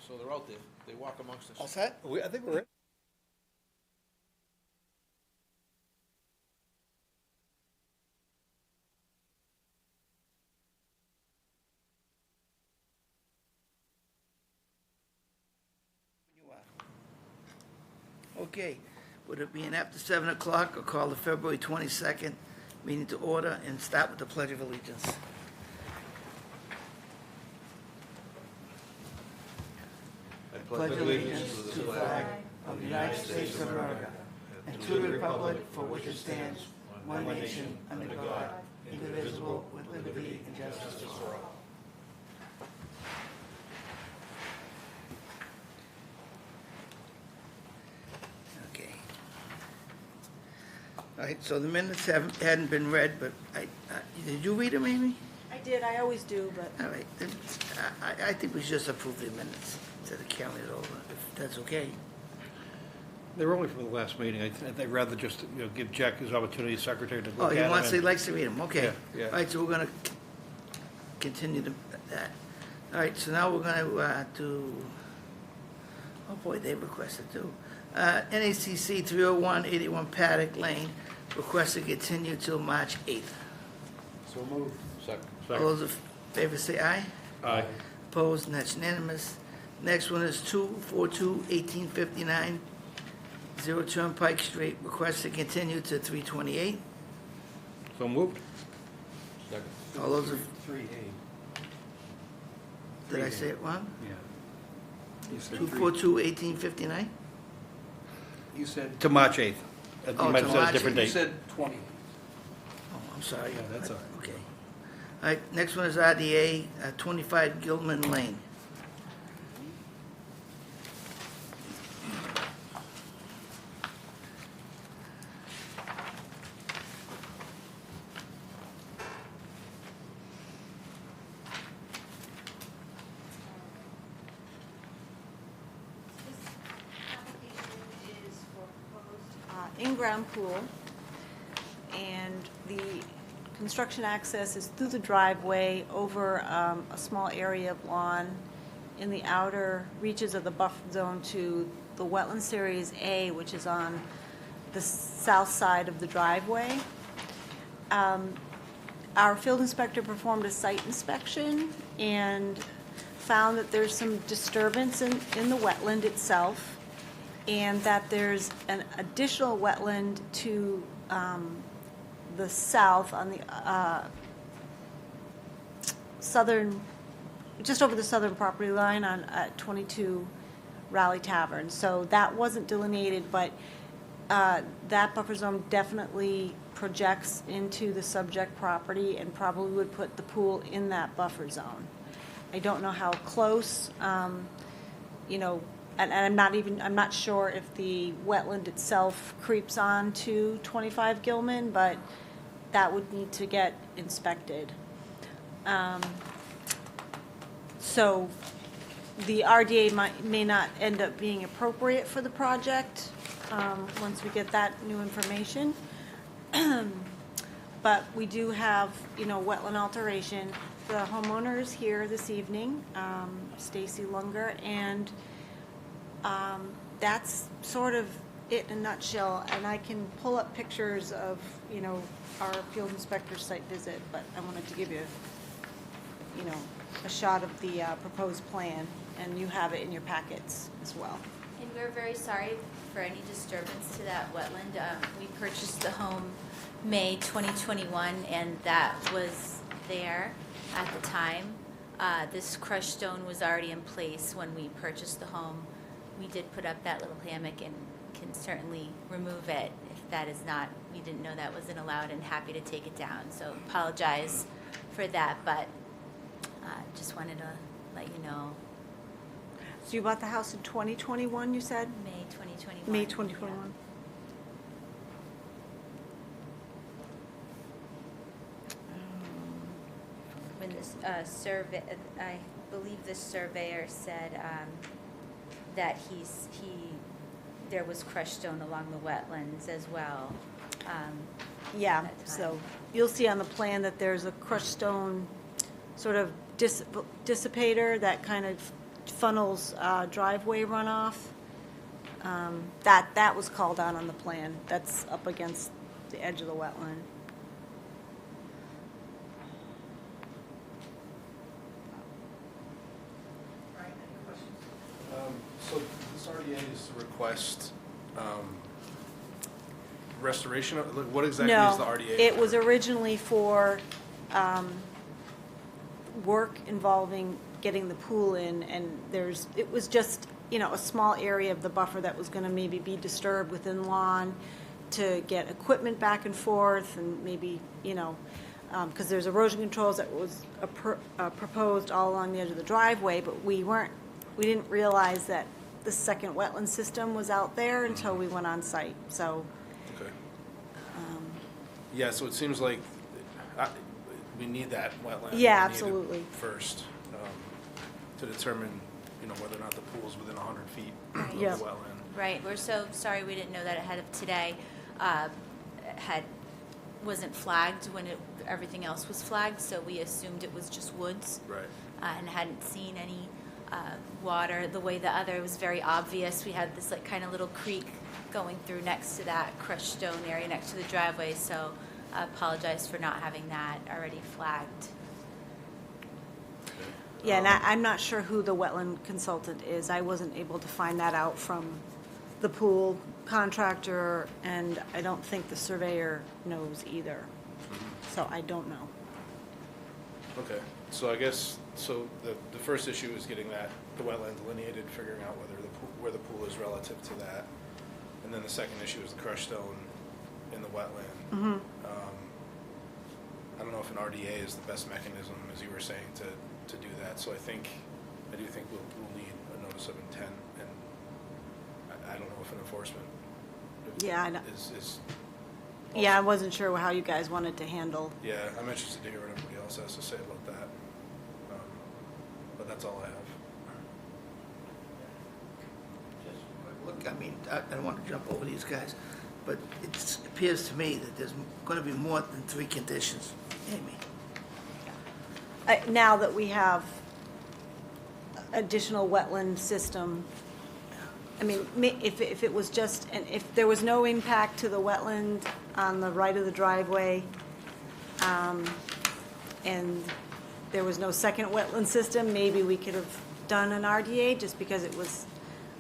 So they're out there, they walk amongst us. All set? I think we're. Okay, would it be an after 7 o'clock, or call the February 22nd meeting to order and start with the Pledge of Allegiance? I Pledge allegiance to the flag of the United States of America and to the republic for which it stands, one nation, under God, indivisible, with liberty and justice for all. Okay. All right, so the minutes hadn't been read, but did you read them, Amy? I did, I always do, but All right, then, I think we should just approve the minutes instead of carrying it over, if that's okay. They were only from the last meeting. I'd rather just, give Jack his opportunity, as secretary, to Oh, look at he them. wants, he likes to read them, okay. Yeah, yeah. All right, so we're gonna continue that. All right, so now we're gonna do, oh boy, they requested too. NACC 301 81 Paddock Lane, requested continue till March 8th. So moved. Second. All those in favor say aye. Aye. Opposed, and that's unanimous. Next one is 242 1859, 0 Turnpike Street, requested continue to 328. So moved? Second. All those, in- 3A. did I say it wrong? Yeah. You said 242 1859? You said, To March 8th. You Oh, might to have said a March different 8th. you date. said 20. Oh, I'm sorry. Yeah, that's all right. Okay. All right, next one is RDA 25 Gilman Lane. this application is for proposed in-ground pool, and the construction access is through the driveway over a small area of lawn in the outer reaches of the buffer zone to the wetland series A, which is on the south side of the driveway. Our field inspector performed a site inspection and found that there's some disturbance in the wetland itself, and that there's an additional wetland to the south on the southern, just over the southern property line on 22 Raleigh Tavern. So that wasn't delineated, but that buffer zone definitely projects into the subject property and probably would put the pool in that buffer zone. I don't know how close, and I'm not sure if the wetland itself creeps on to 25 Gilman, but that would need to get inspected. So the RDA may not end up being appropriate for the project once we get that new information. But we do have, wetland alteration. The homeowner is here this evening, Stacy Lunger, and that's sort of it in a nutshell. And I can pull up pictures of, our field inspector's site visit, but I wanted to give you, a shot of the proposed plan, and you have it in your packets as well. And we're very sorry for any disturbance to that wetland. We purchased the home May 2021, and that was there at the time. This crushed stone was already in place when we purchased the home. We did put up that little hammock and can certainly remove it if that is not, we didn't know that wasn't allowed, and happy to take it down. So apologize for that, but just wanted to let you know. So you bought the house in 2021, you said? May 2021. May 2021. When this survey, I believe the surveyor said that there was crushed stone along the wetlands as well. Yeah, that time. so you'll see on the plan that there's a crushed stone sort of dissipator that kind of funnels driveway runoff. That was called out on the plan. That's up against the edge of the wetland. So this RDA is to request restoration of, like, what exactly is the No, RDA? it for? was originally for work involving getting the pool in, and it was just, a small area of the buffer that was going to maybe be disturbed within lawn to get equipment back and forth, and maybe, because there's erosion controls that was proposed all along the edge of the driveway, but we didn't realize that the second wetland system was out there until we went on site, so. Okay. Yeah, so it seems like we need that wetland. Yeah, delineated absolutely. First, to determine, whether or not the pool is within 100 feet of Yeah. the wetland. Right, we're so sorry we didn't know that ahead of today. Wasn't flagged when everything else was flagged, so we assumed it was just woods. Right. And hadn't seen any water. The way the other was very obvious. We had this like kind of little creek going through next to that crushed stone area next to the driveway, so I apologize for not having that already flagged. Yeah, and I'm not sure who the wetland consultant is. I wasn't able to find that out from the pool contractor, and I don't think the surveyor knows either. So I don't know. Okay, so I guess, the first issue is getting the wetland delineated, figuring out where the pool is relative to that. And then the second issue is the crushed stone in the wetland. I don't know if an RDA is the best mechanism, as you were saying, to do that. So I do think we'll need a notice of intent, and I don't know if an enforcement Yeah, I know. is. Yeah, I wasn't sure how you guys wanted to handle. Yeah, I'm interested to hear what everybody else has to say about that. But that's all I have. Look, I don't want to jump over these guys, but it appears to me that there's going to be more than 3 conditions. Amy? Now that we have additional wetland system, I mean, if it was just, and if there was no impact to the wetland on the right of the driveway, and there was no second wetland system, maybe we could have done an RDA, just because it was,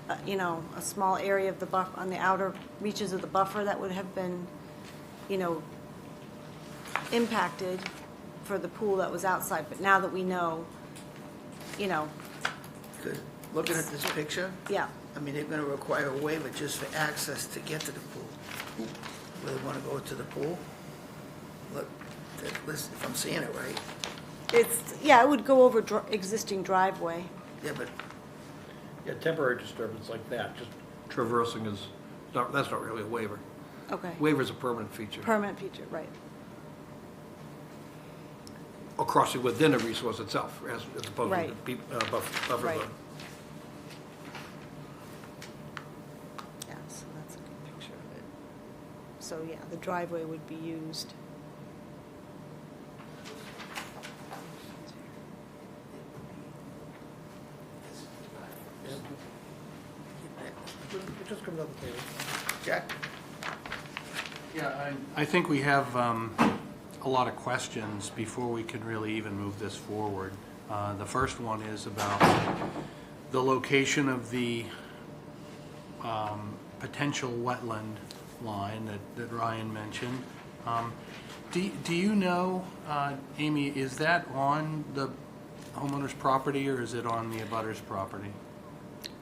a small area of the buffer, on the outer reaches of the buffer that would have been, impacted for the pool that was outside. But now that we know, Good. Looking at this picture, yeah. I mean, they're going to require a waiver just for access to get to the pool. Where they want to go to the pool? Look, listen, if I'm seeing it right. It would go over existing driveway. Yeah, but Yeah, temporary disturbance like that, just traversing that's not really a waiver. Okay. Waiver is a permanent feature. Permanent feature, right. Or crossing within a resource itself, as opposed Right. to buffer Right. zone. Yeah, so that's a good picture of it. So, yeah, the driveway would be used. It just comes out the table. Jack? Yeah, I think we have a lot of questions before we can really even move this forward. The first one is about the location of the potential wetland line that Ryan mentioned. Do you know, Amy, is that on the homeowner's property or is it on the abutter's property?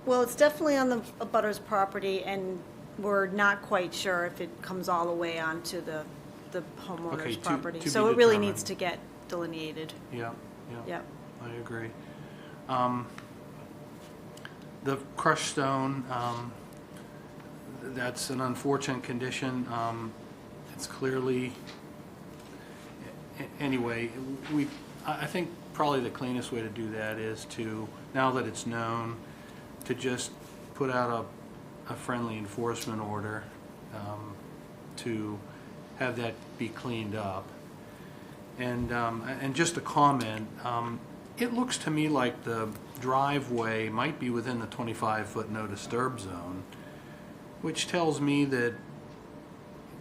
Well, it's definitely on the abutter's property, and we're not quite sure if it comes all the way onto the Okay, homeowner's to property. be So it really determined. needs to get delineated. Yeah, Yep. I agree. The crushed stone, that's an unfortunate condition. It's clearly, anyway, I think probably the cleanest way to do that is to, now that it's known, to just put out a friendly enforcement order to have that be cleaned up. And just a comment, It looks to me like the driveway might be within the 25-foot no disturb zone, which tells me that,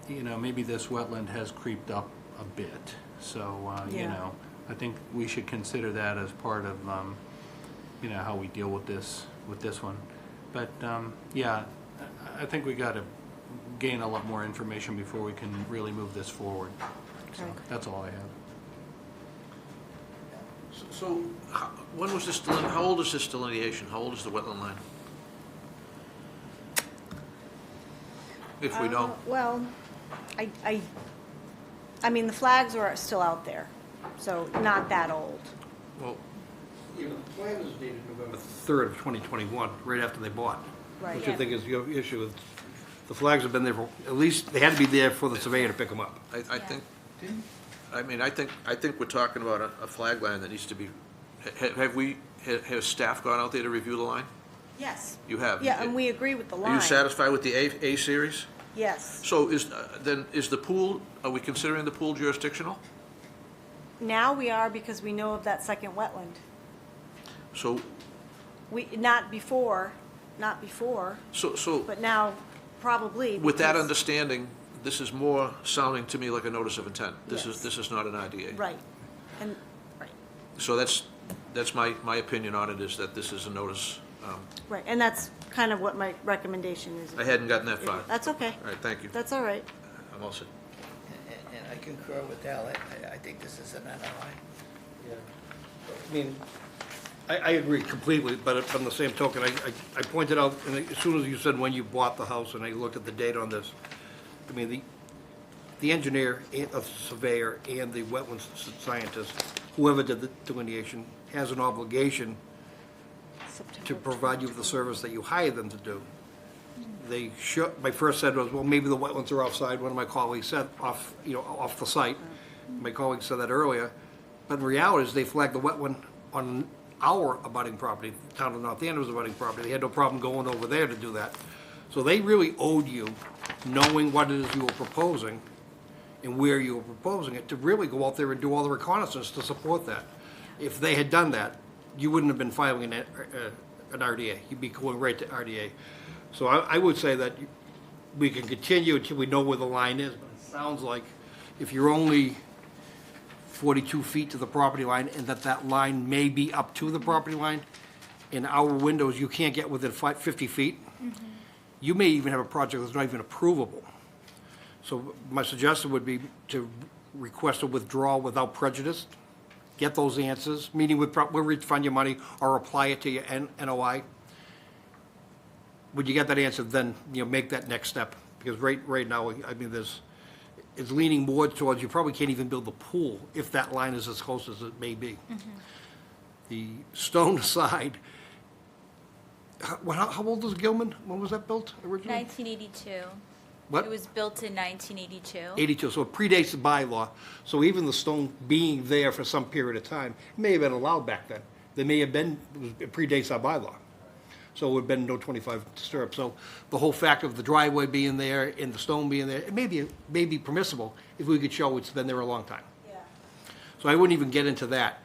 you know, maybe this wetland has creeped up a bit. So, you Yeah. know, I think we should consider that as part of, you know, how we deal with this one. But, yeah, I think we got to gain a lot more information before we can really move this forward. So Okay. that's all I have. So, when was this, how old is this delineation? How old is the wetland line? If we know. Well, I mean, the flags are still out there, so not that old. Well, Yeah, the plan is dated November 3rd of 2021, right after they bought. Right. Which I think is your issue. Is the flags have been there for, at least, they had to be there for the surveyor to pick them up. I think, I mean, I think we're talking about a flag line that needs to be, has staff gone out there to review the line? Yes. You have? Yeah, and we agree with the line. Are you satisfied with the A series? Yes. So then is the pool, are we considering the pool jurisdictional? Now we are because we know of that second wetland. So, Not before, but now probably. with that because- understanding, this is more sounding to me like a notice of intent. Yes. This is not an IDA. Right, and, right, So that's my opinion on it, is that this is a notice. right, and that's kind of what my recommendation is. I hadn't gotten that far. That's okay, All right, thank you. that's all right. I'm all set. And I concur with Al. I think this is an NRI. I mean, I agree completely, but on the same token, I pointed out, and as soon as you said when you bought the house, and I looked at the date on this, I mean, the engineer, the surveyor, and the wetlands scientist, whoever did the delineation, has an obligation to September provide you with the service that you hired them to do. They should, my first said was, well, maybe the wetlands are offside, one of my colleagues said, off the site. My colleague said that earlier, but the reality is they flagged the wetland on our abutting property, the town of North Andover's abutting property. They had no problem going over there to do that. So they really owed you, knowing what it is you were proposing and where you were proposing it, to really go out there and do all the reconnaissance to support that. If they had done that, you wouldn't have been filing an RDA. You'd be going right to RDA. So I would say that we can continue until we know where the line is, but it sounds like if you're only 42 feet to the property line, and that line may be up to the property line, in our windows, you can't get within 50 feet. You may even have a project that's not even approvable. So my suggestion would be to request a withdrawal without prejudice, get those answers, meaning we'll refund your money or apply it to your NOI. When you get that answer, then, make that next step, because right now, I mean, it's leaning more towards, you probably can't even build the pool if that line is as close as it may be. The stone side, how old is Gilman? When was that built originally? 1982. What? It was built in 1982. 82, so it predates the bylaw. So even the stone being there for some period of time may have been allowed back then. There may have been, it predates our bylaw. So it would have been no 25 disturb. So the whole fact of the driveway being there and the stone being there, it may be permissible if we could show it's been there a long time. Yeah. So I wouldn't even get into that.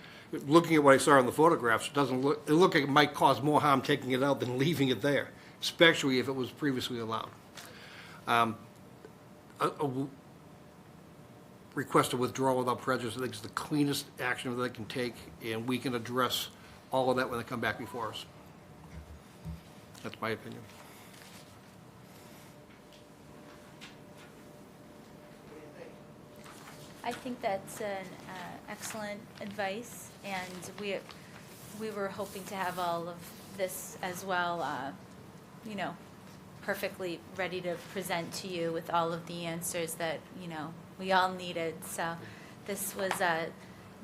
Looking at what I saw in the photographs, it looked like it might cause more harm taking it out than leaving it there, especially if it was previously allowed. A request to withdraw without prejudice, I think is the cleanest action that they can take, and we can address all of that when they come back before us. That's my opinion. I think that's an excellent advice, and we were hoping to have all of this as well, perfectly ready to present to you with all of the answers that, we all needed. So this was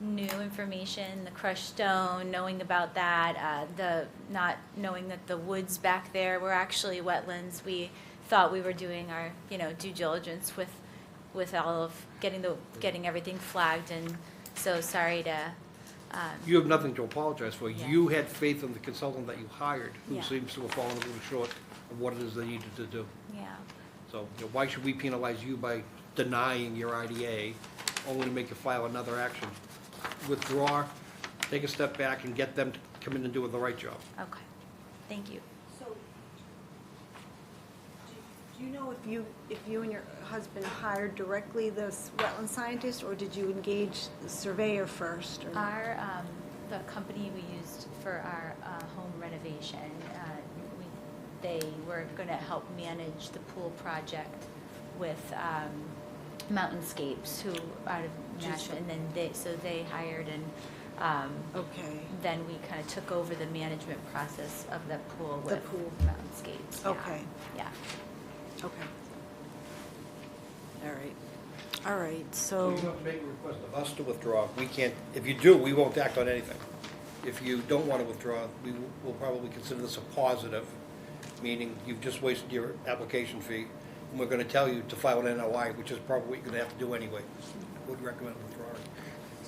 new information, the crushed stone, knowing about that, the not knowing that the woods back there were actually wetlands. We thought we were doing our, due diligence with all of getting everything flagged, and so sorry to. You have nothing to apologize for. Yeah. You had faith in the consultant that you hired, who Yeah. seems to have fallen a little short of what it is they needed to do. Yeah. So, why should we penalize you by denying your IDA, only to make you file another action? Withdraw, take a step back and get them to come in and do the right job. Okay, thank you. So, do you know if you and your husband hired directly this wetland scientist, or did you engage the surveyor first? Or? Our, the company we used for our home renovation, they were going to help manage the pool project with Mountainscapes, who out of Nashville, and then they hired, and Okay. then we kind of took over the management process of the pool The with pool. Mountainscapes. Yeah. Okay. Yeah. Okay. All right. All right, So so, you have to make a request of us to withdraw. We can't, if you do, we won't act on anything. If you don't want to withdraw, we will probably consider this a positive, meaning you've just wasted your application fee, and we're going to tell you to file an NOI, which is probably what you're going to have to do anyway. I would recommend withdrawing.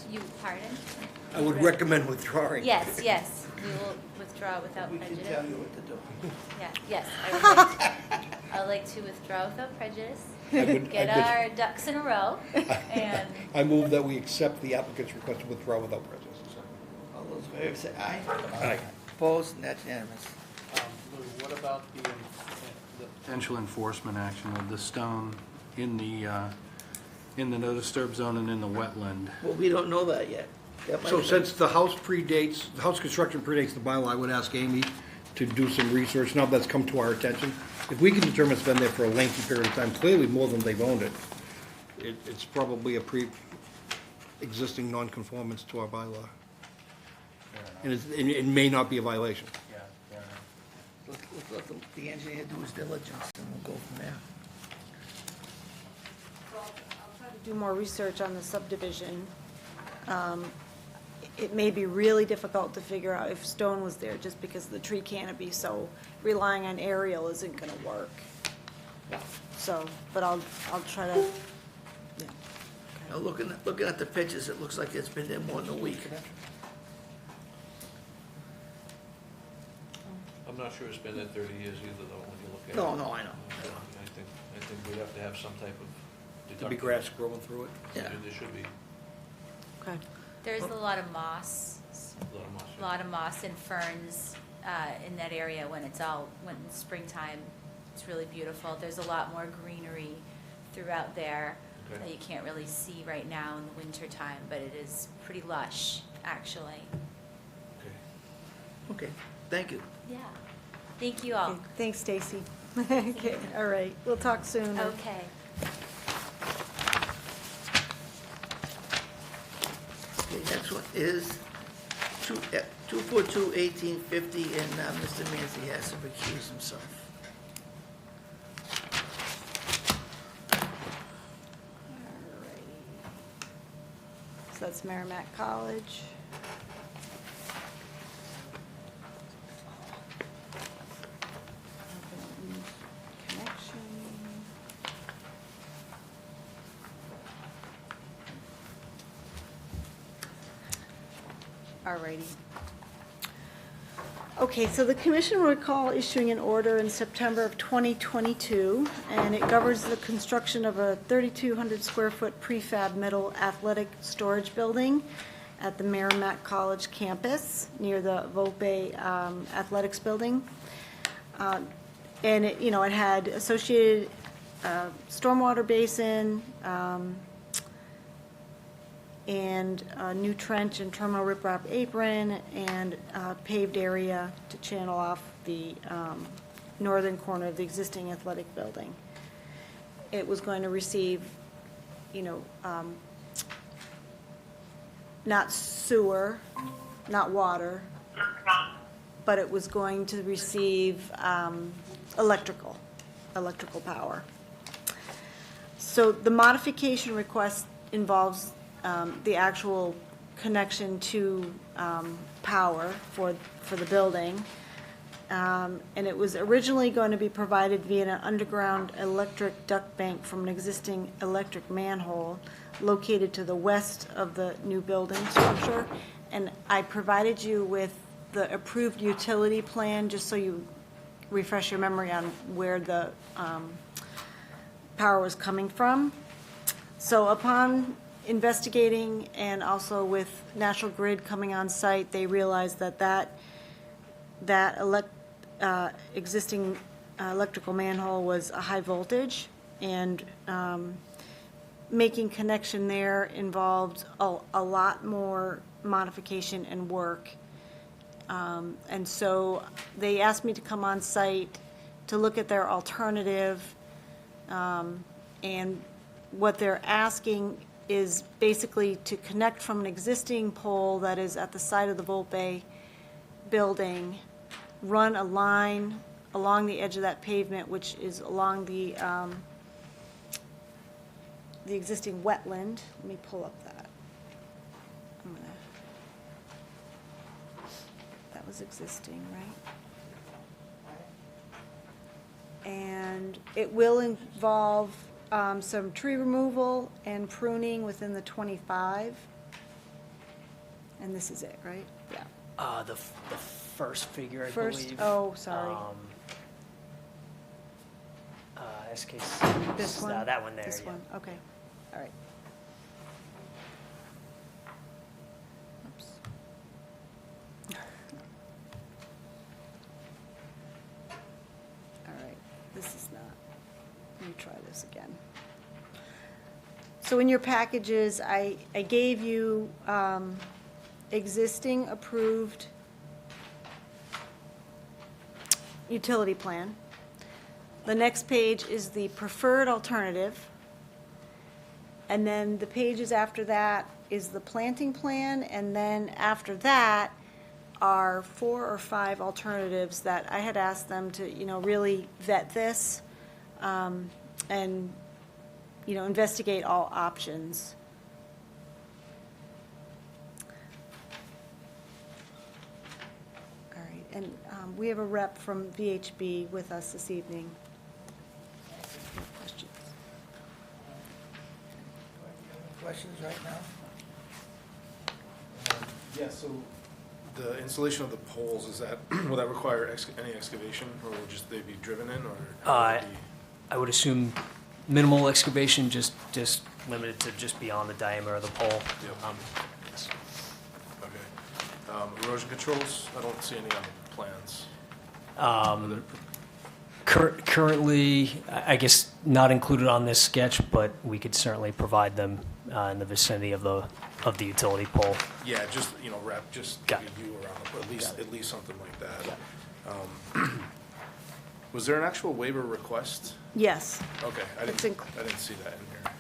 You, pardon? I would recommend withdrawing. Yes, yes, we will withdraw without We can prejudice. tell you what to do. Yeah, yes, I would like to withdraw without prejudice, get our ducks in a row, and I move that we accept the applicant's request to withdraw without prejudice. All those in favor say aye. Aye. Opposed, and that's unanimous. Lou, what about the potential enforcement action of the stone in the no disturb zone and in the wetland? Well, we don't know that yet. That might So have- since the house construction predates the bylaw, I would ask Amy to do some research, now that's come to our attention. If we can determine it's been there for a lengthy period of time, clearly more than they've owned it, it's probably a pre-existing non-conformance to our bylaw. And it may not be a violation. Yeah, fair enough. Let's let the engineer do his diligence, and we'll go from there. I'll try to do more research on the subdivision. It may be really difficult to figure out if stone was there, just because of the tree canopy, so relying on aerial isn't gonna work. So, but I'll try to, yeah. Now, looking at the pictures, it looks like it's been there more than a week. I'm not sure it's been there 30 years either, though, when you look at it. No, no, I know. I think we'd have to have some type of There'd be grass growing through it. Yeah. There should be Okay. there's a lot of moss, a lot of moss. a lot of moss and ferns in that area when it's springtime. It's really beautiful. There's a lot more greenery throughout there Okay. that you can't really see right now in the winter time, but it is pretty lush, actually. Okay. Okay, thank you. Yeah. Thank you all. Okay, thanks, Stacy. Okay, all right, we'll talk soon. Okay. Okay, next one is 242-1850, and Mr. Manzi has to recuse himself. So that's Merrimack College. Connection. Alrighty. Okay, so the commission will recall issuing an order in September of 2022, and it governs the construction of a 3,200 square foot prefab metal athletic storage building at the Merrimack College campus near the Volpe Athletics Building. And it, you know, it had associated stormwater basin, and a new trench and terminal riprap apron, and paved area to channel off the northern corner of the existing athletic building. It was going to receive, you know, not sewer, not water, but it was going to receive electrical power. So the modification request involves the actual connection to power for the building. And it was originally going to be provided via an underground electric duct bank from an existing electric manhole located to the west of the new building structure. And I provided you with the approved utility plan, just so you refresh your memory on where the power was coming from. So upon investigating and also with National Grid coming on site, they realized that existing electrical manhole was a high voltage, and making connection there involved a lot more modification and work. And so they asked me to come on site to look at their alternative, and what they're asking is basically to connect from an existing pole that is at the side of the Volt Bay building, run a line along the edge of that pavement, which is along the existing wetland. Let me pull up that. That was existing, right? And it will involve some tree removal and pruning within the 25. And this is it, right? Yeah. The first figure, I First, believe. oh, sorry. SK6. This one? That one there, This yeah. one, okay, all right. Oops. All right, this is not, let me try this again. So in your packages, I gave you existing approved utility plan. The next page is the preferred alternative. And then the pages after that is the planting plan, and then after that are 4 or 5 alternatives that I had asked them to, really vet this, and, investigate all options. All right, and we have a rep from VHB with us this evening. Any questions? Questions right now? Yeah, so the installation of the poles, will that require any excavation, or will just they be driven in, or? how would it be? I would assume minimal excavation, just limited to just beyond the diameter of the pole. Yep. Yes. Okay. Erosion controls, I don't see any on the plans. Currently, I guess not included on this sketch, but we could certainly provide them in the vicinity of the utility pole. Yeah, just, wrap, just Got give it. a view around, at least something like that. Got Was there an actual waiver request? Yes, Okay, I It's didn't inc- see that in here.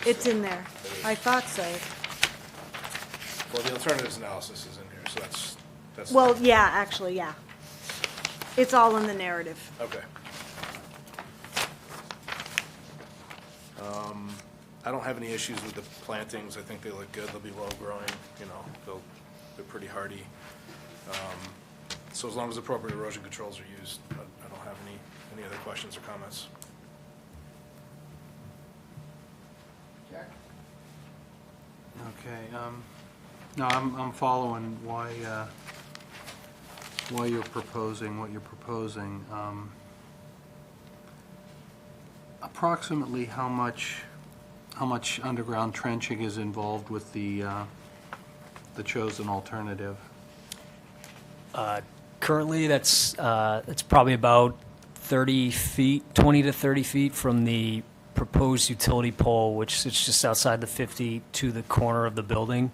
it's in there. It is. I thought so. Well, the alternatives analysis is in here, so that's. Well, yeah, actually, yeah. It's all in the narrative. Okay. I don't have any issues with the plantings. I think they look good. They'll be low growing, they're pretty hardy. So as long as appropriate erosion controls are used, I don't have any other questions or comments. Jack? Okay, no, I'm following why you're proposing what you're proposing. Approximately how much underground trenching is involved with the chosen alternative? Currently, that's probably about 30 feet, 20 to 30 feet from the proposed utility pole, which sits just outside the 50 to the corner of the building.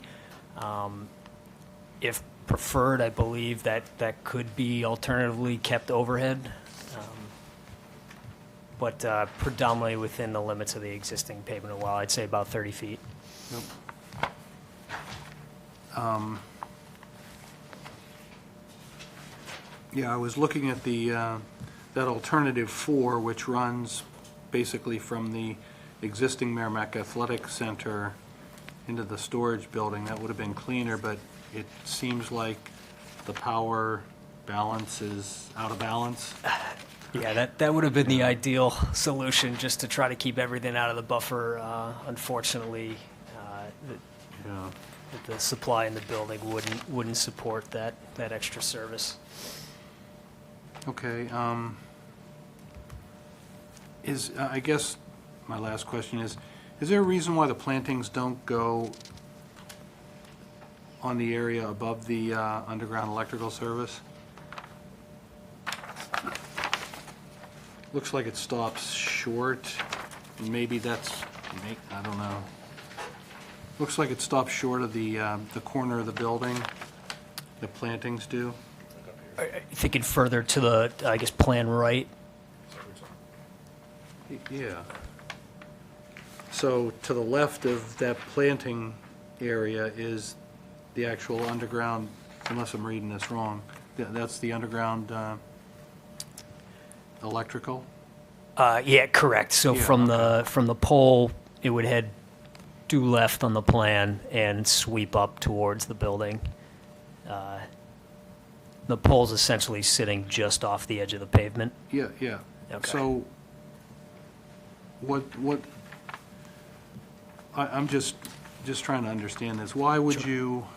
If preferred, I believe that could be alternatively kept overhead, but predominantly within the limits of the existing pavement wall. I'd say about 30 feet. Yep. Yeah, I was looking at that alternative 4, which runs basically from the existing Merrimack Athletic Center into the storage building. That would have been cleaner, but it seems like the power balance is out of balance. Yeah, that would have been the ideal solution, just to try to keep everything out of the buffer. Unfortunately, Yeah. the supply in the building wouldn't support that extra service. Okay, I guess my last question is Is there a reason why the plantings don't go on the area above the underground electrical service? Looks like it stops short, and maybe that's, I don't know. Looks like it stops short of the corner of the building, the plantings do. Thinking further to the, I guess, plan right. Yeah. So to the left of that planting area is the actual underground, unless I'm reading this wrong, that's the underground electrical? Yeah, correct. So Yeah, from the pole, it would head due left on the plan and sweep up towards the building. The pole's essentially sitting just off the edge of the pavement. Yeah, yeah. Okay. So I'm just trying to understand this. Why would you,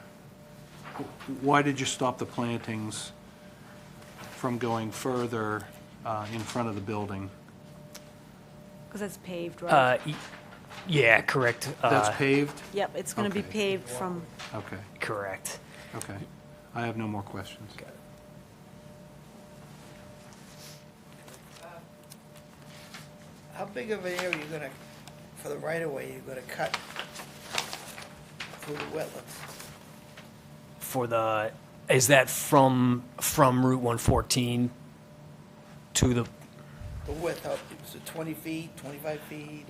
why did you stop the plantings from going further in front of the building? Because it's paved, right? Yeah, correct. That's paved? Yep, it's going to be okay. paved from, Okay, Correct. okay. I have no more questions. How big of an area you gonna, for the right-of-way, you're gonna cut through the wetlands? For the, is that from Route 114 to the, The width, is it 20 feet, 25 feet?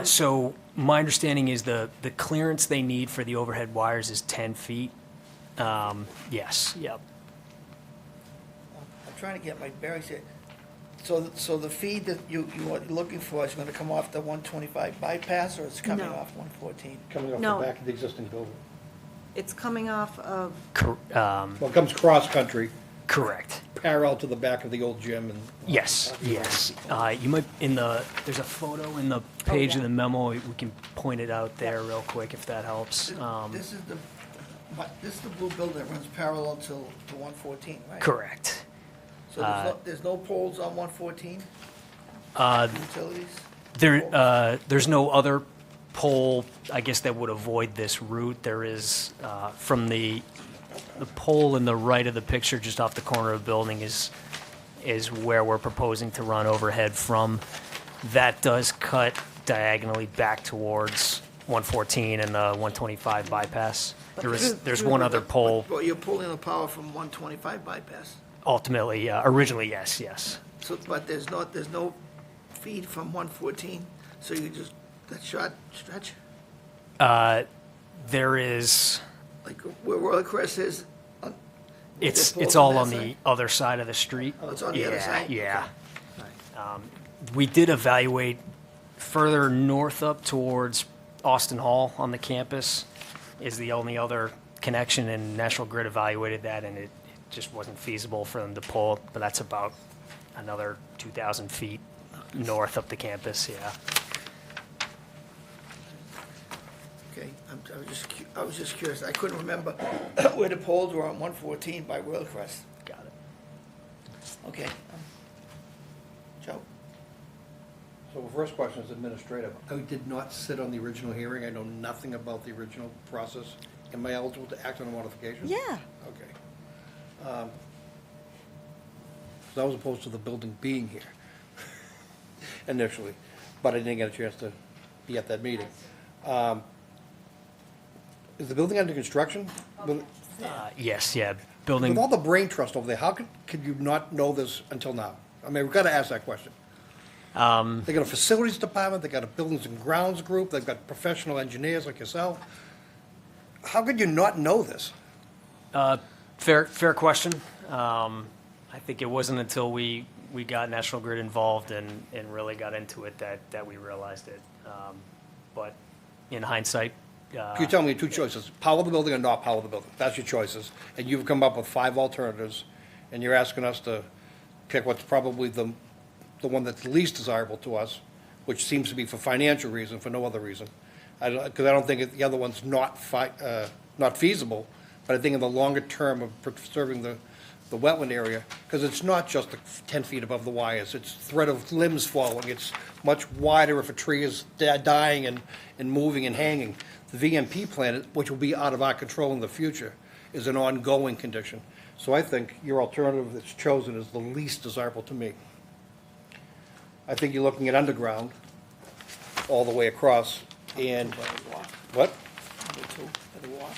so my understanding is the clearance they need for the overhead wires is 10 feet. Yes, yep. I'm trying to get my bearings here. So the feed that you are looking for is gonna come off the 125 bypass, or it's coming No. off 114? Coming off No. the back of the existing building. it's coming off of, Well, it comes cross-country, Correct. parallel to the back of the old gym and. Yes, yes. You might, there's a photo in the page of the memo, we can point it out there real quick if that helps. This is the blue building that runs parallel to 114, right? Correct. So there's no poles on 114? Utilities? There's no other pole, I guess, that would avoid this route. There is, from the pole in the right of the picture, just off the corner of the building, is where we're proposing to run overhead from. That does cut diagonally back towards 114 and the 125 bypass. There's one other pole, Well, you're pulling the power from 125 bypass. ultimately, originally, yes. So, but there's no feed from 114, so you just, that short stretch? There is, Like where Royal Crest is? it's poles all on on that the side? other side of the street. Oh, it's on the other side? Yeah. Okay. We did evaluate further north up towards Austin Hall on the campus is the only other connection, and National Grid evaluated that, and it just wasn't feasible for them to pull, but that's about another 2,000 feet north up the campus, yeah. Okay, I was just curious, I couldn't remember where the poles were on 114 by Royal Crest. Got it. Okay. Joe? So the first question is administrative. I did not sit on the original hearing. I know nothing about the original process. Am I eligible to act on a modification? yeah. Okay. So that was opposed to the building being here initially, but I didn't get a chance to be at that meeting. Is the building under construction? Yes, yeah, building, With all the brain trust over there, how could you not know this until now? I mean, we've got to ask that question. They got a facilities department, they got a buildings and grounds group, they've got professional engineers like yourself. How could you not know this? fair question. I think it wasn't until we got National Grid involved and really got into it that we realized it. But in hindsight, You tell me two choices, power the building or not power the building. That's your choices. And you've come up with 5 alternatives, and you're asking us to pick what's probably the one that's least desirable to us, which seems to be for financial reason, for no other reason. Because I don't think the other one's not feasible, but I think in the longer term of preserving the wetland area, because it's not just the 10 feet above the wires, it's thread of limbs falling, it's much wider if a tree is dying and moving and hanging. The VMP plan, which will be out of our control in the future, is an ongoing condition. So I think your alternative that's chosen is the least desirable to me. I think you're looking at underground all the way across, and, what? Number 2, by the walk.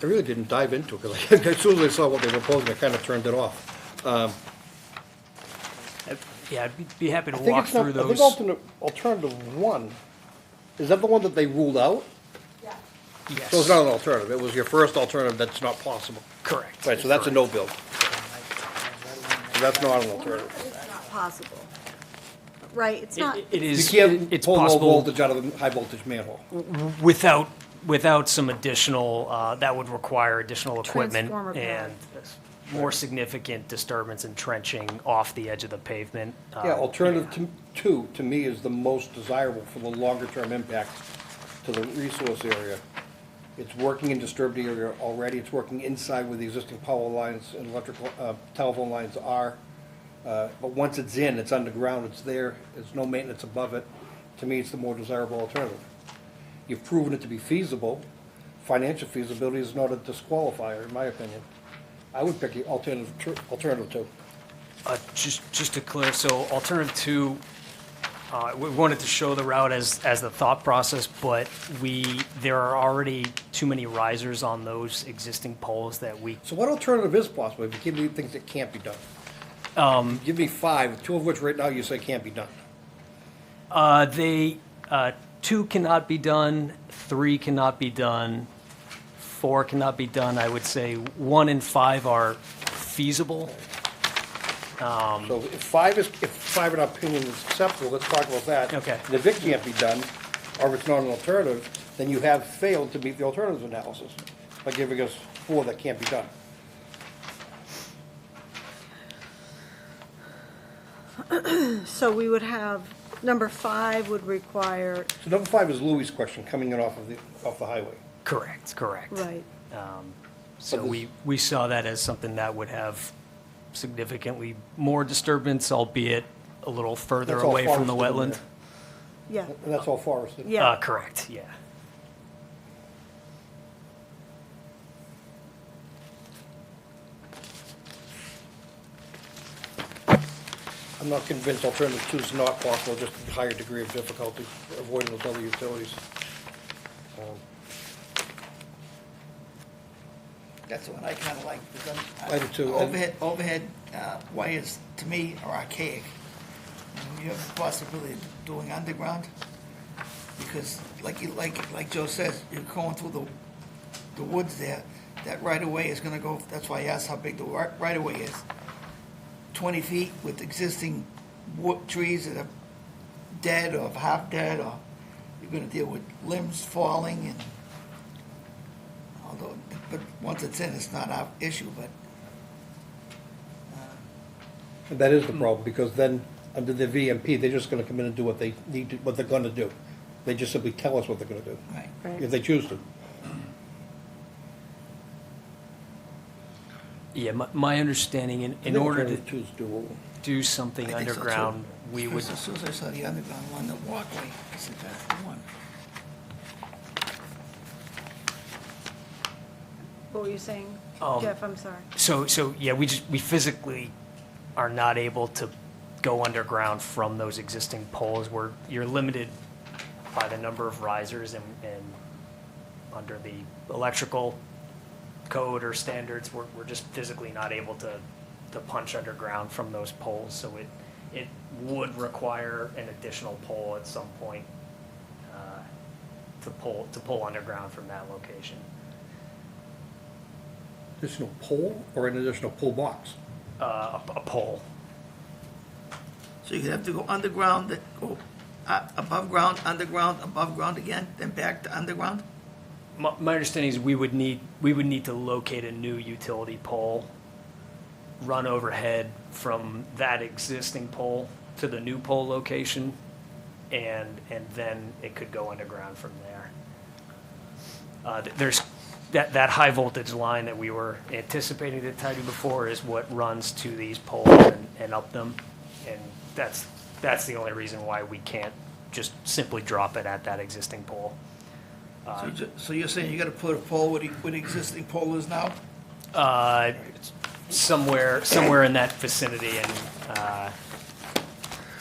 I really didn't dive into it, because as soon as I saw what they were proposing, I kind of turned it off. Yeah, I'd be happy to I think walk it's not, through I think those. alternative 1, is that the one that they ruled out? Yes. So it's not an alternative, it was your first alternative that's not possible. Correct. Right, so that's a no build. So that's not an alternative. It's not possible. Right, it's not, It You is, can't it's pull low possible voltage out of a high voltage manhole. without some additional, that would require additional equipment Transformer power. and more significant disturbance and trenching off the edge of the pavement. Yeah, alternative 2, to me, is the most desirable for the longer-term impact to the resource area. It's working in disturbed area already, it's working inside where the existing power lines and electrical, telephone lines are. But once it's in, it's underground, it's there, there's no maintenance above it. To me, it's the more desirable alternative. You've proven it to be feasible. Financial feasibility is not a disqualifier, in my opinion. I would pick the alternative 2. Just to clear, so alternative 2, we wanted to show the route as the thought process, but there are already too many risers on those existing poles that we, So what alternative is possible if you give me things that can't be done? Give me 5, 2 of which right now you say can't be done. 2 cannot be done, 3 cannot be done, 4 cannot be done. I would say 1 and 5 are feasible. So if 5 in our opinion is acceptable, let's talk about that. Okay. And if it can't be done, or if it's not an alternative, then you have failed to meet the alternatives analysis by giving us 4 that can't be done. so we would have, number 5 would require, So number 5 is Louis' question, coming in off the highway. Correct. right, So But this- we saw that as something that would have significantly more disturbance, albeit a little further That's all away from the forested in wetland. yeah, And that's all forested. yeah. Correct, yeah. I'm not convinced alternative 2 is not possible, just a higher degree of difficulty avoiding those other utilities. That's the one I kind of like, because I do too. Overhead wires, to me, are archaic. And you have the possibility of doing underground, because like Joe says, you're going through the woods there, that right-of-way is gonna go, that's why I asked how big the right-of-way is. 20 feet with existing wood trees that are dead or half dead, or you're gonna deal with limbs falling and, although, but once it's in, it's not our issue, but, And that is the problem, because then, under the VMP, they're just gonna come in and do what they need to, what they're gonna do. They just simply tell us what they're gonna do, right. Right. if they choose to. Yeah, my understanding, in order to Alternative 2 is doable. do something I think so, too. underground, we would, As soon as I saw the underground one, the walkway, I said, that's the one. What were you saying, Um, Jeff, I'm sorry? so, yeah, we physically are not able to go underground from those existing poles, where you're limited by the number of risers and under the electrical code or standards, we're just physically not able to punch underground from those poles, so it would require an additional pole at some point to pull underground from that location. Additional pole or an additional pole box? A pole. So you'd have to go underground, then go above ground, underground, above ground again, then back to underground? My understanding is we would need to locate a new utility pole, run overhead from that existing pole to the new pole location, and then it could go underground from there. There's that high voltage line that we were anticipating to tidy before is what runs to these poles and up them. And that's the only reason why we can't just simply drop it at that existing pole. So you're saying you gotta put a pole where the existing pole is now? Somewhere in that vicinity, and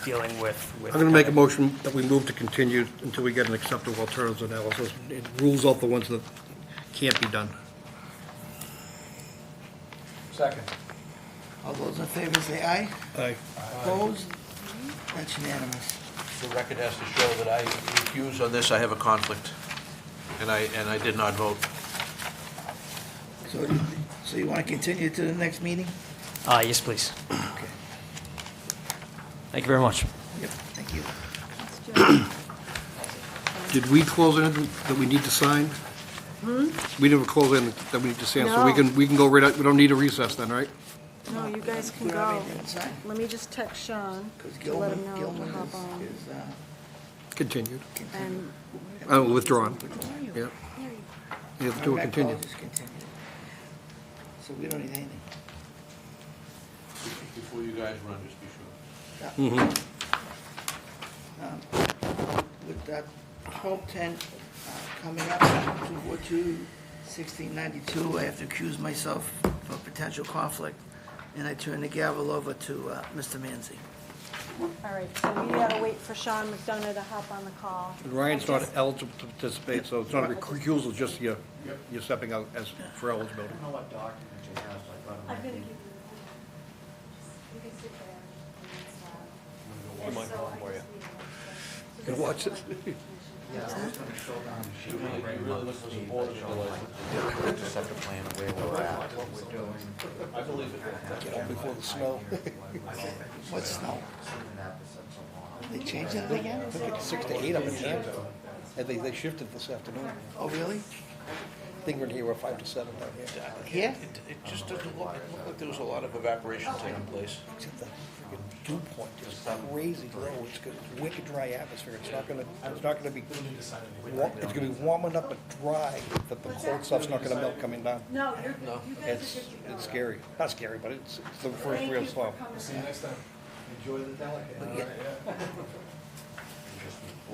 dealing with. I'm gonna make a motion that we move to continue until we get an acceptable alternatives analysis. It rules out the ones that can't be done. Second. All those in favor say aye. Aye. Opposed? That's unanimous. The record has to show that I refuse on this, I have a conflict, and I did not vote. So you wanna continue to the next meeting? Yes, please. Okay. Thank you very much. Yep, thank you. Did we close anything that we need to sign? We didn't close anything that we need to sign, so we can go right out, we don't need a recess then, right? No, you guys can We don't have go. anything to sign. Let me just text Sean Because to let him know to Gilman hop on. is Continued. And Withdrawn. Yeah. You have to do a Red continued. College is continued. So we don't need anything. Before you guys run, just be sure. With that 1210 coming up, 242, 1692, I have to accuse myself of a potential conflict, and I turn the gavel over to Mr. Manzi. All right, so we gotta wait for Sean McDonough to hop on the call. Ryan's not eligible to participate, so it's not a recusal, just you're stepping out as for eligibility. I don't know what documents you have, so I thought it I'm might gonna be. give you. You can sit there and I'm start. gonna go warm for you. You can watch this. Yeah, I was gonna show them. You really look for support of the license. Just have to plan where we're at, what we're doing. I believe it. Get out before the snow. What snow? They changed it again? Took it 6 to 8 up in Hampton, and they shifted this afternoon. Oh, really? I think we're here, we're 5 to 7 down here. Here? It just doesn't look like there was a lot of evaporation taking place. Except the freaking dew point is crazy low, it's got wicked dry atmosphere, it's not gonna be, it's gonna be warm enough but dry, that the cold stuff's not gonna melt coming down. No, you guys are good to go. It's scary, not scary, but it's the first Thank real you for storm. coming. See you next time. Enjoy the delicate.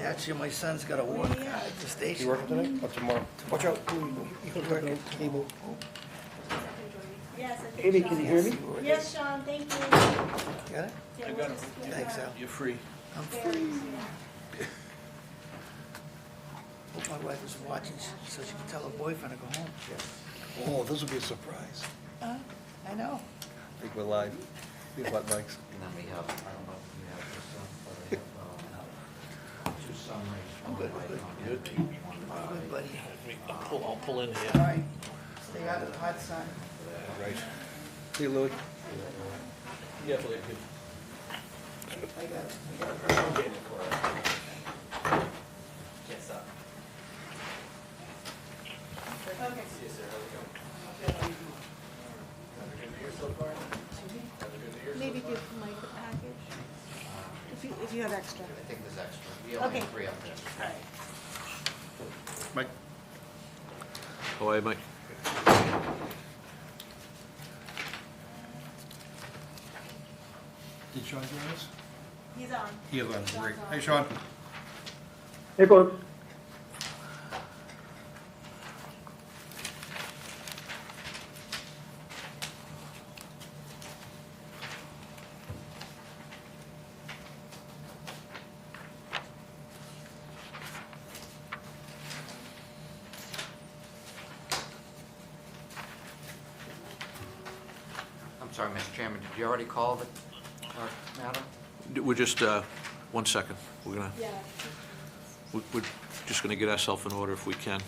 Actually, my son's got a work at the You station. working today, or tomorrow? Watch out, you can work at the table. Yes, I think Amy, Sean can you hear is. me? Yes, Sean, thank you. Got it? Yeah, we'll just- Thanks, Al. You're free. I'm free. Hope my wife is watching so she can tell her boyfriend to go home. Oh, this will be a surprise. I know. I think we're live. These hot mics. And then we have, I don't know if you have this one, but I have, two summaries. I'm good, one good. by Good, buddy. I'll pull in here. All right. Stay out of the hot sun. Right. See you, Louis. Yeah, please. I got it. Maybe give Mike a package, if you have extra. I think there's extra. We only have Okay. 3 up there. Mike? Oh, hey, Mike. Did Sean join us? He's on. He is on, great. Hey, Sean. Hey, folks. I'm sorry, Mr. Chairman, did you already call the matter? We're just, 1 second. We're just gonna get ourselves in order if we can.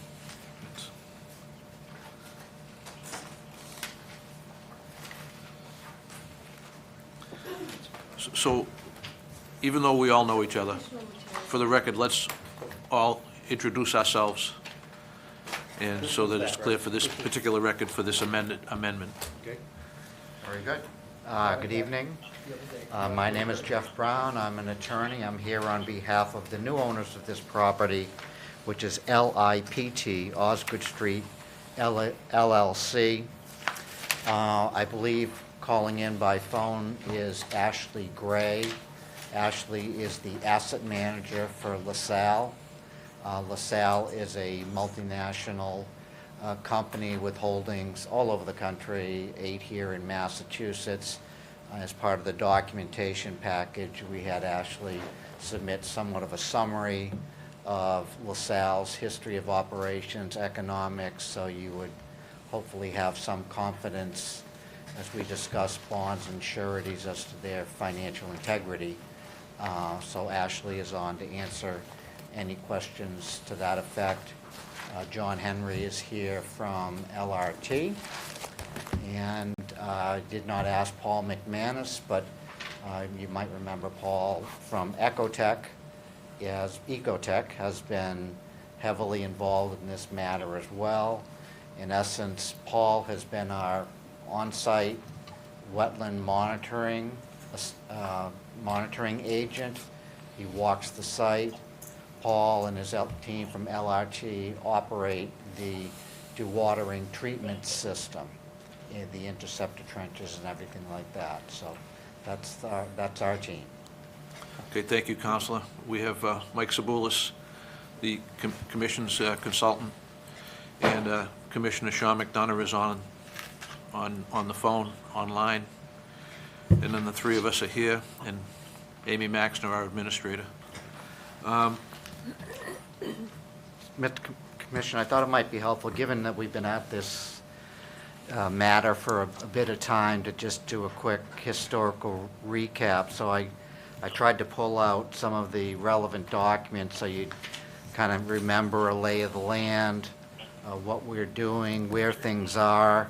So, even though we all know each other, for the record, let's all introduce ourselves, and so that it's clear for this particular record for this amendment. Okay. Very good. Good evening. My name is Jeff Brown. I'm an attorney. I'm here on behalf of the new owners of this property, which is LIPT, Osgood Street, LLC. I believe calling in by phone is Ashley Gray. Ashley is the asset manager for LaSalle. LaSalle is a multinational company with holdings all over the country, 8 here in Massachusetts. As part of the documentation package, we had Ashley submit somewhat of a summary of LaSalle's history of operations, economics, so you would hopefully have some confidence as we discuss bonds and sureties as to their financial integrity. So Ashley is on to answer any questions to that effect. John Henry is here from LRT. And did not ask Paul McManus, but you might remember Paul from Ecotech, Ecotech has been heavily involved in this matter as well. In essence, Paul has been our on-site wetland monitoring agent. He walks the site. Paul and his team from LRT operate the dewatering treatment system, the interceptor trenches and everything like that. So that's our team. Okay, thank you, Counselor. We have Mike Saboulis, the Commission's consultant, and Commissioner Sean McDonough is on the phone, online, and then the three of us are here, and Amy Maxner, our administrator. Mr. Commissioner, I thought it might be helpful, given that we've been at this matter for a bit of time, to just do a quick historical recap. So I tried to pull out some of the relevant documents so you'd kind of remember a lay of the land, what we're doing, where things are,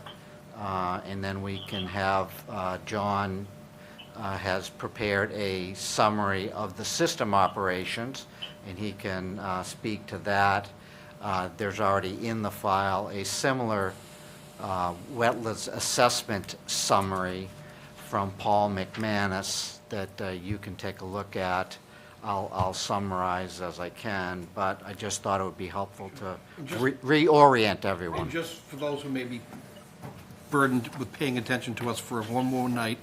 and then we can have John has prepared a summary of the system operations, and he can speak to that. There's already in the file a similar wetlands assessment summary from Paul McManus that you can take a look at. I'll summarize as I can, but I just thought it would be helpful to reorient everyone. And just for those who may be burdened with paying attention to us for one more night,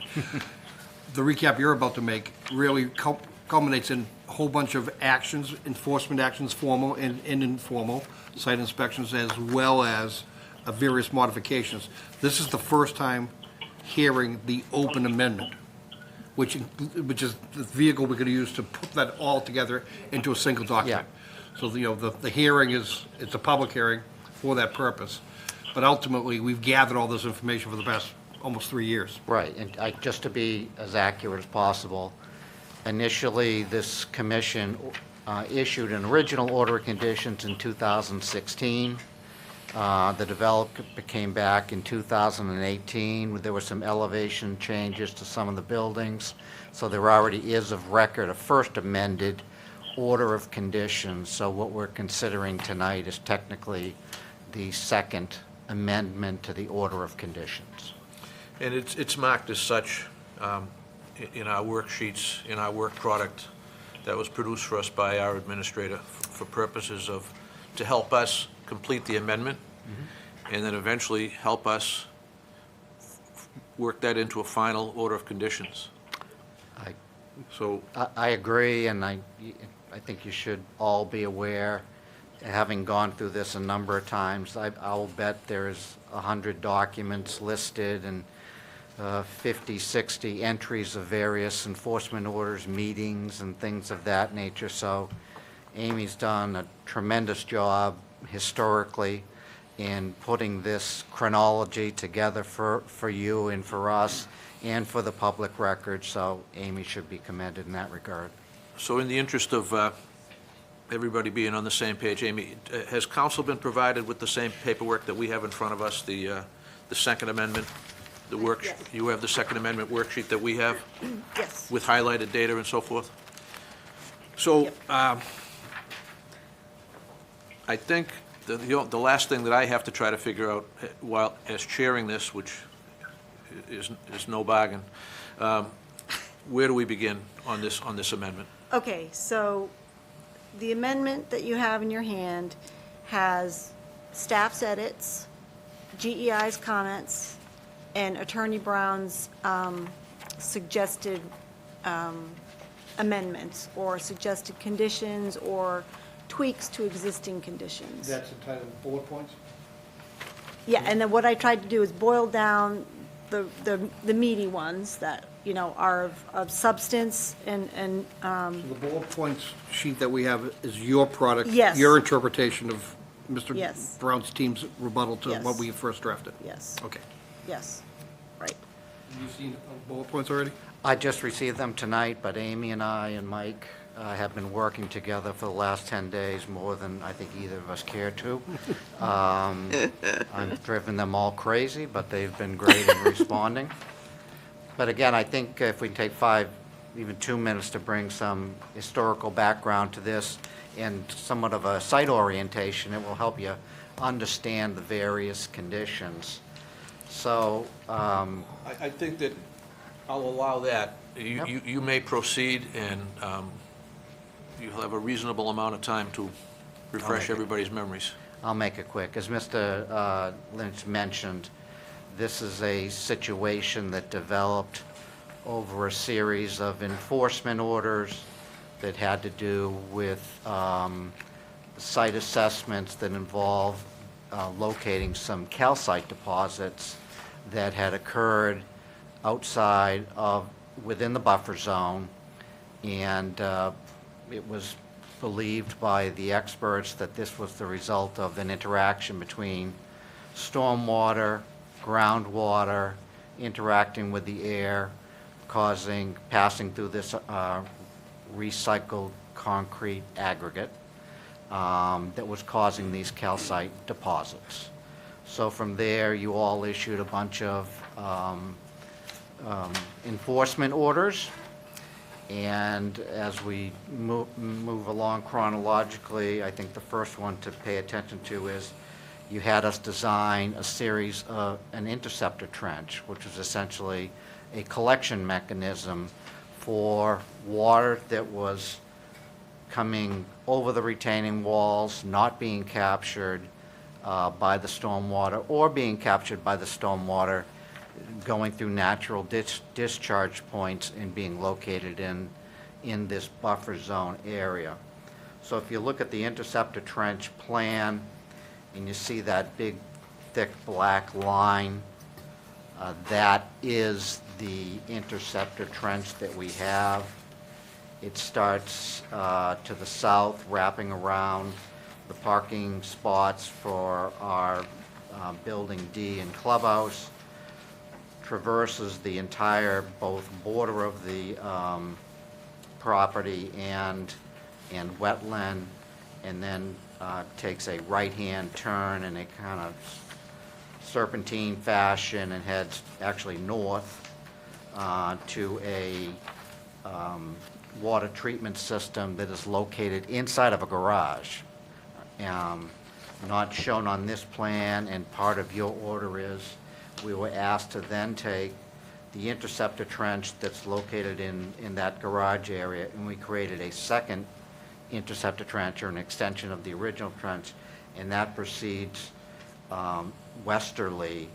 the recap you're about to make really culminates in a whole bunch of actions, enforcement actions, formal and informal, site inspections, as well as various modifications. This is the first time hearing the open amendment, which is the vehicle we're going to use to put that all together into a single document. So the hearing it's a public hearing for that purpose, but ultimately we've gathered all this information for the past almost 3 years. Right, and just to be as accurate as possible, initially this commission issued an original order of conditions in 2016. The developer came back in 2018. There were some elevation changes to some of the buildings. So there already is of record a first amended order of conditions. So what we're considering tonight is technically the second amendment to the order of conditions. And it's marked as such in our worksheets, in our work product that was produced for us by our administrator for purposes of, to help us complete the amendment, and then eventually help us work that into a final order of conditions. I agree, and I think you should all be aware, having gone through this a number of times, I'll bet there's 100 documents listed and 50, 60 entries of various enforcement orders, meetings, and things of that nature. So Amy's done a tremendous job historically in putting this chronology together for you and for us and for the public record. So Amy should be commended in that regard. So in the interest of everybody being on the same page, Amy, has council been provided with the same paperwork that we have in front of us, the Second Amendment? The work, Yes. You have the Second Amendment worksheet that we have? Yes. With highlighted data and so forth? So, Yep. I think the last thing that I have to try to figure out while as chairing this, which is no bargain, where do we begin on this amendment? Okay, so the amendment that you have in your hand has staff's edits GEI's comments and Attorney Brown's suggested amendments or suggested conditions or tweaks to existing conditions. That's entitled bullet points? Yeah, and then what I tried to do is boil down the meaty ones that, you know, are of substance and, So the bullet points sheet that we have is your product? Yes. Your interpretation of Mr. Yes. Brown's team's rebuttal to what Yes. we first drafted? yes, Okay. yes, right. Have you seen bullet points already? I just received them tonight, but Amy and I and Mike have been working together for the last 10 days, more than I think either of us care to. I've driven them all crazy, but they've been great in responding. But again, I think if we can take 5, even 2 minutes to bring some historical background to this and somewhat of a site orientation, it will help you understand the various conditions. So, I think that I'll allow that. Yep. You may proceed, and you'll have a reasonable amount of time to refresh everybody's memories. I'll make it quick. As Mr. Lynch mentioned, this is a situation that developed over a series of enforcement orders that had to do with site assessments that involved locating some calcite deposits that had occurred outside of, within the buffer zone, and it was believed by the experts that this was the result of an interaction between stormwater, groundwater, interacting with the air, passing through this recycled concrete aggregate that was causing these calcite deposits. So from there, you all issued a bunch of enforcement orders. And as we move along chronologically, I think the first one to pay attention to is you had us design a series of an interceptor trench, which was essentially a collection mechanism for water that was coming over the retaining walls, not being captured by the stormwater, or being captured by the stormwater, going through natural discharge points and being located in this buffer zone area. So if you look at the interceptor trench plan and you see that big, thick black line, that is the interceptor trench that we have. It starts to the south, wrapping around the parking spots for our Building D and clubhouse, traverses the entire both border of the property and wetland, and then takes a right-hand turn in a kind of serpentine fashion and heads actually north to a water treatment system that is located inside of a garage. Not shown on this plan, and part of your order is we were asked to then take the interceptor trench that's located in that garage area, and we created a second interceptor trench, or an extension of the original trench, and that proceeds westerly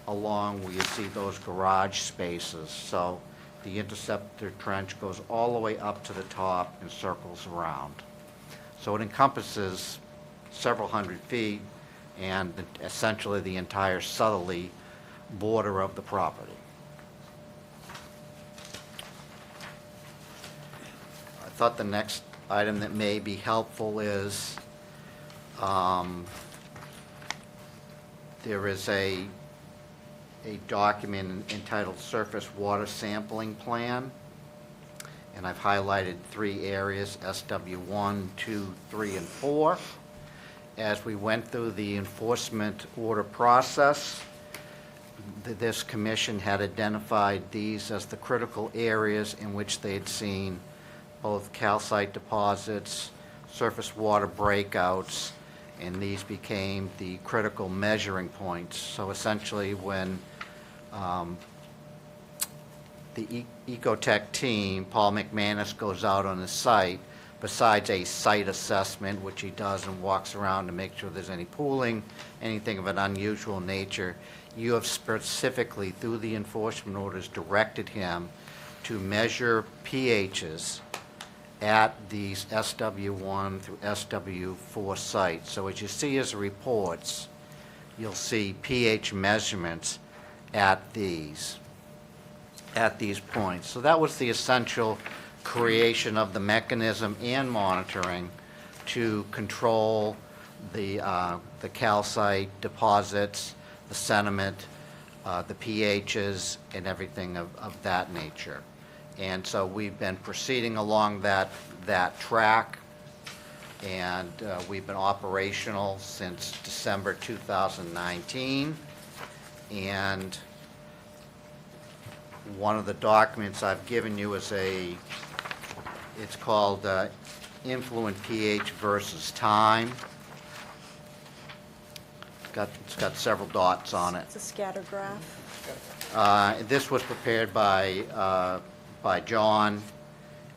along where you see those garage spaces. So the interceptor trench goes all the way up to the top and circles around. So it encompasses several hundred feet and essentially the entire southerly border of the property. I thought the next item that may be helpful is there is a document entitled Surface Water Sampling Plan, and I've highlighted 3 areas, SW1, 2, 3, and 4. As we went through the enforcement order process, this commission had identified these as the critical areas in which they had seen both calcite deposits, surface water breakouts, and these became the critical measuring points. So essentially, when the Ecotech team, Paul McManus, goes out on the site, besides a site assessment, which he does and walks around to make sure there's any pooling, anything of an unusual nature, you have specifically, through the enforcement orders, directed him to measure pHs at these SW1 through SW4 sites. So as you see his reports, you'll see pH measurements at these points. So that was the essential creation of the mechanism and monitoring to control the calcite deposits, the sediment, the pHs, and everything of that nature. And so we've been proceeding along that track, and we've been operational since December 2019. And one of the documents I've given you is it's called Influent pH versus Time. It's got several dots on it. It's a scatter graph. This was prepared by John,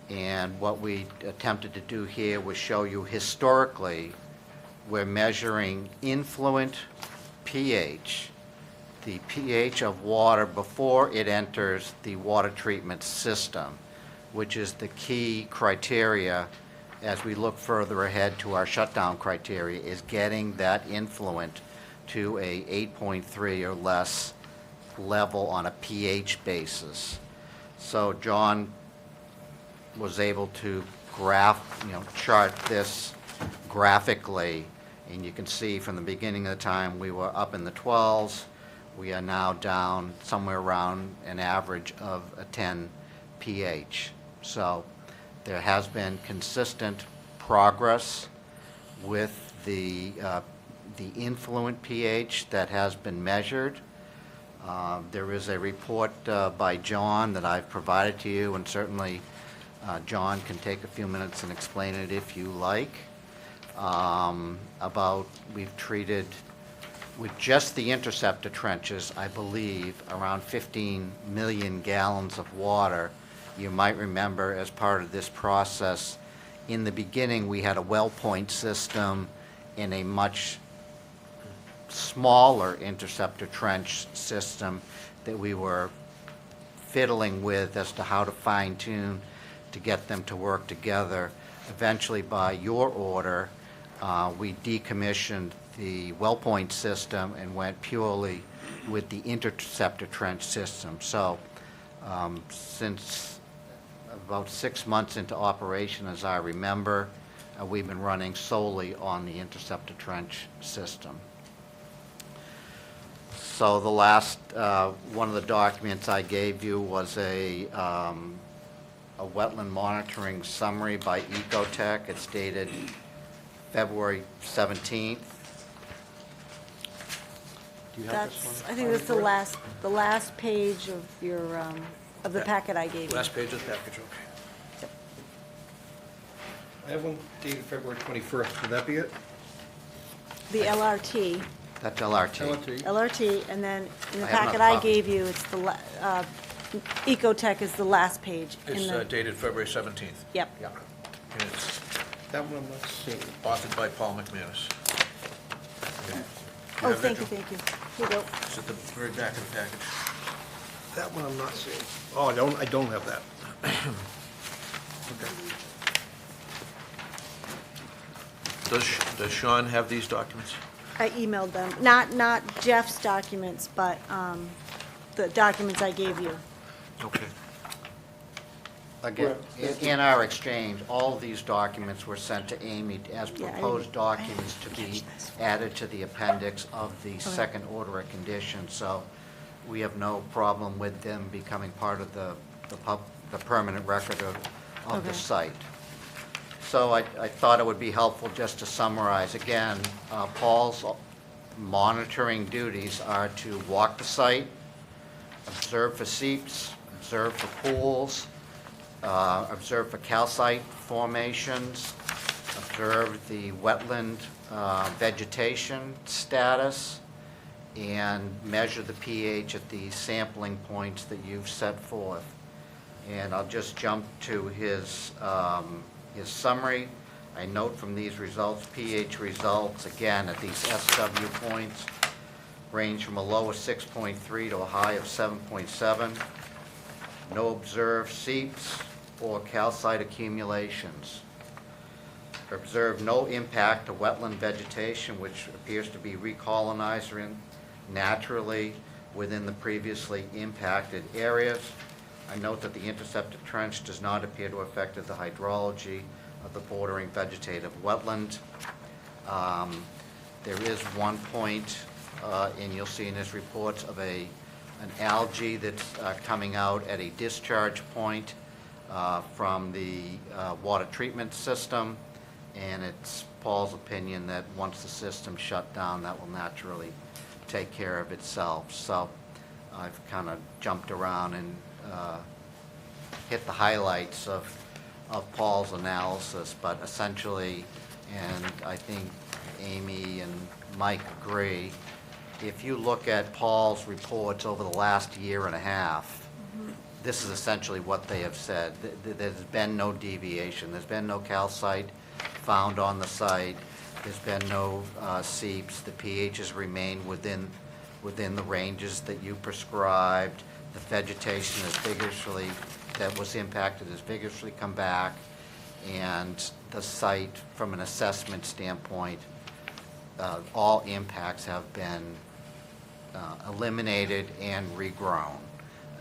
and what we attempted to do here was show you historically we're measuring influent pH, the pH of water before it enters the water treatment system, which is the key criteria as we look further ahead to our shutdown criteria, is getting that influent to a 8.3 or less level on a pH basis. So John was able to chart this graphically, and you can see from the beginning of the time we were up in the 12s. We are now down somewhere around an average of a 10 pH. So there has been consistent progress with the influent pH that has been measured. There is a report by John that I've provided to you, and certainly John can take a few minutes and explain it if you like, about we've treated with just the interceptor trenches, I believe, around 15 million gallons of water. You might remember as part of this process, in the beginning, we had a well point system in a much smaller interceptor trench system that we were fiddling with as to how to fine tune to get them to work together. Eventually, by your order, we decommissioned the well point system and went purely with the interceptor trench system. So since about 6 months into operation, as I remember, we've been running solely on the interceptor trench system. So the last, one of the documents I gave you was a wetland monitoring summary by Ecotech. It's dated February 17th. Do you have this one? I think that's the last page of your, of the packet I gave you. Last page of the package, okay. I have one dated February 21st. Would that be it? The LRT, That's LRT. LRT, and then in the I have packet another I copy. gave you, it's the, Ecotech is the last page. in It's the- dated February 17th. Yep. Yeah. And it's That one I'm not seeing. authored by Paul McManus. Oh, have thank it, you, Joe? thank you. Here you go. It's at the very back of the package. That one I'm not seeing. Oh, I don't have that. Okay. Does Sean have these documents? I emailed them, not Jeff's documents, but the documents I gave you. Okay. Again, in our exchange, all of these documents were sent to Amy as Yeah, I proposed didn't- documents to be added to the appendix of the second order of conditions. So we have no problem with them becoming part of the permanent record of the Okay. site. So I thought it would be helpful just to summarize. Again, Paul's monitoring duties are to walk the site, observe for seeps, observe for pools, observe for calcite formations, observe the wetland vegetation status, and measure the pH at the sampling points that you've set forth. And I'll just jump to his His summary, I note from these results, pH results, again, at these SW points, range from a low of 6.3 to a high of 7.7. No observed seeps or calcite accumulations. Observed no impact to wetland vegetation, which appears to be recolonizing naturally within the previously impacted areas. I note that the intercepted trench does not appear to have affected the hydrology of the bordering vegetative wetland. There is one point, and you'll see in his reports, of an algae that's coming out at a discharge point from the water treatment system, and it's Paul's opinion that once the system's shut down, that will naturally take care of itself. So I've kind of jumped around and hit the highlights of Paul's analysis, but essentially, and I think Amy and Mike agree, if you look at Paul's reports over the last year and a half, this is essentially what they have said. There's been no deviation. There's been no calcite found on the site. There's been no seeps. The pH has remained within the ranges that you prescribed. The vegetation is vigorously, that was impacted, has vigorously come back. And the site, from an assessment standpoint, all impacts have been eliminated and regrown.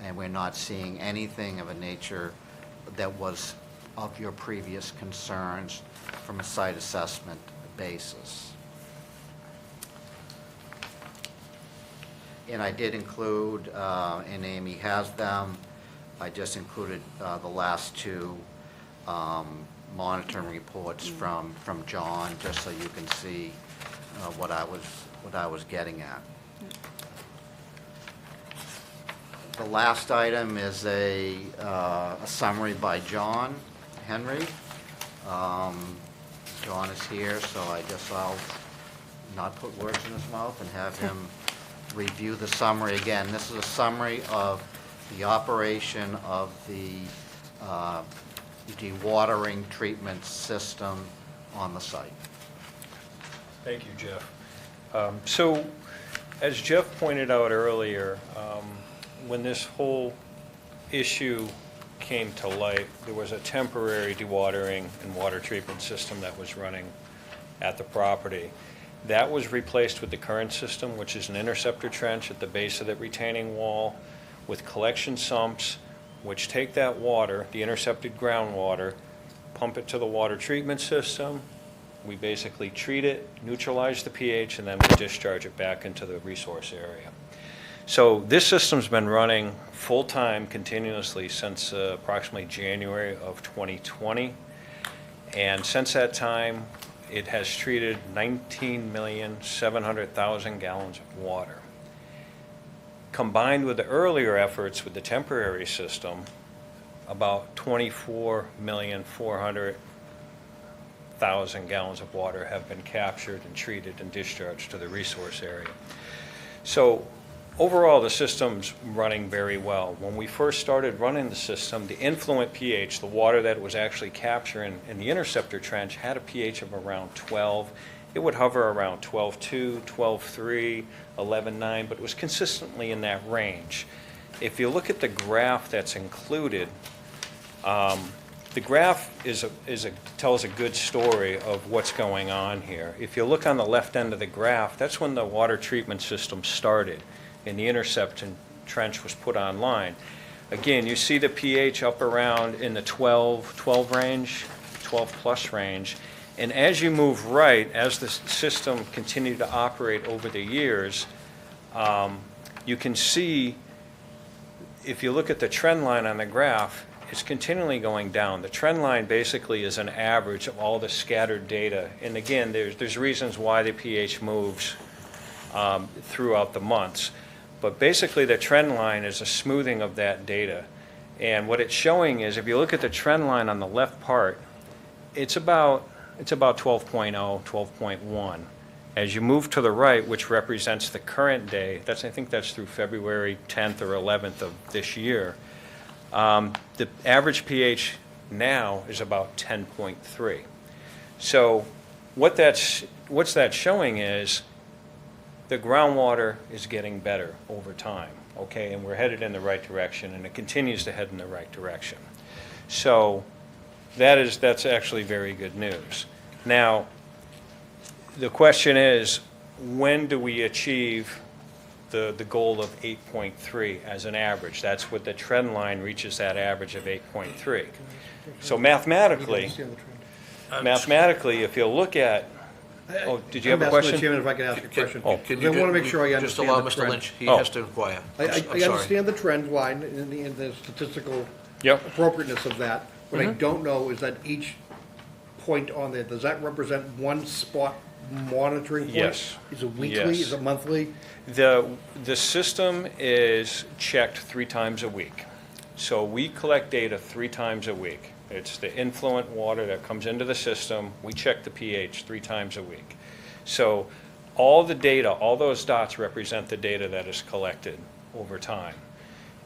And we're not seeing anything of a nature that was of your previous concerns from a site assessment basis. And I did include, and Amy has them, I just included the last two monitoring reports from John, just so you can see what I was getting at. The last item is a summary by John Henry. John is here, so I guess I'll not put words in his mouth and have him review the summary again. This is a summary of the operation of the dewatering treatment system on the site. Thank you, Jeff. So, as Jeff pointed out earlier, when this whole issue came to light, there was a temporary dewatering and water treatment system that was running at the property. That was replaced with the current system, which is an interceptor trench at the base of the retaining wall with collection sumps, which take that water, the intercepted groundwater, pump it to the water treatment system. We basically treat it, neutralize the pH, and then we discharge it back into the resource area. So this system's been running full-time continuously since approximately January of 2020. And since that time, it has treated 19,700,000 gallons of water. Combined with the earlier efforts with the temporary system, about 24,400,000 gallons of water have been captured and treated and discharged to the resource area. So overall, the system's running very well. When we first started running the system, the influent pH, the water that it was actually capturing in the interceptor trench, had a pH of around 12. It would hover around 12.2, 12.3, 11.9, but it was consistently in that range. If you look at the graph that's included, the graph tells a good story of what's going on here. If you look on the left end of the graph, that's when the water treatment system started and the interception trench was put online. Again, you see the pH up around in the 12 range, 12 plus range. And as you move right, as the system continued to operate over the years, you can see, if you look at the trend line on the graph, it's continually going down. The trend line basically is an average of all the scattered data. And again, there's reasons why the pH moves throughout the months. But basically, the trend line is a smoothing of that data. And what it's showing is, if you look at the trend line on the left part, it's about 12.0, 12.1. As you move to the right, which represents the current day, I think that's through February 10th or 11th of this year, the average pH now is about 10.3. So what's that showing is the groundwater is getting better over time, okay? And we're headed in the right direction, and it continues to head in the right direction. So that's actually very good news. Now, the question is, when do we achieve the goal of 8.3 as an average? That's what the trend line reaches, that average of 8.3. So mathematically, if you look at, oh, did you have a Mr. question? Chairman, if I could ask a question. Oh, Can I you want to make sure I just understand allow the Mr. trend. Lynch? He Oh. has to inquire. I I'm sorry. understand the trend line and the statistical Yep. appropriateness of that. What I don't know is that each point on there, does that represent one spot monitoring point? Yes. Is it weekly? Yes. Is it monthly? The system is checked 3 times a week. So we collect data 3 times a week. It's the influent water that comes into the system. We check the pH 3 times a week. So all the data, all those dots represent the data that is collected over time.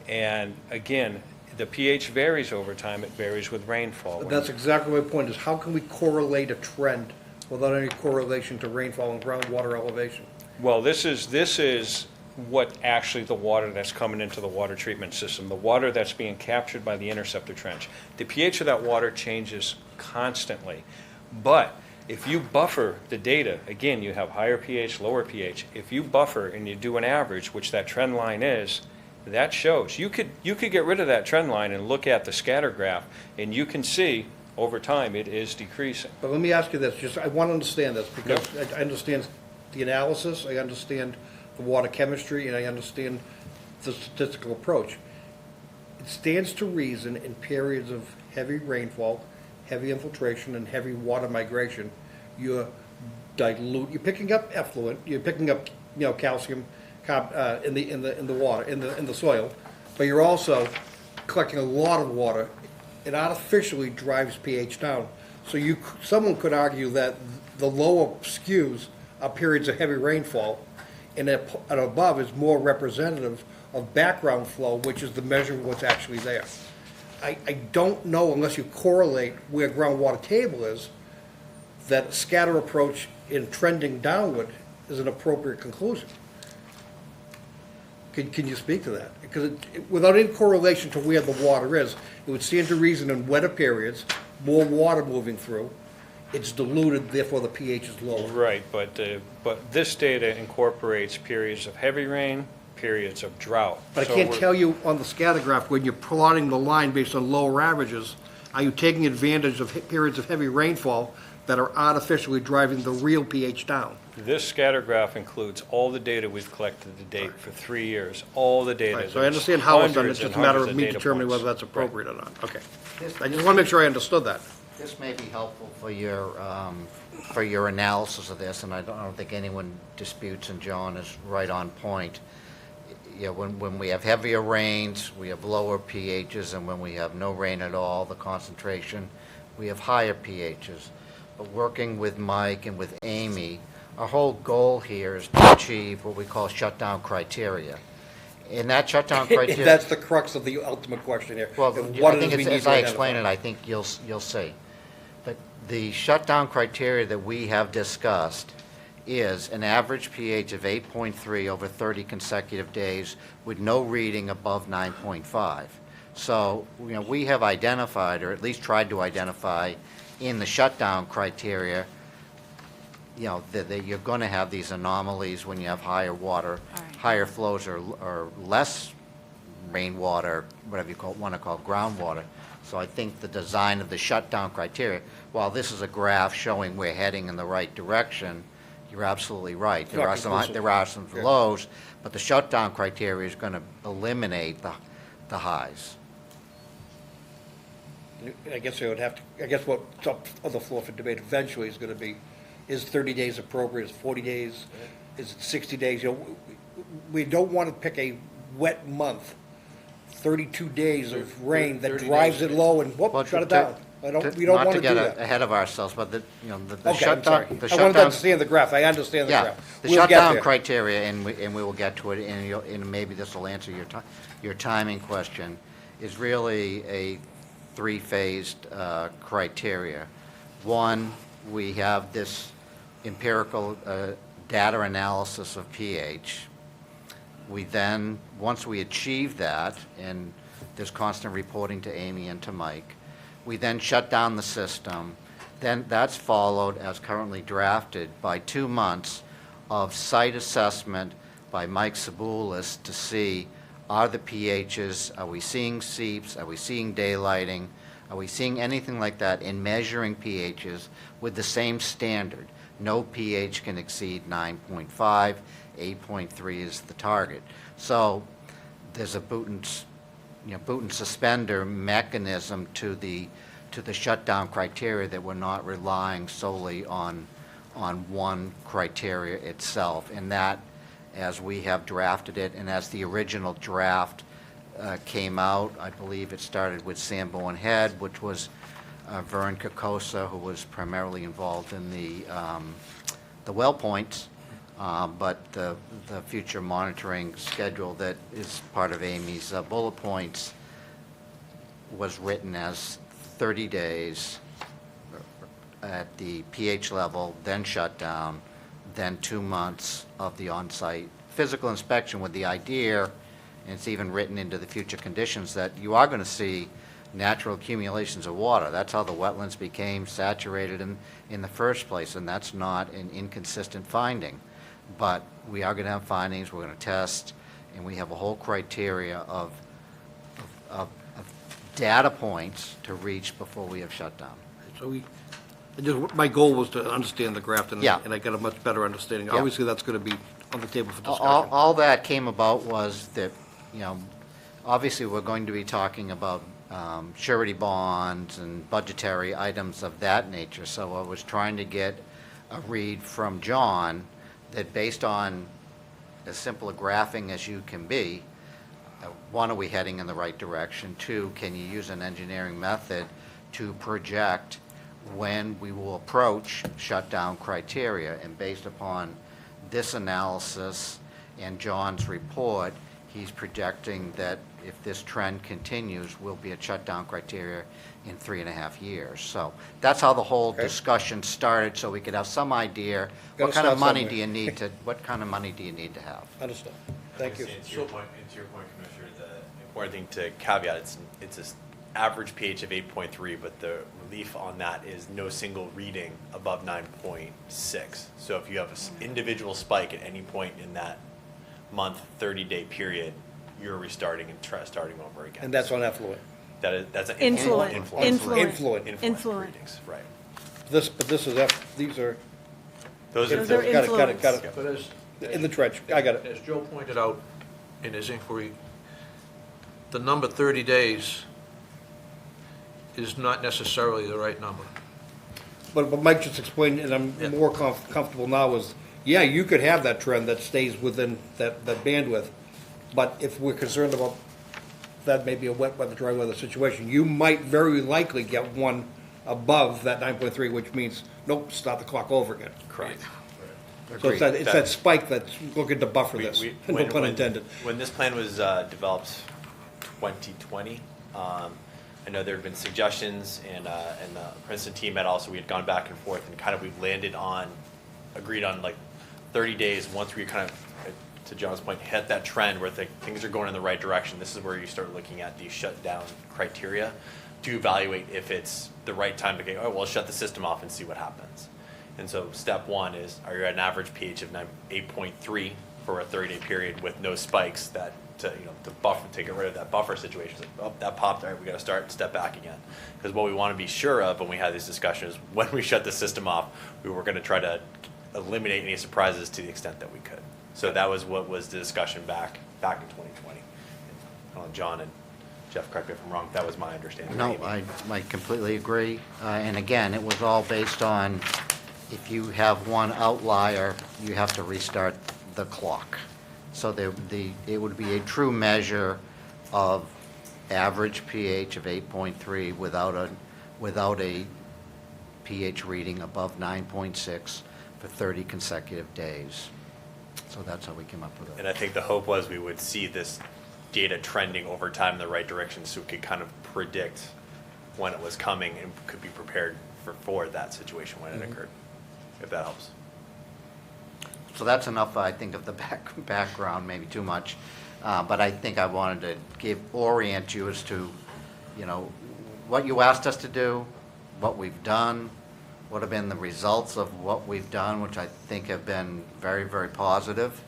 And again, the pH varies over time. It varies with rainfall. That's exactly my point, is how can we correlate a trend without any correlation to rainfall and groundwater elevation? Well, this is what actually the water that's coming into the water treatment system, the water that's being captured by the interceptor trench. The pH of that water changes constantly. But if you buffer the data, again, you have higher pH, lower pH. If you buffer and you do an average, which that trend line is, that shows. You could get rid of that trend line and look at the scatter graph, and you can see over time it is decreasing. But let me ask you this, just, I want to understand this, because I understand the analysis, I understand the water chemistry, and I understand the statistical approach. It stands to reason in periods of heavy rainfall, heavy infiltration, and heavy water migration, you're picking up effluent, you're picking up, calcium, in the water, in the soil, but you're also collecting a lot of water. It artificially drives pH down. So someone could argue that the lower skews are periods of heavy rainfall, and above is more representative of background flow, which is the measure of what's actually there. I don't know, unless you correlate where groundwater table is, that scatter approach in trending downward is an appropriate conclusion. Can you speak to that? Because without any correlation to where the water is, it would stand to reason in wetter periods, more water moving through, it's diluted, therefore the pH is lower. Right, but this data incorporates periods of heavy rain, periods of drought. But I can't tell you on the scatter graph, when you're plotting the line based on lower averages, are you taking advantage of periods of heavy rainfall that are artificially driving the real pH down? This scatter graph includes all the data we've collected to date for 3 years, all the data. Right, so I understand how it's done, it's Hundreds just a matter and of me hundreds of data determining points. whether that's appropriate or not. Okay. This- I just want to make sure I understood that. This may be helpful for your analysis of this, and I don't think anyone disputes, and John is right on point. When we have heavier rains, we have lower pHs, and when we have no rain at all, the concentration, we have higher pHs. But working with Mike and with Amy, our whole goal here is to achieve what we call shutdown criteria. In that shutdown criteria... That's the crux of the ultimate question here. Well, and what I think it is we need as to I explain identify. it, I think you'll see. But the shutdown criteria that we have discussed is an average pH of 8.3 over 30 consecutive days with no reading above 9.5. So, we have identified, or at least tried to identify, in the shutdown criteria, that you're going to have these anomalies when you have higher water, higher flows, or less rainwater, whatever you want to call groundwater. So I think the design of the shutdown criteria, while this is a graph showing we're heading in the right direction, you're absolutely right. There are some lows, but the shutdown criteria is going to eliminate the highs. I guess what's up on the floor for debate eventually is going to be, is 30 days appropriate, is 40 days, is it 60 days? We don't want to pick a wet month, 32 days of rain that 30 drives days. it low and whoop, shut it down. We don't want to do Not to that. get ahead of ourselves, but the Okay, I'm shutdown... sorry. the I wanted to shutdown- understand the graph. I understand the Yeah, graph. the We'll get shutdown there. criteria, and we will get to it, and maybe this will answer your timing question, is really three-phased criteria. One, we have this empirical data analysis of pH. We then, once we achieve that, and there's constant reporting to Amy and to Mike, we then shut down the system. Then that's followed, as currently drafted, by 2 months of site assessment by Mike Saboulis to see, are the pHs, are we seeing seeps, are we seeing daylighting, are we seeing anything like that in measuring pHs with the same standard? No pH can exceed 9.5, 8.3 is the target. So there's a boot and suspender mechanism to the shutdown criteria, that we're not relying solely on one criteria itself. And that, as we have drafted it, and as the original draft came out, I believe it started with Sanborn Head, which was Vern Kokosa, who was primarily involved in the well points, but the future monitoring schedule that is part of Amy's bullet points was written as 30 days at the pH level, then shut down, then 2 months of the on-site physical inspection, with the idea, and it's even written into the future conditions, that you are going to see natural accumulations of water. That's how the wetlands became saturated in the first place, and that's not an inconsistent finding. But we are going to have findings, we're going to test, and we have a whole criteria of data points to reach before we have shut down. So my goal was to understand the graph, and Yeah. I got a much better understanding. Yeah. Obviously, that's going to be on the table for discussion. All that came about was that, obviously, we're going to be talking about surety bonds and budgetary items of that nature. So I was trying to get a read from John that, based on as simple a graphing as you can be, one, are we heading in the right direction? Two, can you use an engineering method to project when we will approach shutdown criteria? And based upon this analysis and John's report, he's projecting that if this trend continues, we'll be at shutdown criteria in 3.5 years. So that's how the whole discussion started, so we could have some idea, Gotta what kind of start money somewhere. do you need to, what kind of money do you need to have? Understood. Thank you. And to your point, Commissioner, the important thing to caveat, it's an average pH of 8.3, but the relief on that is no single reading above 9.6. So if you have an individual spike at any point in that month, 30-day period, you're restarting and starting over again. And that's on effluent. That's an Influent. Influent. Influent. readings, right. But this is, these are, Those Those are are got it. But as In the trench, I got it. As Joe pointed out in his inquiry, the number 30 days is not necessarily the right number. But Mike just explained, and I'm Yeah. more comfortable now, is, yeah, you could have that trend that stays within that bandwidth, but if we're concerned about that may be a wet weather, dry weather situation, you might very likely get one above that 9.3, which means, nope, start the clock over again. correct. So it's that spike that's looking to buffer this, no When- pun intended. When this plan was developed 2020, I know there have been suggestions, and the Princeton team had also, we had gone back and forth, and kind of we've landed on, agreed on like 30 days, once we kind of, to John's point, hit that trend where things are going in the right direction. This is where you start looking at the shutdown criteria to evaluate if it's the right time to go, oh, well, shut the system off and see what happens. And so step one is, are you at an average pH of 8.3 for a 30-day period with no spikes to buffer, to get rid of that buffer situation? Like, oh, that popped, all right, we got to start and step back again. Because what we want to be sure of when we have these discussions, when we shut the system off, we were going to try to eliminate any surprises to the extent that we could. So that was what was the discussion back in 2020. John and Jeff, correct me if I'm wrong, that was my understanding. No, I completely agree. And again, it was all based on, if you have one outlier, you have to restart the clock. So it would be a true measure of average pH of 8.3 without a pH reading above 9.6 for 30 consecutive days. So that's how we came up with it. And I think the hope was we would see this data trending over time in the right direction, so we could kind of predict when it was coming and could be prepared for that situation when it occurred, if that helps. So that's enough, I think, of the background, maybe too much. But I think I wanted to orient you as to, you know, what you asked us to do, what we've done, what have been the results of what we've done, which I think have been very, very positive.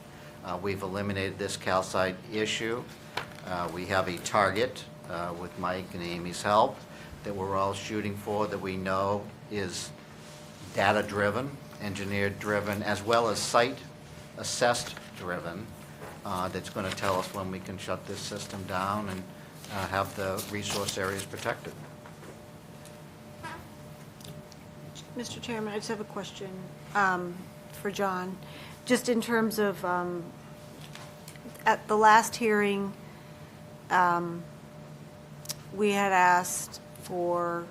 We've eliminated this calcite issue. We have a target with Mike and Amy's help that we're all shooting for, that we know is data-driven, engineer-driven, as well as site-assessed-driven, that's going to tell us when we can shut this system down and have the resource areas protected. Mr. Chairman, I just have a question for John. Just in terms of, at the last hearing, we had asked for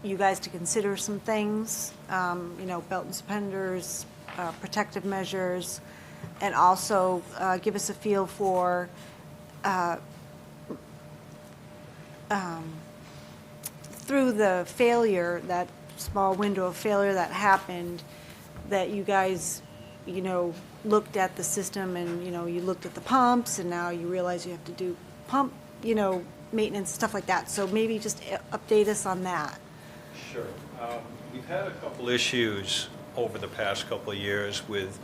you guys to consider some things, you know, belt and suspenders, protective measures, and also give us a feel for through the failure, that small window of failure that happened, that you guys, you know, looked at the system and, you know, you looked at the pumps and now you realize you have to do pump, you know, maintenance, stuff like that. So maybe just update us on that. Sure. We've had a couple issues over the past couple of years with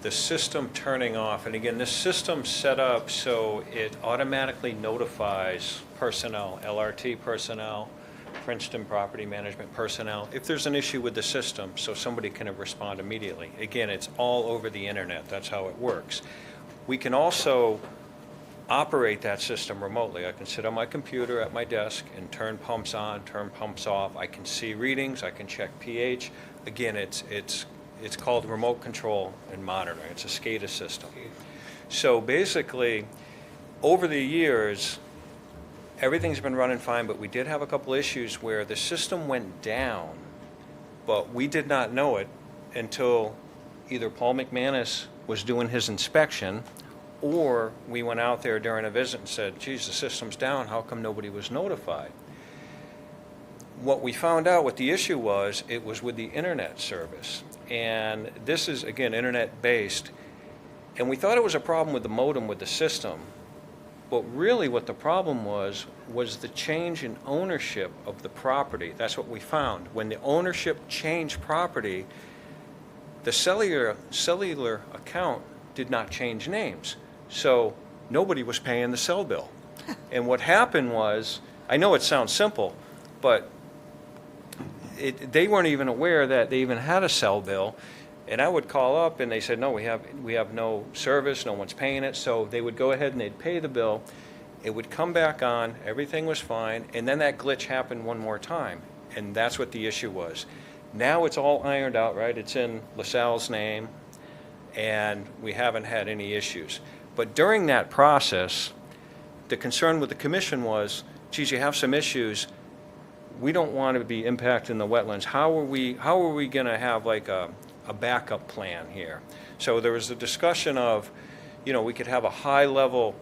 the system turning off. And again, this system's set up so it automatically notifies personnel, LRT personnel, Princeton Property Management personnel, if there's an issue with the system, so somebody can respond immediately. Again, it's all over the internet. That's how it works. We can also operate that system remotely. I can sit on my computer at my desk and turn pumps on, turn pumps off. I can see readings. I can check pH. Again, it's called remote control and monitoring. It's a SCADA system. So basically, over the years, everything's been running fine, but we did have a couple issues where the system went down, but we did not know it until either Paul McManus was doing his inspection, or we went out there during a visit and said, geez, the system's down, how come nobody was notified? What we found out what the issue was, it was with the internet service. And this is, again, internet-based. And we thought it was a problem with the modem with the system. But really what the problem was the change in ownership of the property. That's what we found. When the ownership changed property, the cellular account did not change names. So nobody was paying the cell bill. And what happened was, I know it sounds simple, but they weren't even aware that they even had a cell bill. And I would call up and they said, no, we have no service, no one's paying it. So they would go ahead and they'd pay the bill. It would come back on, everything was fine, and then that glitch happened one more time. And that's what the issue was. Now it's all ironed out, right? It's in LaSalle's name, and we haven't had any issues. But during that process, the concern with the commission was, geez, you have some issues. We don't want to be impacting the wetlands. How are we going to have like a backup plan here? So there was a discussion of, you know, we could have a high-level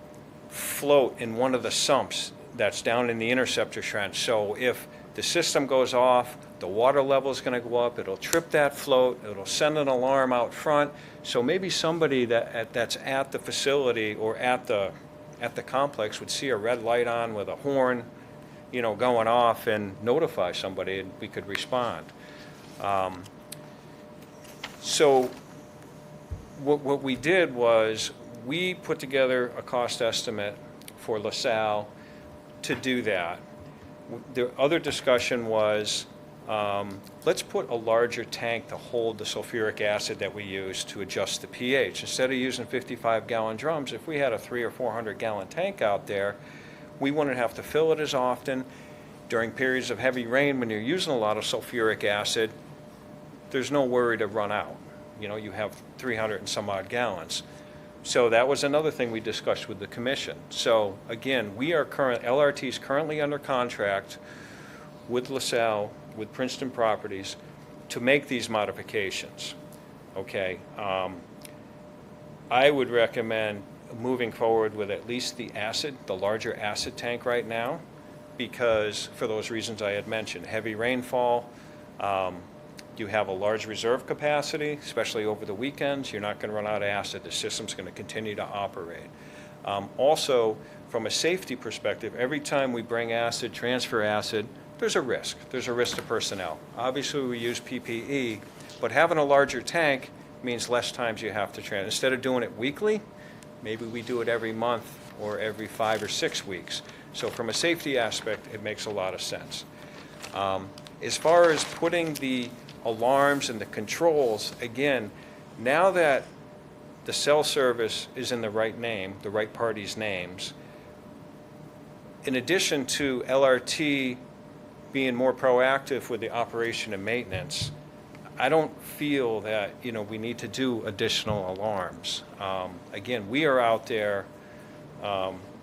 float in one of the sumps that's down in the interceptor trench. So if the system goes off, the water level is going to go up, it'll trip that float, it'll send an alarm out front. So maybe somebody that's at the facility or at the complex would see a red light on with a horn, you know, going off and notify somebody, and we could respond. So what we did was we put together a cost estimate for LaSalle to do that. The other discussion was, let's put a larger tank to hold the sulfuric acid that we use to adjust the pH. Instead of using 55-gallon drums, if we had a 300 or 400-gallon tank out there, we wouldn't have to fill it as often. During periods of heavy rain, when you're using a lot of sulfuric acid, there's no worry to run out. You know, you have 300 and some odd gallons. So that was another thing we discussed with the commission. So again, LRT is currently under contract with LaSalle, with Princeton Properties, to make these modifications. Okay. I would recommend moving forward with at least the larger acid tank right now. because, for those reasons I had mentioned, heavy rainfall, you have a large reserve capacity, especially over the weekends. You're not going to run out of acid. The system's going to continue to operate. Also, from a safety perspective, every time we bring acid, transfer acid, there's a risk. There's a risk to personnel. Obviously, we use PPE, but having a larger tank means less times you have to transfer. Instead of doing it weekly, maybe we do it every month or every 5 or 6 weeks. So from a safety aspect, it makes a lot of sense. As far as putting the alarms and the controls, again, now that the cell service is in the right name, the right party's names, in addition to LRT being more proactive with the operation and maintenance, I don't feel that, we need to do additional alarms. Again, we are out there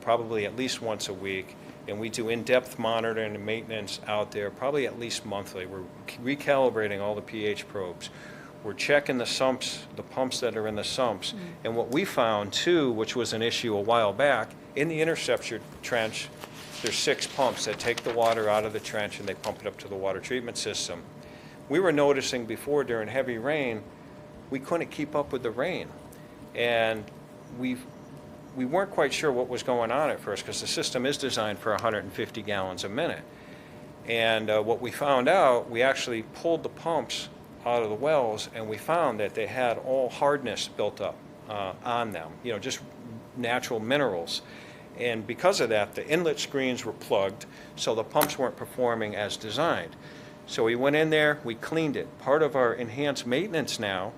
probably at least once a week, and we do in-depth monitoring and maintenance out there probably at least monthly. We're recalibrating all the pH probes. We're checking the sumps, the pumps that are in the sumps. And what we found too, which was an issue a while back, in the interceptor trench, there's 6 pumps that take the water out of the trench and they pump it up to the water treatment system. We were noticing before during heavy rain, we couldn't keep up with the rain. And we weren't quite sure what was going on at first because the system is designed for 150 gallons a minute. And what we found out, we actually pulled the pumps out of the wells and we found that they had all hardness built up on them, just natural minerals. And because of that, the inlet screens were plugged, so the pumps weren't performing as designed. So we went in there, we cleaned it. Part of our enhanced maintenance now,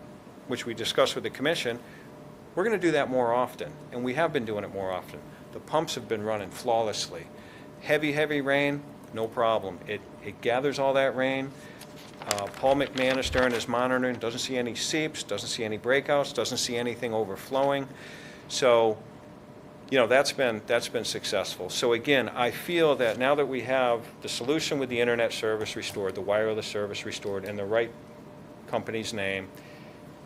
which we discussed with the commission, we're going to do that more often, and we have been doing it more often. The pumps have been running flawlessly. Heavy rain, no problem. It gathers all that rain. Paul McManus during his monitoring doesn't see any seeps, doesn't see any breakouts, doesn't see anything overflowing. So, that's been successful. So again, I feel that now that we have the solution with the internet service restored, the wireless service restored, in the right company's name,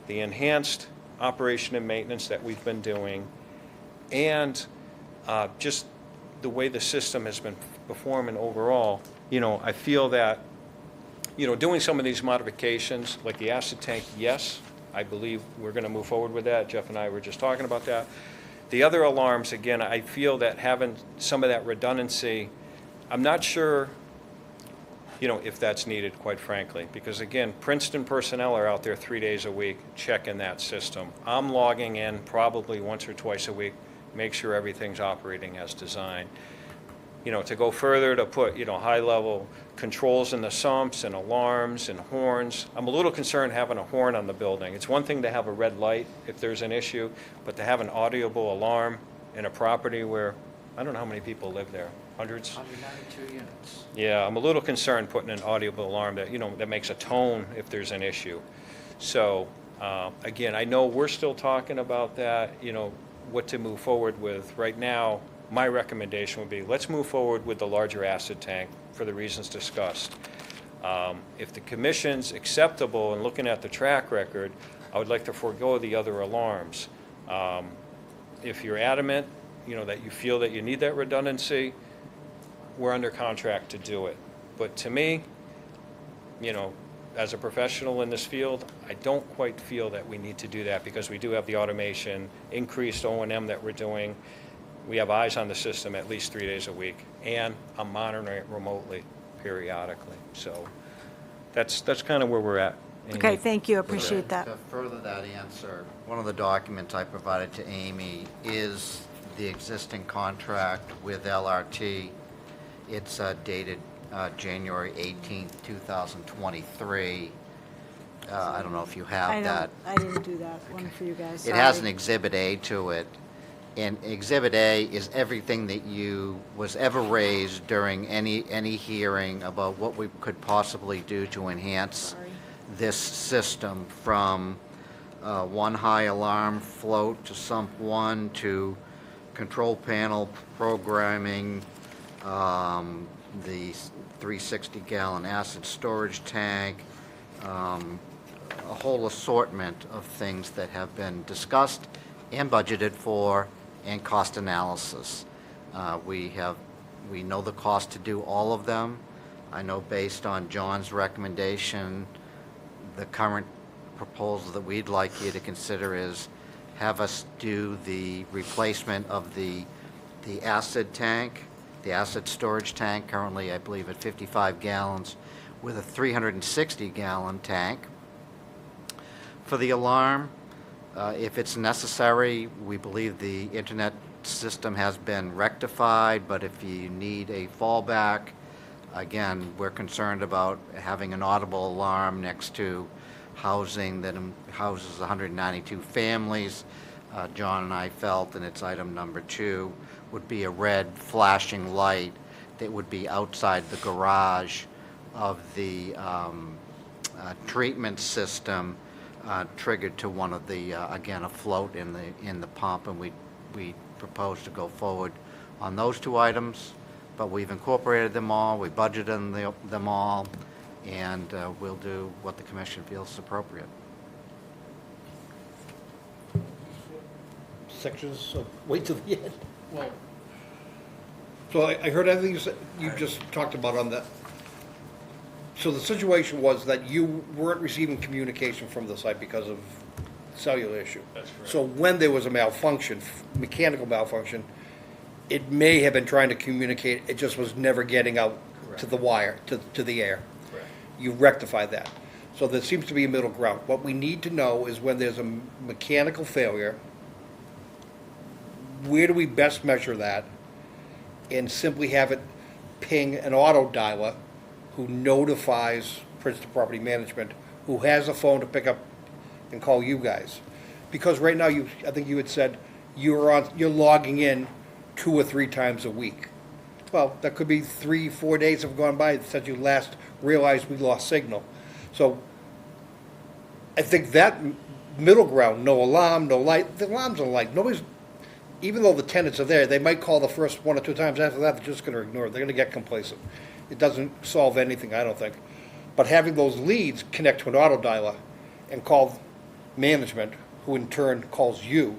the enhanced operation and maintenance that we've been doing, and just the way the system has been performing overall, I feel that, doing some of these modifications, like the acid tank, yes, I believe we're going to move forward with that. Jeff and I were just talking about that. The other alarms, again, I feel that having some of that redundancy, I'm not sure, if that's needed, quite frankly, because again, Princeton personnel are out there 3 days a week checking that system. I'm logging in probably once or twice a week, make sure everything's operating as designed. To go further, to put, high-level controls in the sumps and alarms and horns. I'm a little concerned having a horn on the building. It's one thing to have a red light if there's an issue, but to have an audible alarm in a property where, I don't know how many people live there, hundreds? 192 units. Yeah, I'm a little concerned putting an audible alarm that, that makes a tone if there's an issue. So, again, I know we're still talking about that, what to move forward with. Right now, my recommendation would be, let's move forward with the larger acid tank for the reasons discussed. If the commission's acceptable and looking at the track record, I would like to forego the other alarms. If you're adamant, that you feel that you need that redundancy, we're under contract to do it. But to me, as a professional in this field, I don't quite feel that we need to do that because we do have the automation, increased O&M that we're doing. We have eyes on the system at least 3 days a week, and I'm monitoring it remotely periodically. So that's kind of where we're at. Okay, thank you, appreciate that. To further that answer, one of the documents I provided to Amy is the existing contract with LRT. It's dated January 18th, 2023. I don't know if you have that. I didn't do that one for you guys, It has an Exhibit A to it. And Exhibit A is everything that was ever raised during any hearing about what we could possibly do to enhance this system, from one high alarm float to sump 1 to control panel programming, the 360-gallon acid storage tank, a whole assortment of things that have been discussed and budgeted for, and cost analysis. We have We know the cost to do all of them. I know based on John's recommendation, the current proposal that we'd like you to consider is have us do the replacement of the acid tank, the acid storage tank, currently I believe at 55 gallons, with a 360-gallon tank. For the alarm, if it's necessary, we believe the internet system has been rectified, but if you need a fallback, again, we're concerned about having an audible alarm next to housing that houses 192 families. John and I felt, and it's item number 2, would be a red flashing light that would be outside the garage of the treatment system, triggered to one of the, again, a float in the pump, and we propose to go forward on those 2 items, but we've incorporated them all, we budgeted them all, and we'll do what the commission feels is appropriate. Sections, so wait till the end. Well, So I heard everything you said, you just talked about on that. So the situation was that you weren't receiving communication from the site because of cellular issue. That's correct. So when there was a malfunction, mechanical malfunction, it may have been trying to communicate, it just was never getting out to the wire, to the air. Correct. You rectified that. So there seems to be a middle ground. What we need to know is when there's a mechanical failure, where do we best measure that? And simply have it ping an auto dialer who notifies Princeton Property Management, who has a phone to pick up and call you guys. Because right now, I think you had said you're logging in 2 or 3 times a week. Well, that could be 3-4 days have gone by since you last realized we lost signal. So I think that middle ground, no alarm, no light, the alarms are like, nobody's, even though the tenants are there, they might call the first 1 or 2 times. After that, they're just going to ignore it. They're going to get complacent. It doesn't solve anything, I don't think. But having those leads connect to an auto dialer and call management, who in turn calls you,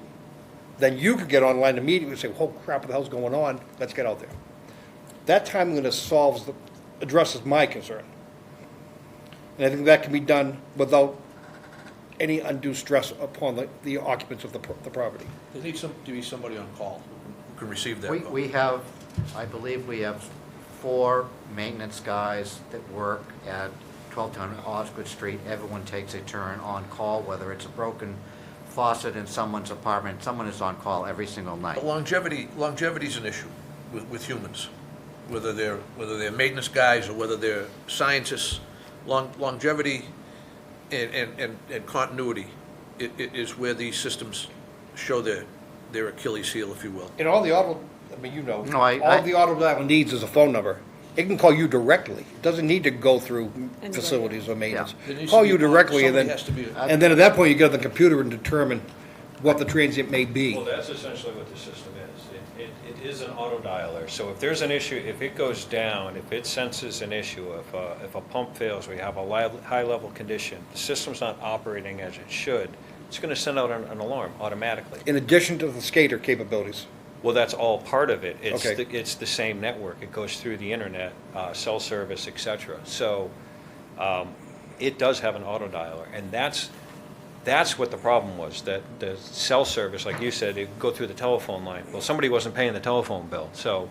then you could get online immediately and say, oh crap, what the hell's going on? Let's get out there. That timeliness addresses my concern. And I think that can be done without any undue stress upon the occupants of the property. There needs to be somebody on call who can receive that call. We have, I believe we have 4 maintenance guys that work at 1200 Osgood Street. Everyone takes a turn on call, whether it's a broken faucet in someone's apartment. Someone is on call every single night. But longevity's an issue with humans, whether they're maintenance guys or whether they're scientists. Longevity and continuity is where these systems show their Achilles heel, if you will. And all the auto, I mean, No, all the auto dialer needs is a phone number. It can call you directly. It doesn't need to go through facilities or maintenance. There needs Call to be you directly, and somebody then, has to be- and then at that point, you get on the computer and determine what the transient may be. Well, that's essentially what the system is. It is an auto dialer, so if there's an issue, if it goes down, if it senses an issue, if a pump fails, we have a high-level condition, the system's not operating as it should, it's going to send out an alarm automatically. In addition to the SCADA capabilities. Well, that's all part of it. It's Okay. it's the same network. It goes through the internet, cell service, et cetera. So it does have an auto dialer, and that's what the problem was, that the cell service, like you said, it would go through the telephone line. Well, somebody wasn't paying the telephone bill, so,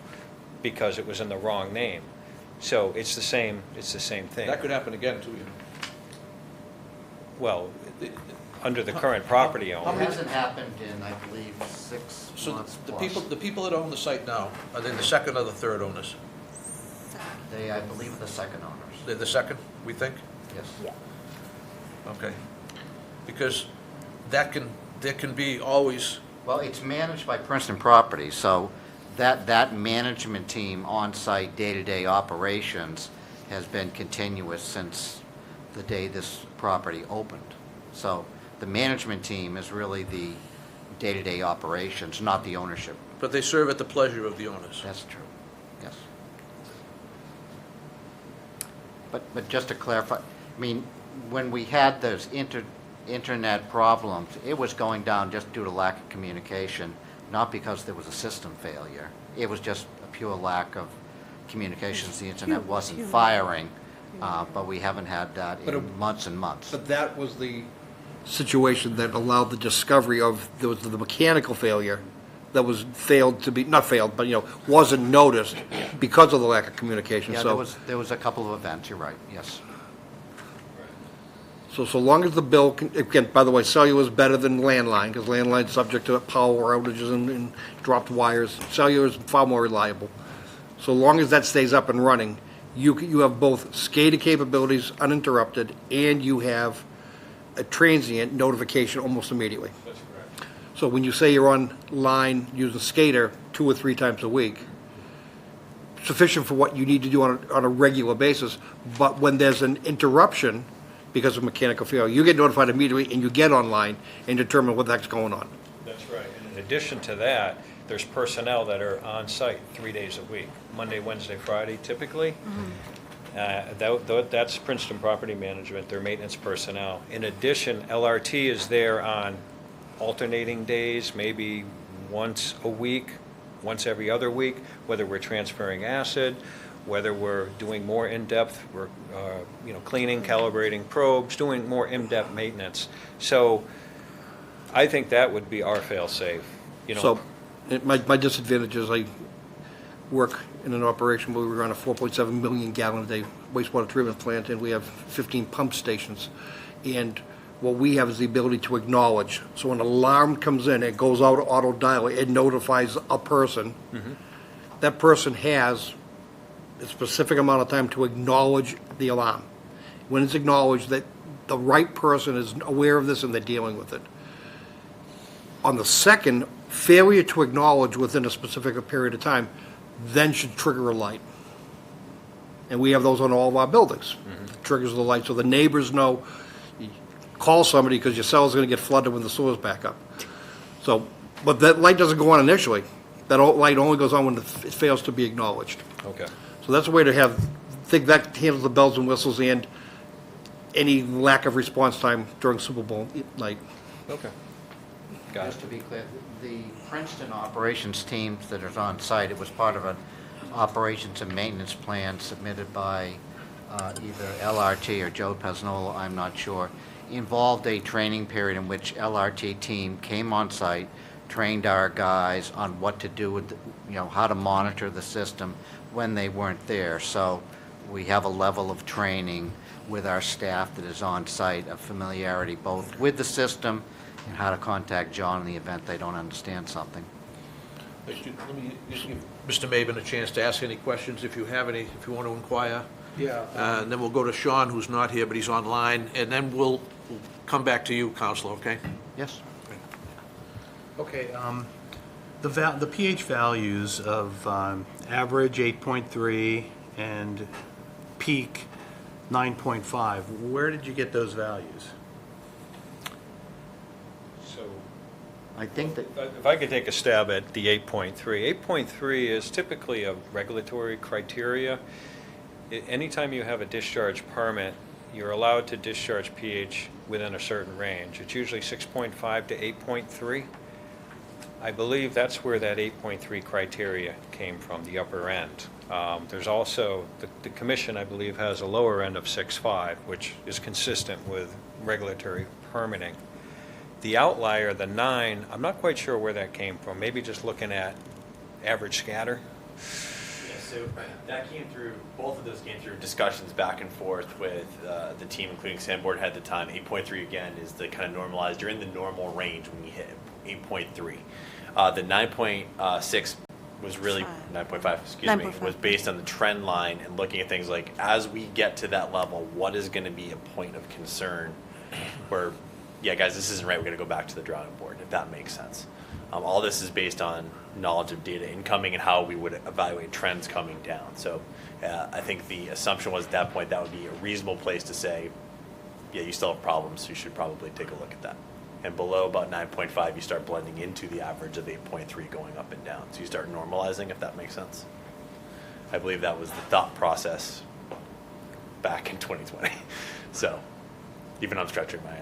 because it was in the wrong name. So it's the same thing. That could happen again, too, you know. Well, under the current property It owner. hasn't happened in, I believe, 6 So months the plus. people that own the site now, are they the second or the third owners? They, I believe, are the second owners. They're the second, we think? Yes. Okay. Because there can be always, Well, it's managed by Princeton Properties, so that management team on-site day-to-day operations has been continuous since the day this property opened. So the management team is really the day-to-day operations, not the ownership. but they serve at the pleasure of the owners. That's true, yes. But just to clarify, I mean, when we had those internet problems, it was going down just due to lack of communication, not because there was a system failure. It was just a pure lack of communications, the internet wasn't firing, but we haven't had that But in months and months. But that was the situation that allowed the discovery of, there was the mechanical failure that was failed to be, not failed, but, wasn't noticed because of the lack of communication, Yeah, so. there was a couple of events, you're right, yes. So long as the bill, again, by the way, cellular is better than landline, because landline's subject to power outages and dropped wires. Cellular is far more reliable. So long as that stays up and running, you have both SCADA capabilities uninterrupted, and you have a transient notification almost immediately. That's correct. So when you say you're online using SCADA 2 or 3 times a week, sufficient for what you need to do on a regular basis, but when there's an interruption because of mechanical failure, you get notified immediately and you get online and determine what the heck's going on. That's right. And in addition to that, there's personnel that are on site 3 days a week, Monday, Wednesday, Friday typically. That's Princeton Property Management, their maintenance personnel. In addition, LRT is there on alternating days, maybe once a week, once every other week, whether we're transferring acid, whether we're doing more in-depth, we're cleaning, calibrating probes, doing more in-depth maintenance. So I think that would be our fail-safe. So my disadvantage is I work in an operation where we run a 4.7 million gallon a day wastewater treatment plant, and we have 15 pump stations. And what we have is the ability to acknowledge. So when an alarm comes in, it goes out auto dial, it notifies a person. That person has a specific amount of time to acknowledge the alarm. When it's acknowledged, that the right person is aware of this and they're dealing with it. On the second, failure to acknowledge within a specific period of time then should trigger a light. And we have those on all of our buildings. Triggers the light, so the neighbors know, you call somebody because your cell's gonna get flooded when the sewer's back up. So, but that light doesn't go on initially. That light only goes on when it fails to be acknowledged. Okay. So that's a way to think that handles the bells and whistles and any lack of response time during Super Bowl night. Okay. Got it. Just to be clear, the Princeton operations team that is on site, it was part of an operations and maintenance plan submitted by either LRT or Joe Pesnola, I'm not sure, involved a training period in which LRT team came on site, trained our guys on what to do with, how to monitor the system when they weren't there. So we have a level of training with our staff that is on site, of familiarity both with the system and how to contact John in the event they don't understand something. Let me give Mr. Maben a chance to ask any questions if you have any, if you want to inquire. Yeah. And then we'll go to Sean, who's not here, but he's online, and then we'll come back to you, Counselor, okay? Yes? Okay, the pH values of average 8.3 and peak 9.5, where did you get those values? So I think that, if I could take a stab at the 8.3. 8.3 is typically a regulatory criteria. Anytime you have a discharge permit, you're allowed to discharge pH within a certain range. It's usually 6.5 to 8.3. I believe that's where that 8.3 criteria came from, the upper end. There's also, the commission, I believe, has a lower end of 6.5, which is consistent with regulatory permitting. The outlier, the 9, I'm not quite sure where that came from. Maybe just looking at average scatter. Yeah, so that came through, both of those came through discussions back and forth with the team, including Sam Board at the time. 8.3 again is the kind of normalized, you're in the normal range when you hit 8.3. The 9.6 was really, 9.5, excuse me, was based on the trend line and looking at things like, as we get to that level, what is going to be a point of concern where, yeah, guys, this isn't right, we're going to go back to the drawing board, if that makes sense. All this is based on knowledge of data incoming and how we would evaluate trends coming down. So I think the assumption was at that point that would be a reasonable place to say, yeah, you still have problems, so you should probably take a look at that. And below about 9.5, you start blending into the average of 8.3 going up and down. So you start normalizing, if that makes sense. I believe that was the thought process back in 2020. So even I'm stretching my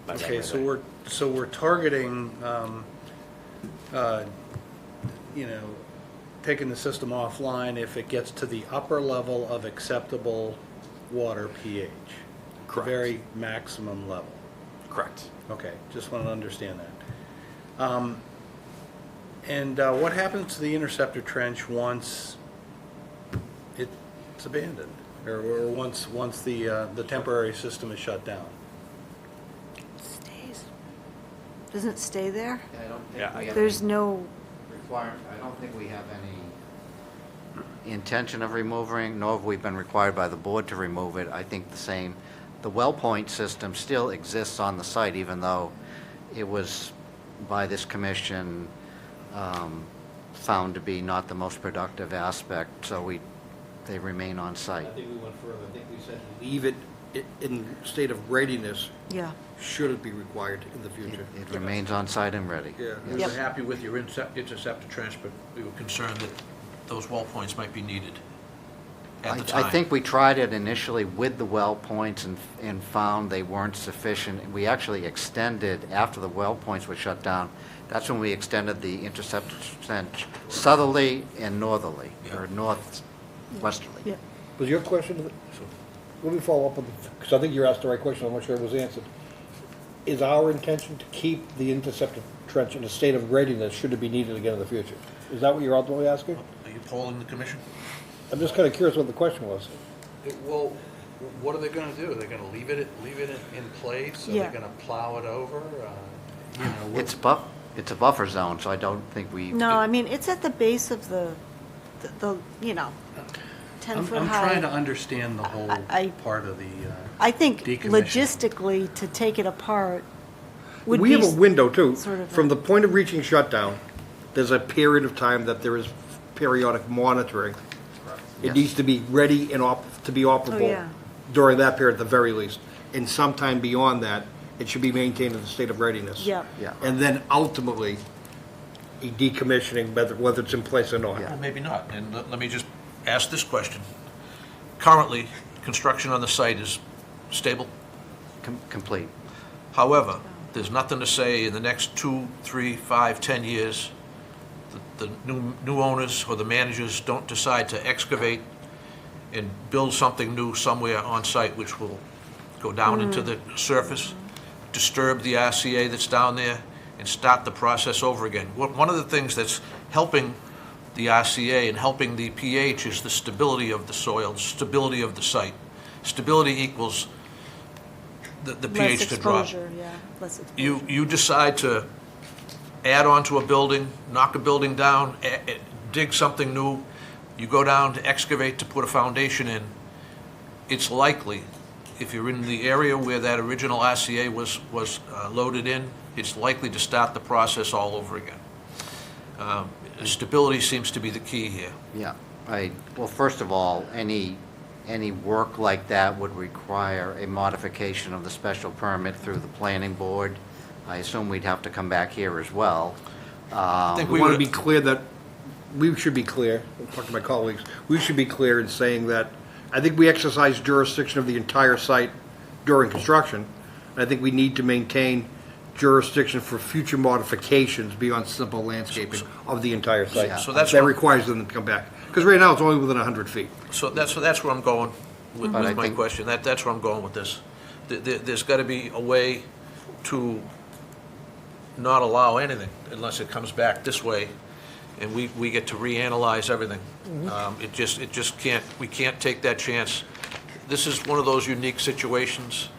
Okay, memory so we're targeting, taking the system offline if it gets to the upper level of acceptable water pH. The Correct. very maximum level. Correct. Okay, just want to understand that. And what happens to the interceptor trench once it's abandoned? Or once the temporary system is shut down? Stays. Doesn't it stay there? I don't Yeah, think we have There's any no, requirement, I don't think we have any intention of removing, nor have we been required by the board to remove it. I think the well point system still exists on the site, even though it was, by this commission, found to be not the most productive aspect, so they remain on site. I think we went further. I think we said leave it in state of readiness, yeah. should it be required in the future. It remains on site and ready. Yeah. We Yep. were happy with your interceptor trench, but we were concerned that those well points might be needed at the time. I think we tried it initially with the well points and found they weren't sufficient. We actually extended, after the well points were shut down, that's when we extended the interceptor trench southerly and northerly, or northwesterly. Yeah. Was your question, let me follow up, because I think you asked the right question, I'm not sure it was answered. Is our intention to keep the interceptor trench in a state of readiness should it be needed again in the future? Is that what you're ultimately asking? Are you polling the commission? I'm just kind of curious what the question was. Well, what are they going to do? Are they going to leave it in place? Are Yeah. they going to plow it over? It's a buffer zone, so I don't think we. No, I mean, it's at the base of the 10-foot I'm high. trying to understand the whole I- part of the I think decommission. logistically, to take it apart would We be. have a window too, sort of from a- the point of reaching shutdown, there's a period of time that there is periodic monitoring. It Yes. needs to be ready and to be operable Oh, yeah. during that period at the very least. And sometime beyond that, it should be maintained in a state of readiness. Yeah. Yeah. And then ultimately, a decommissioning, whether it's in place or not. Yeah. Well, maybe not. And let me just ask this question. Currently, construction on the site is stable. Complete. However, there's nothing to say in the next 2, 3, 5, 10 years, the new owners or the managers don't decide to excavate and build something new somewhere on site, which will go down into the surface, disturb the RCA that's down there, and start the process over again. One of the things that's helping the RCA and helping the pH is the stability of the soil, stability of the site. Stability equals the pH Less to drop. exposure, yeah, less exposure. You decide to add on to a building, knock a building down, dig something new, you go down to excavate to put a foundation in, it's likely, if you're in the area where that original RCA was loaded in, it's likely to start the process all over again. Stability seems to be the key here. Yeah. Well, first of all, any work like that would require a modification of the special permit through the planning board. I assume we'd have to come back here as well. I think We want to be clear that, we should be clear, I'll talk to my colleagues, we should be clear in saying that, I think we exercise jurisdiction of the entire site during construction, and I think we need to maintain jurisdiction for future modifications beyond simple landscaping of the entire site. Yeah. So that's That what- requires them to come back, because right now it's only within 100 feet. So that's where I'm going with But I my think- question. That's where I'm going with this. There's got to be a way to not allow anything unless it comes back this way, and we get to reanalyze everything. It just can't, we can't take that chance. This is one of those unique situations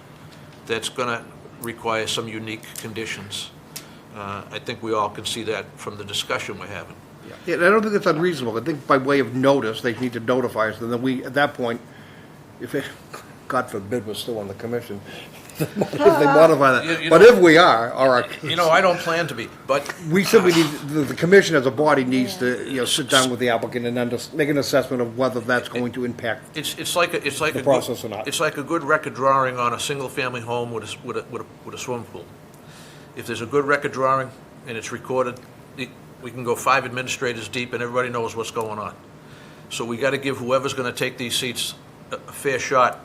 that's going to require some unique conditions. I think we all can see that from the discussion we're having. Yeah, and I don't think it's unreasonable. I think by way of notice, they need to notify us, and then we, at that point, if it, God forbid, we're still on the commission, if they modify that. You But know- if we are, all right. I don't plan to be, but We simply need, the commission as a body needs to, sit down with the applicant and make an assessment of whether that's going to impact. it's like a The good- process or not. It's like a good record drawing on a single-family home with a swimming pool. If there's a good record drawing and it's recorded, we can go 5 administrators deep and everybody knows what's going on. So we got to give whoever's going to take these seats a fair shot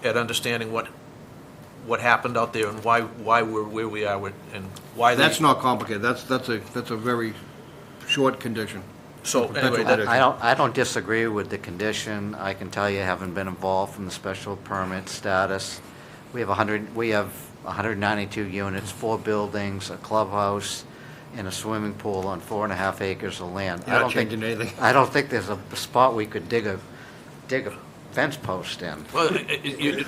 at understanding what happened out there and why we're where we are and why they. That's not complicated. That's a very short condition. So anyway, that, I don't disagree with the condition. I can tell you, having been involved from the special permit status, we have 192 units, 4 buildings, a clubhouse, and a swimming pool on 4.5 acres of land. You're not changing anything. I don't think there's a spot we could dig a fence post in. well, But that's you're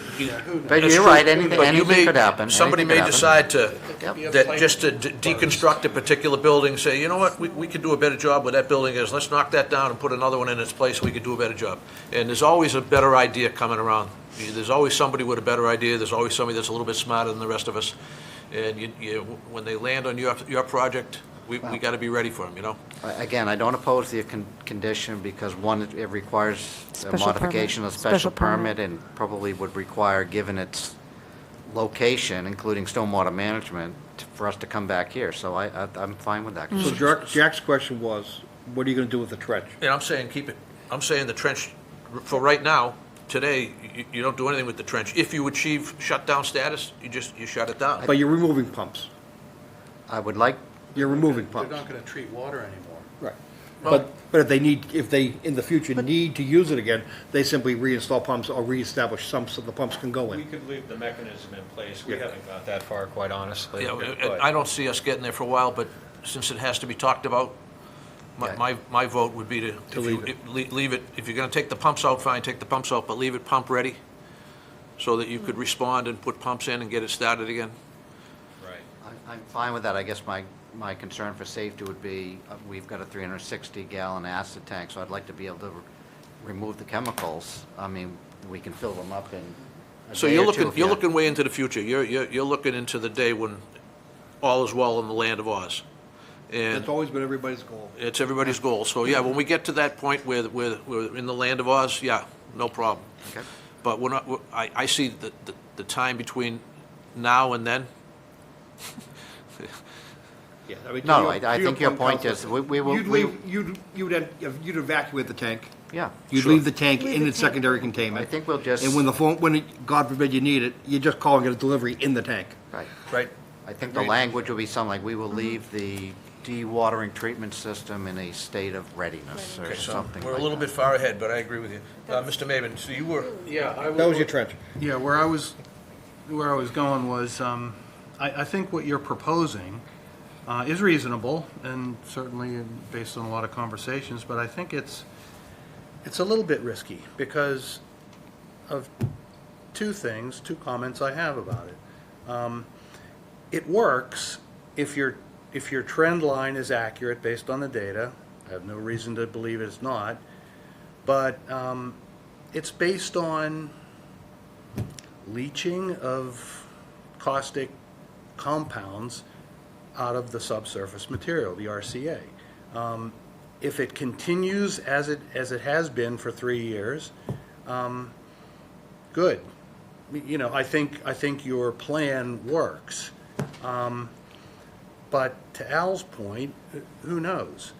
true, right, but you anything may- could happen. Somebody Anything may could decide to, Yep. that just to deconstruct a particular building, say, you know what, we could do a better job where that building is, let's knock that down and put another one in its place, we could do a better job. And there's always a better idea coming around. There's always somebody with a better idea, there's always somebody that's a little bit smarter than the rest of us. And when they land on your project, we gotta be ready for them, you know? Again, I don't oppose the condition because, one, it requires a Special modification of permit. special Special permit. permit and probably would require, given its location, including stormwater management, for us to come back here. So I'm fine with that. So Jack's question was, what are you gonna do with the trench? And I'm saying keep it, I'm saying the trench, for right now, today, you don't do anything with the trench. If you achieve shutdown status, you shut it down. But you're removing pumps. I would like, You're removing They're pumps. not gonna treat water anymore. Right. Well- But if they, in the future, need to use it again, they simply reinstall pumps or reestablish some so the pumps can go We in. could leave the mechanism in place. We Yeah. haven't got that far, quite honestly. Yeah, but- I don't see us getting there for a while, but since it has to be talked about, Yeah. my vote would be to leave it. If you're gonna take the pumps out, fine, take the pumps out, but leave it pump ready so that you could respond and put pumps in and get it started again. Right. I'm fine with that. I guess my concern for safety would be, we've got a 360-gallon acid tank, so I'd like to be able to remove the chemicals. I mean, we can fill them up in a So day you're or two looking, if you're you- looking way into the future. You're looking into the day when all is well in the land of Oz. And That's always been everybody's goal. it's everybody's goal. So, yeah, when we get to that point where we're in the land of Oz, yeah, no problem. Okay. But I see the time between now and then. Yeah, I mean, No, to I think your point Counselor, is, we will, you'd evacuate the tank. yeah. You'd leave the tank in its secondary containment. I think we'll just. And God forbid you need it, you just call and get a delivery in the tank. Right. Right. I think the language will be something like, we will leave the dewatering treatment system in a state of readiness, or Okay, so something we're a like little that. bit far ahead, but I agree with you. Mr. Maven, so you were, Yeah, That was your trench. Yeah, where I was going was, I think what you're proposing is reasonable, and certainly based on a lot of conversations, but I think it's a little bit risky because of two comments I have about it. It works if your trend line is accurate based on the data. I have no reason to believe it's not, but it's based on leaching of caustic compounds out of the subsurface material, the RCA. If it continues as it has been for 3 years, good. You know, I think your plan works. But to Al's point, who knows?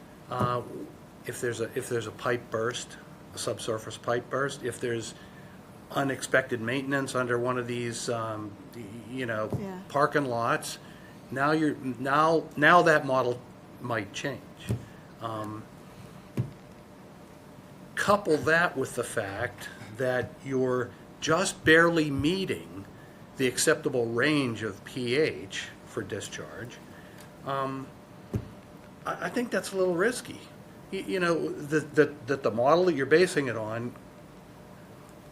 If there's a pipe burst, a subsurface pipe burst, if there's unexpected maintenance under one of these, Yeah. parking lots, now that model might change. Couple that with the fact that you're just barely meeting the acceptable range of pH for discharge, I think that's a little risky. You know, that the model that you're basing it on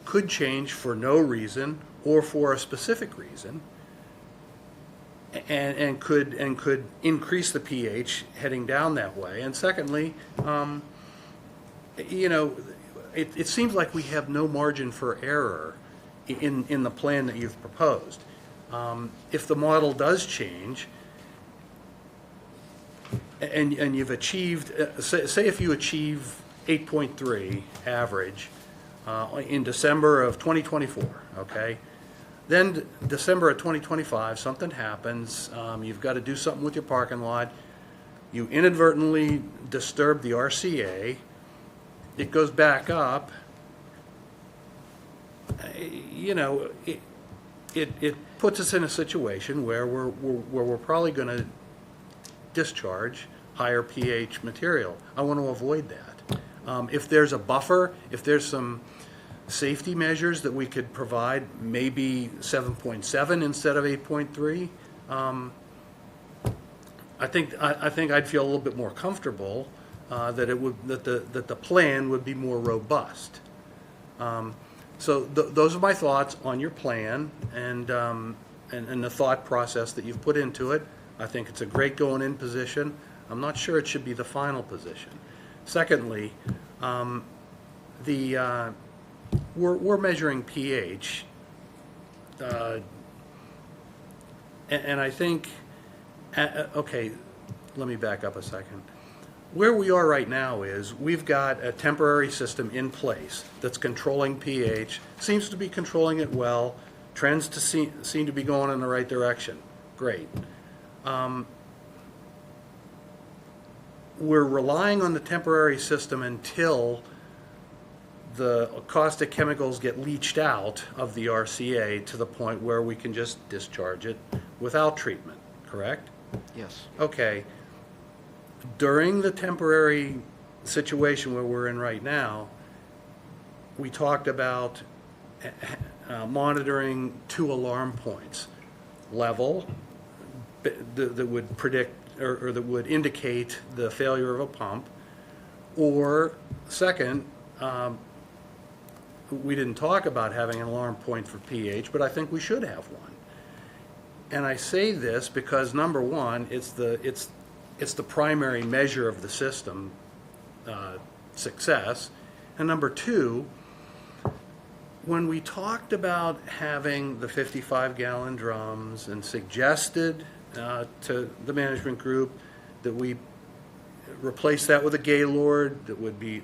could change for no reason or for a specific reason, and could increase the pH heading down that way. And secondly, you know, it seems like we have no margin for error in the plan that you've proposed. If the model does change, and you've achieved, say if you achieve 8.3 average in December of 2024, okay? Then December of 2025, something happens, you've got to do something with your parking lot, you inadvertently disturb the RCA, it goes back up, you know, it puts us in a situation where we're probably going to discharge higher pH material. I want to avoid that. If there's a buffer, if there's some safety measures that we could provide, maybe 7.7 instead of 8.3, I think I'd feel a little bit more comfortable that the plan would be more robust. So those are my thoughts on your plan and the thought process that you've put into it. I think it's a great going-in position. I'm not sure it should be the final position. Secondly, we're measuring pH, and I think, okay, let me back up a second. Where we are right now is we've got a temporary system in place that's controlling pH, seems to be controlling it well, trends to seem to be going in the right direction. Great. We're relying on the temporary system until the caustic chemicals get leached out of the RCA to the point where we can just discharge it without treatment, correct? Yes. Okay. During the temporary situation where we're in right now, we talked about monitoring 2 alarm points. Level that would predict or that would indicate the failure of a pump, or second, we didn't talk about having an alarm point for pH, but I think we should have one. And I say this because number one, it's the primary measure of the system success, and number two, when we talked about having the 55-gallon drums and suggested to the management group that we replace that with a Gaylord that would be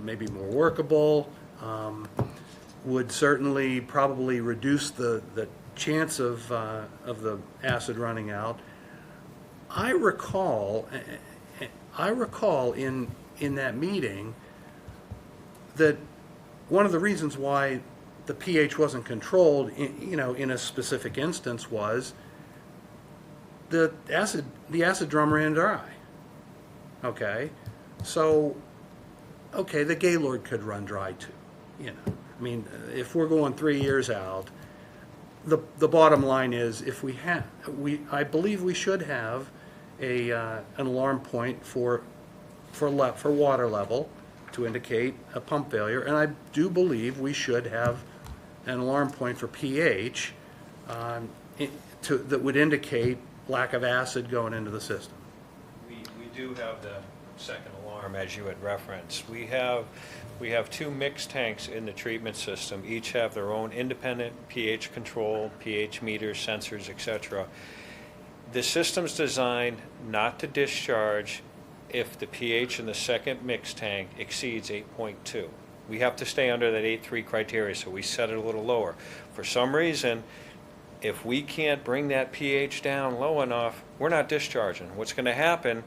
maybe more workable, would certainly probably reduce the chance of the acid running out. I recall in that meeting that one of the reasons why the pH wasn't controlled, in a specific instance, was the acid drum ran dry. Okay, so the Gaylord could run dry too. I mean, if we're going 3 years out, the bottom line is I believe we should have an alarm point for water level to indicate a pump failure, and I do believe we should have an alarm point for pH that would indicate lack of acid going into the system. We do have the second alarm, as you had referenced. We have 2 mixed tanks in the treatment system. Each have their own independent pH control, pH meters, sensors, etc. The system's designed not to discharge if the pH in the second mixed tank exceeds 8.2. We have to stay under that 8.3 criteria, so we set it a little lower. For some reason, if we can't bring that pH down low enough, we're not discharging. What's going to happen,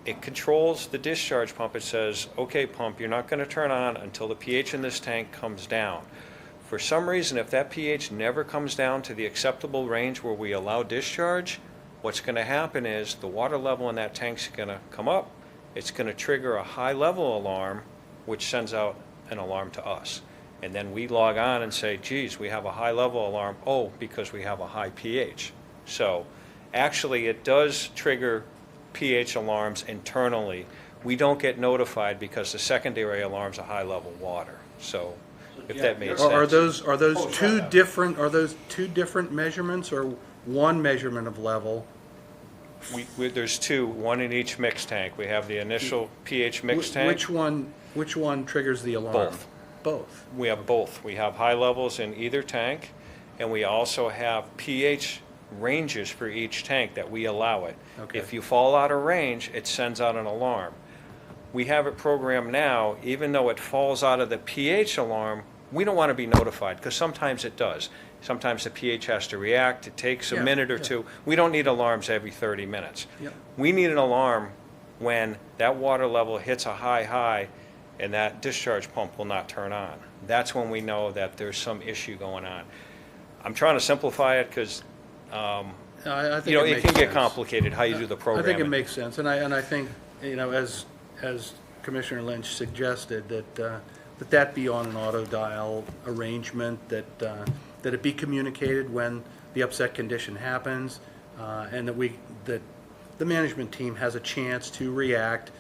it controls the discharge pump. It says, okay, pump, you're not going to turn on until the pH in this tank comes down. For some reason, if that pH never comes down to the acceptable range where we allow discharge, what's going to happen is the water level in that tank's going to come up. It's going to trigger a high level alarm, which sends out an alarm to us. And then we log on and say, geez, we have a high level alarm. Oh, because we have a high pH. So actually it does trigger pH alarms internally. We don't get notified because the secondary alarm's a high level water. So if that makes sense. Are those two different measurements or one measurement of level? There's 2, one in each mixed tank. We have the initial pH mixed tank. Which one triggers the alarm? Both. Both. We have both. We have high levels in either tank, and we also have pH ranges for each tank that we allow it. Okay. If you fall out of range, it sends out an alarm. We have it programmed now, even though it falls out of the pH alarm, we don't want to be notified, because sometimes it does. Sometimes the pH has to react. It takes a minute or two. We don't need alarms every 30 minutes. Yep. We need an alarm when that water level hits a high, and that discharge pump will not turn on. That's when we know that there's some issue going on. I'm trying to simplify it because I think You know, it makes can get sense. complicated how you do the I programming. think it makes sense, and I think, you know, as Commissioner Lynch suggested, that be on an auto dial arrangement, that it be communicated when the upset condition happens, and that the management team has a chance to react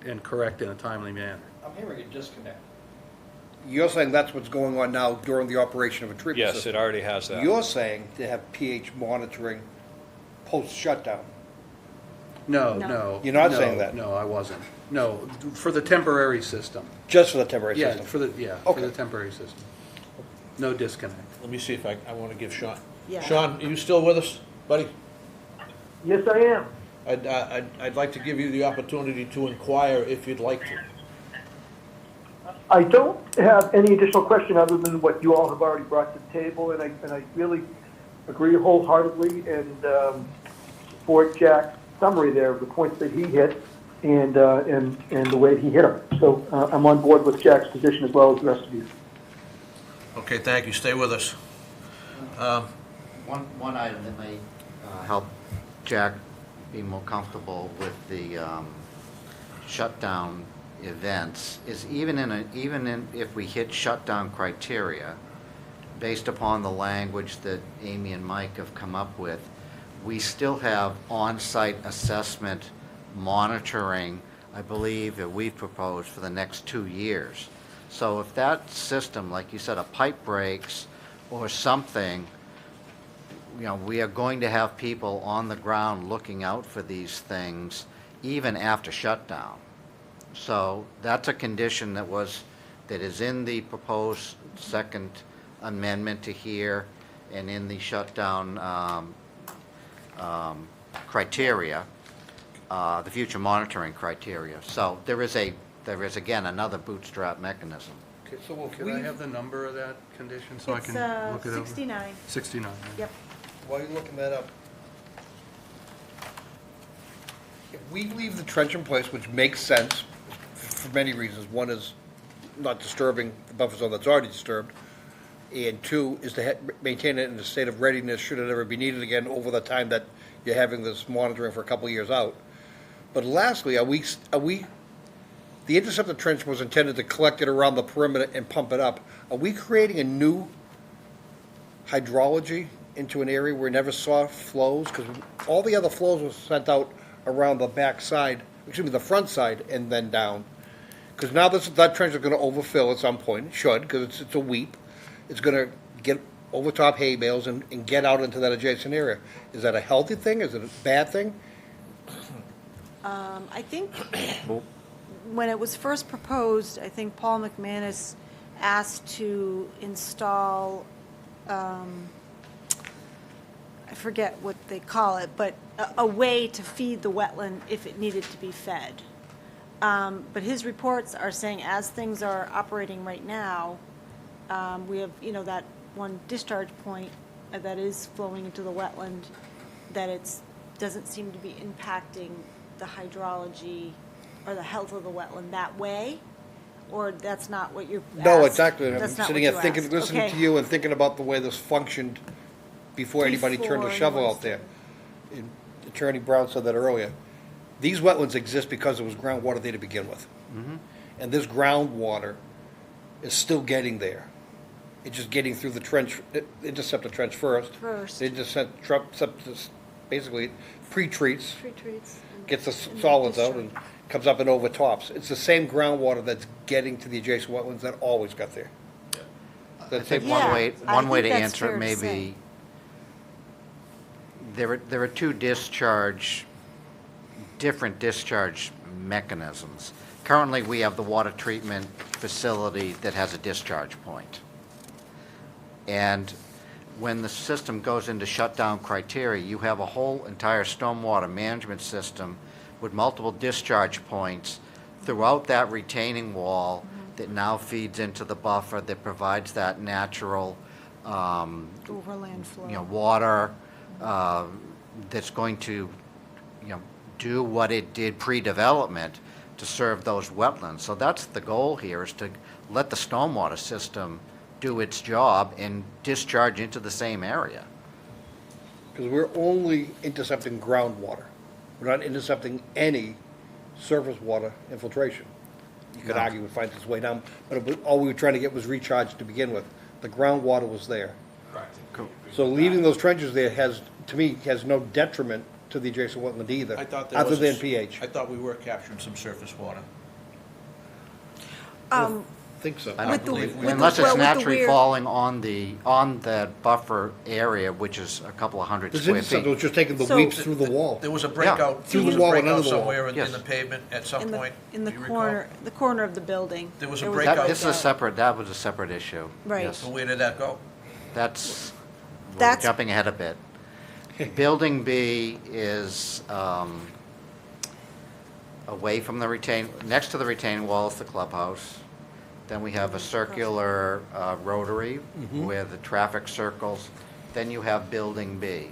and correct in a timely manner. I'm hearing a disconnect. You're saying that's what's going on now during the operation of a treatment Yes, system? it already has that. You're saying to have pH monitoring post-shutdown? No, No. no. You're not no, saying that? No, I wasn't. No, for the temporary system. Just for the temporary Yeah, system? for the Okay. temporary system. No disconnect. Let me see if I want to give Sean. Yeah. Sean, are you still with us, buddy? Yes, I am. I'd like to give you the opportunity to inquire if you'd like to. I don't have any additional question other than what you all have already brought to the table, and I really agree wholeheartedly and support Jack's summary there of the points that he hit and the way he hit them. So I'm on board with Jack's position as well as the rest of you. Okay, thank you. Stay with us. One item that may help Jack be more comfortable with the shutdown events is even if we hit shutdown criteria, based upon the language that Amy and Mike have come up with, we still have on-site assessment monitoring, I believe, that we've proposed for the next 2 years. So if that system, like you said, a pipe breaks or something, you know, we are going to have people on the ground looking out for these things even after shutdown. So that's a condition that is in the proposed second amendment to here and in the shutdown criteria, the future monitoring criteria. So there is again another bootstrap mechanism. Okay, so if Can I have the number of that condition so I It's can look it over? 69. 69. Yep. While you're looking that up, if we leave the trench in place, which makes sense for many reasons, one is not disturbing the buffer zone that's already disturbed, and two is to maintain it in a state of readiness should it ever be needed again over the time that you're having this monitoring for a couple of years out. But lastly, the interceptor trench was intended to collect it around the perimeter and pump it up. Are we creating a new hydrology into an area where we never saw flows? Because all the other flows were sent out around the back side, the front side, and then down. Because now that trench is going to overfill at some point. It should, because it's a weep. It's going to get over top hay bales and get out into that adjacent area. Is that a healthy thing? Is it a bad thing? I think when it was first proposed, I think Paul McManus asked to install, I forget what they call it, but a way to feed the wetland if it needed to be fed. But his reports are saying as things are operating right now, we have, that one discharge point that is flowing into the wetland, that doesn't seem to be impacting the hydrology or the health of the wetland that way, or that's not what you're asked? No, exactly. I'm That's not sitting what here you thinking, asked. listening to Okay. you and thinking about the way this functioned before anybody turned a Before shovel anyone's out there. And Attorney Brown said that earlier. These wetlands exist because there was groundwater there to begin with. And this groundwater is still getting there. It's just getting through the trench, intercept the trench first. The intercept basically pre-treats, Retreats. gets the solids out and comes up and overtops. It's the same groundwater that's getting to the adjacent wetlands that always got there. I think Yeah, one way I to think that's answer fair it to may say. be, there are two different discharge mechanisms. Currently, we have the water treatment facility that has a discharge point. And when the system goes into shutdown criteria, you have a whole entire stormwater management system with multiple discharge points throughout that retaining wall that now feeds into the buffer that provides that natural Overland flow. water that's going to, do what it did pre-development to serve those wetlands. So that's the goal here, is to let the stormwater system do its job and discharge into the same area. Because we're only intercepting groundwater. We're not intercepting any surface water infiltration. You could No. argue it finds its way down, but all we were trying to get was recharged to begin with. The groundwater was there. Correct. So leaving those trenches there has, to me, has no detriment to the adjacent wetland either, I thought there other was than pH. I thought we were capturing some surface water. Think so. I With don't the- believe, with the- unless well, it's with the naturally weird- falling on that buffer area, which is a couple of hundred This square intercept feet. was just taking the So- weeps through the wall. There was a breakout, Through there was the a wall and breakout under the wall. somewhere in Yes. the pavement at some point. In the Do you recall? corner, the corner of the building. There was a There breakout. This is a separate, that was a separate issue. Right. Yes. So where did that go? We're That's- jumping ahead a bit. Building B is away from the next to the retaining wall is the clubhouse. Then we have a circular rotary where the traffic circles. Then you have Building B.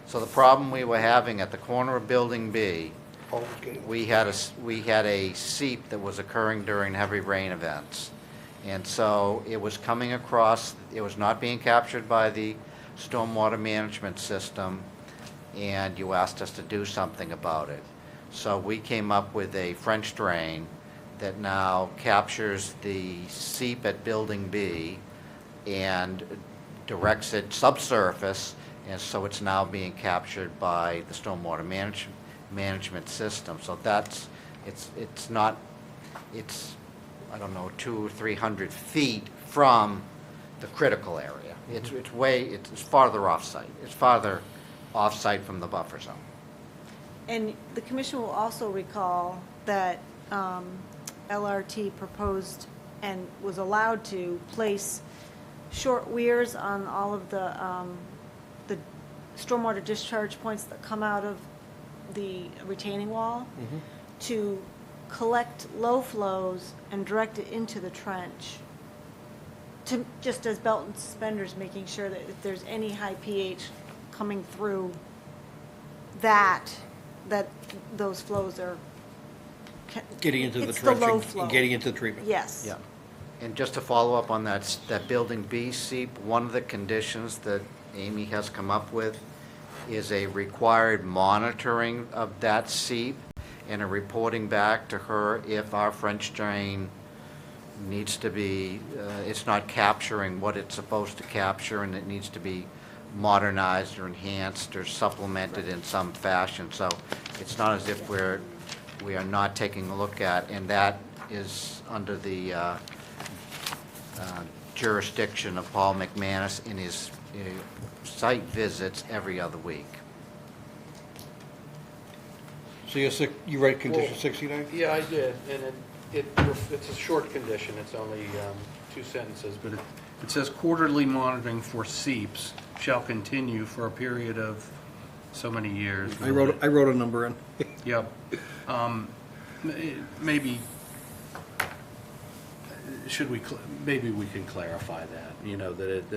So the problem we were having at the corner of Building B, we had a seep that was occurring during heavy rain events. And so it was coming across, it was not being captured by the stormwater management system, and you asked us to do something about it. So we came up with a French drain that now captures the seep at Building B and directs it subsurface, and so it's now being captured by the stormwater management system. So it's not, I don't know, 200 or 300 feet from the critical area. It's farther off-site. It's farther off-site from the buffer zone. And the commission will also recall that LRT proposed and was allowed to place short weirs on all of the stormwater discharge points that come out of the retaining wall to collect low flows and direct it into the trench. To, just as belt and suspenders, making sure that if there's any high pH coming through that those flows are. Getting into the It's the low trenching flow. and getting into the treatment. Yes. Yeah. And just to follow up on that Building B seep, one of the conditions that Amy has come up with is a required monitoring of that seep and a reporting back to her if our French drain needs to be, it's not capturing what it's supposed to capture, and it needs to be modernized or enhanced or supplemented in some fashion. So it's not as if we are not taking a look at, and that is under the jurisdiction of Paul McManus in his site visits every other week. So you read condition 69? Yeah, I did, and it's a short condition, it's only 2 sentences, but it says quarterly monitoring for seeps shall continue for a period of so many years. I wrote a number in. Yep. Maybe, maybe we can clarify that,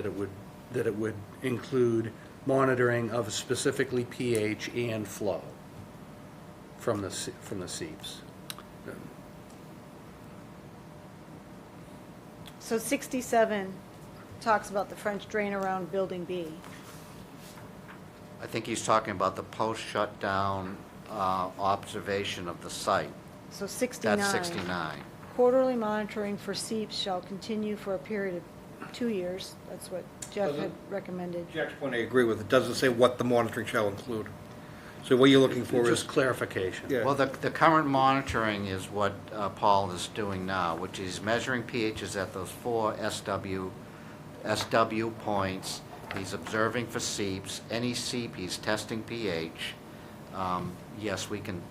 that it would include monitoring of specifically pH and flow from the seeps. So 67 talks about the French drain around Building B. I think he's talking about the post-shutdown observation of the site. So 69. That's 69. Quarterly monitoring for seeps shall continue for a period of 2 years. That's what Jeff had recommended. Jack's point I agree with. It doesn't say what the monitoring shall include. So what you're looking for is. Just clarification. Yeah. Well, the current monitoring is what Paul is doing now, which is measuring pHs at those 4 SW points. He's observing for seeps. Any seep, he's testing pH. Yes, we can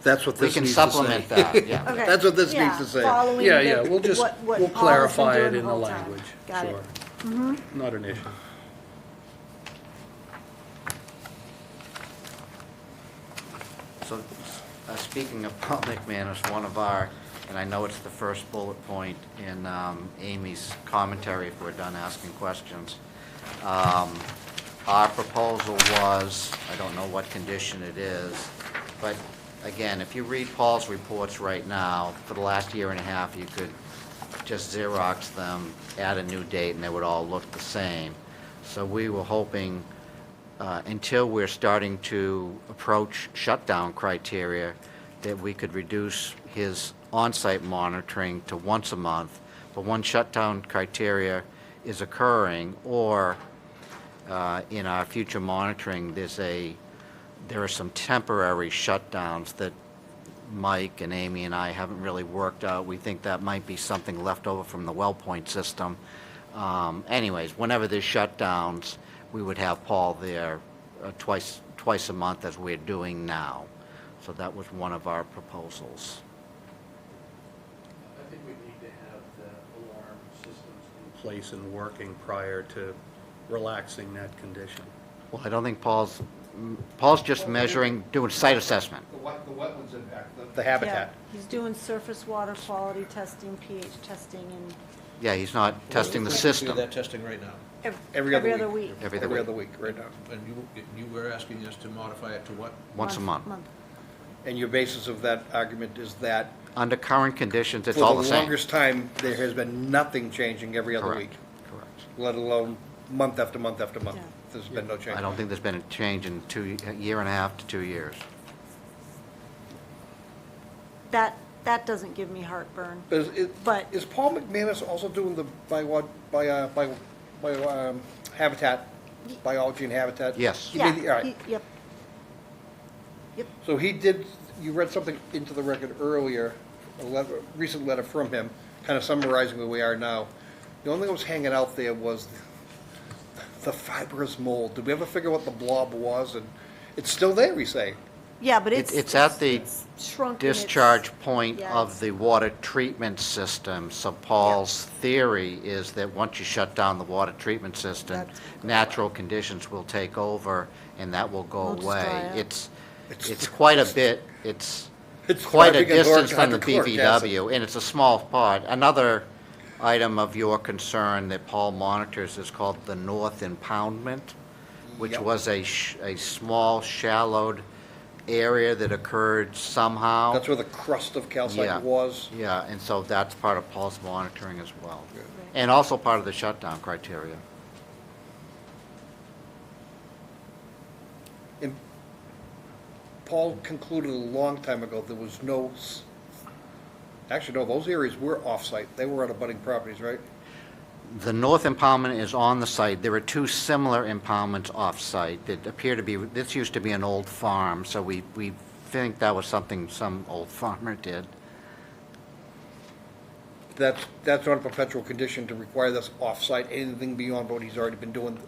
That's what this needs to say. supplement that, yeah. Okay. That's what this Yeah, needs to say. following Yeah, the- we'll just, what we'll Paul has been clarify doing it the in the whole time. language. Got it. Sure. Not an issue. So, speaking of Paul McManus, one of our, and I know it's the first bullet point in Amy's commentary if we're done asking questions. Our proposal was, I don't know what condition it is, but again, if you read Paul's reports right now, for the last year and a half, you could just Xerox them, add a new date, and they would all look the same. So we were hoping until we're starting to approach shutdown criteria, that we could reduce his on-site monitoring to once a month. But when shutdown criteria is occurring, or in our future monitoring, there are some temporary shutdowns that Mike and Amy and I haven't really worked out. We think that might be something left over from the well point system. Anyways, whenever there's shutdowns, we would have Paul there twice a month, as we're doing now. So that was one of our proposals. I think we need to have the alarm systems in place and working prior to relaxing that condition. Well, I don't think Paul's just measuring, doing site assessment. The wetlands impact, the habitat. Yeah, he's doing surface water quality testing, pH testing, and Yeah, he's not testing the We do system. that testing right now. Every other other week. week. Every Every other other week, right now. And you were asking us to modify it to what? Once a month. And your basis of that argument is that Under current conditions, it's all for the the same. longest time, there has been nothing changing every other Correct. week, Correct. let alone month after month after month. Yeah. There's been no change. I don't think there's been a change in a year and a half to 2 years. That doesn't give me heartburn. But is Paul McManus also doing the habitat, biology and habitat? Yes. He did the- all right. Yep. So he did, you read something into the record earlier, recent letter from him, kind of summarizing where we are now. The only thing that was hanging out there was the fibrous mold. Did we ever figure what the blob was? And it's still there, we say. Yeah, but It's at the shrunk. discharge point yeah, of the water treatment system. So Paul's theory is that once you shut down the water treatment system, That's gonna go natural conditions will take over, and that will go Will just away. dry up. It's quite a bit, it's It's quite a driving a distance from the hydrochloric acid. BVW, and it's a small part. Another item of your concern that Paul monitors is called the North Impoundment, which Yep. was a small, shallowed area that occurred somehow. That's where the crust of Yeah. calcite was. Yeah, and so that's part of Paul's monitoring as well. And also part of the shutdown criteria. And Paul concluded a long time ago there was no, actually, no, those areas were off-site. They were on abutting properties, right? The north impoundment is on the site. There are two similar impoundments off-site that appear to be, this used to be an old farm, so we think that was something some old farmer did. That's on a perpetual condition to require this off-site, anything beyond what he's already been doing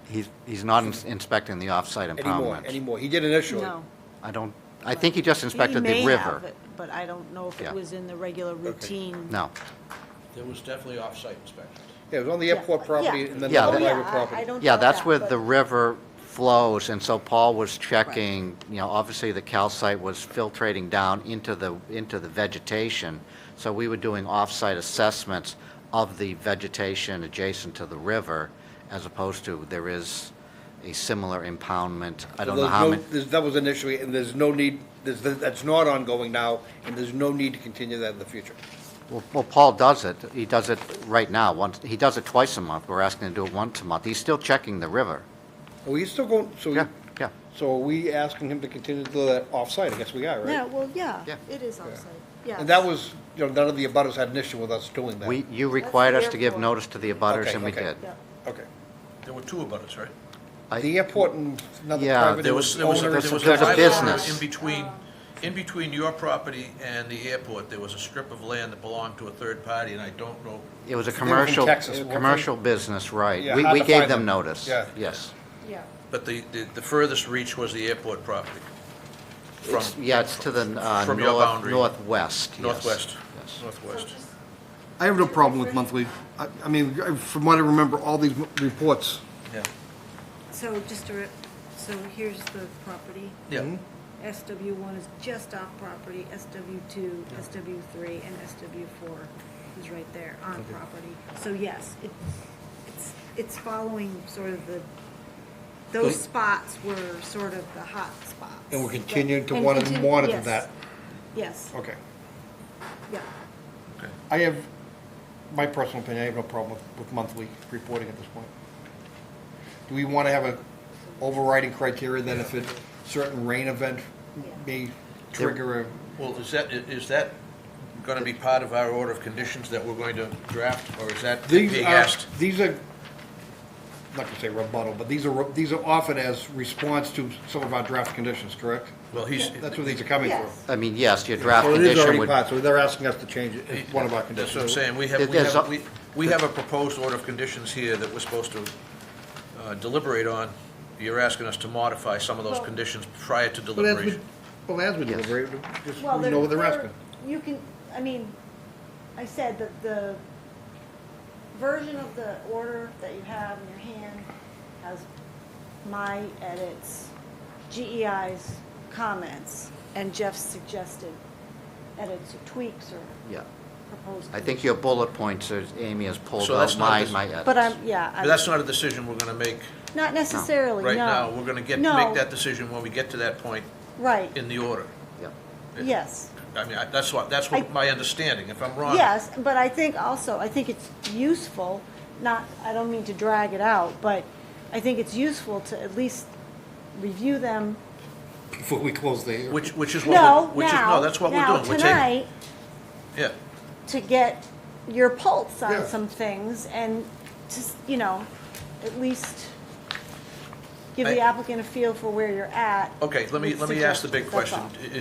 He's not inspecting the off-site impoundments. anymore. He did initially. No. I think he just inspected the He may river. have it, but I don't know if Yeah. it was in the regular routine. No. There was definitely off-site inspection. Yeah, it was on the Yeah. airport property Yeah. and then Yeah, the that- private I property. don't Yeah, doubt that's that, where but- the river flows, and so Paul was checking, obviously the calcite was filtrating down into the vegetation, so we were doing off-site assessments of the vegetation adjacent to the river, as opposed to, there is a similar impoundment. I don't know how many. That was initially, and there's no need, that's not ongoing now, and there's no need to continue that in the future. Well, Paul does it. He does it right now. He does it twice a month. We're asking him to do it once a month. He's still checking the river. Oh, he's still going, Yeah. so are we asking him to continue to do that off-site? I guess we are, right? Yeah, well, yeah, Yeah. it is offsite, yeah. And that was, none of the abutters had an issue with us doing that. You required the us to give airport. notice to the abutters, Okay, and we okay. did. Yeah. Okay. There were two abutters, right? The airport and another Yeah, private There was a owner- there's a private owner business. in between your property and the airport. There was a strip of land that belonged to a third party, and I don't know. It was a They were from Texas, weren't they? commercial business, right. Yeah, We hard we to gave find them them. notice. Yeah. Yes. Yeah. But the furthest reach was the airport property. Yeah, it's to the From your boundary. northwest. yes. Northwest. Yes. Northwest. I have no problem with monthly. I mean, from what I remember, all these reports, Yeah. So so here's the property. Yeah. SW1 is just off property, SW2, SW3, and SW4 is right there on property. So yes, it's following sort of those spots were sort of the hot spots. and we're continuing to And want to continue- monitor yes. that. Yes, Okay. yeah. I have, my personal opinion, I have no problem with monthly reporting at this point. Do we want to have overriding criteria that if a certain rain event may trigger a? Well, is that going to be part of our order of conditions that we're going to draft, or is that being asked? These are, not gonna say rebuttal, but these are offered as response to some of our draft conditions, correct? Well, That's what these are coming Yes. for. I mean, yes, your draft So it is condition already would, part, so they're asking us to change it, it's one of our That's conditions. what I'm saying, we have a proposed order of conditions here that we're supposed to deliberate on. You're asking us to modify some of those Well- conditions prior to But as deliberation. we Yes. deliberate, just Well, we know what they're there- asking. You can, I mean, I said that the version of the order that you have in your hand has my edits, GEI's comments, and Jeff's suggested edits or tweaks or yeah. proposed. I think your bullet points, Amy has pulled So that's out not my this- edits. But I'm But that's not a decision we're going to make not necessarily, no. right now. We're going to No. make that decision when we get to that point Right, in the order. Yep. yes. I mean, that's what my understanding. If I'm wrong. Yes, but I think also, I think it's useful, I don't mean to drag it out, but I think it's useful to at least review them. Before we close the hearing. Which is No, what now, that's what we're now, doing. We're taking- tonight, Yeah. to get your pulse on Yeah. some things and just, at least give the applicant a feel for where you're at. Okay, let me with ask the big suggestions, question. that's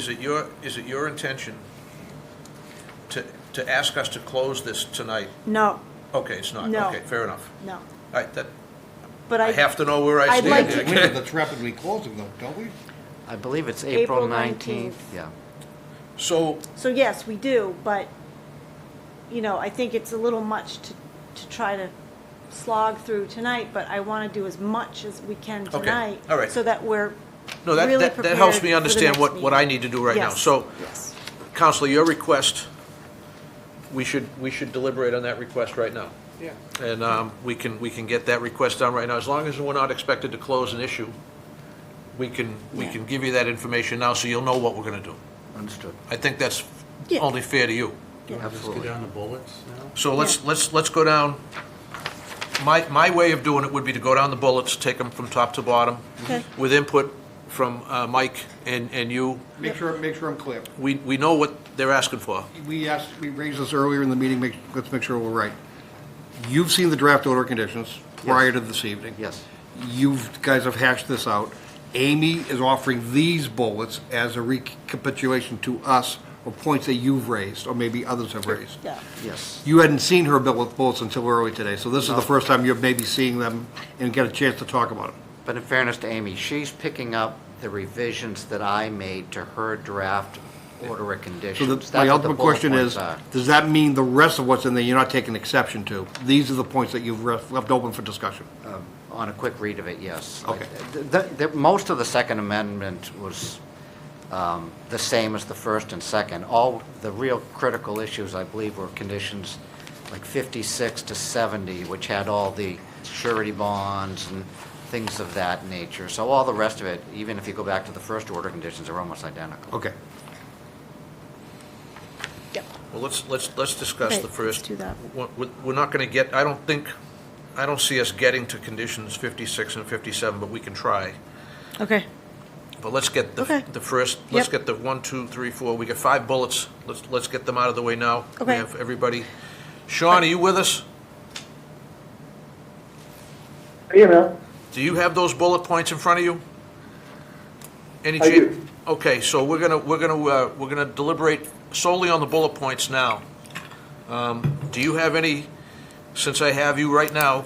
Is it your intention to ask us to close this tonight? all. No, Okay, it's not. No. Okay, fair enough. no, All right, but I have to know where I I'd stand. like to- Window that's rapidly closing though, don't we? I believe it's April April 19th. 19th, yeah. So, So yes, we do, but, I think it's a little much to try to slog through tonight, but I want to do as much as we can tonight. all right. So that we're no, that really that helps prepared me for the understand next what I meeting. need to do right now. Yes, So, yes. Counselor, your request, we should deliberate on that request right now. Yeah. And we can get that request done right now. As long as we're not expected to close an issue, we can give you that information now so you'll know what we're going to do. Understood. I think that's Yeah. only fair to you. Just Absolutely. get down the bullets now? So let's go down, my way of doing it would be to go down the bullets, take them from top to bottom, Okay. with input from Mike and you. Make sure I'm clear. We know what they're asking for. We raised this earlier in the meeting, let's make sure we're right. You've seen the draft order conditions prior to this evening. Yes. You guys have hashed this out. Amy is offering these bullets as a recapitulation to us of points that you've raised, or maybe others have raised. Yeah. Yes. You hadn't seen her bullets until early today, so this is the first time you're maybe seeing them and get a chance to talk about them. But in fairness to Amy, she's picking up the revisions that I made to her draft order of So conditions. my That's what the ultimate bullet question points is, are. does that mean the rest of what's in there you're not taking exception to? These are the points that you've left open for discussion. On a quick read of it, yes. Okay. Most of the Second Amendment was the same as the first and second. All the real critical issues, I believe, were conditions like 56 to 70, which had all the surety bonds and things of that nature. So all the rest of it, even if you go back to the first order conditions, are almost identical. Okay. Yep. Well, let's discuss Okay, the first. let's do that. We're not going to get, I don't see us getting to conditions 56 and 57, but we can try. Okay. But let's get Okay. the first, let's Yep. get the 1, 2, 3, 4, we got 5 bullets. Let's get them out of the way now. We Okay. have everybody. Sean, are you with us? You know, Do you have those bullet points in front of you? Any I cha- do. Okay, so we're gonna deliberate solely on the bullet points now. Do you have any, since I have you right now,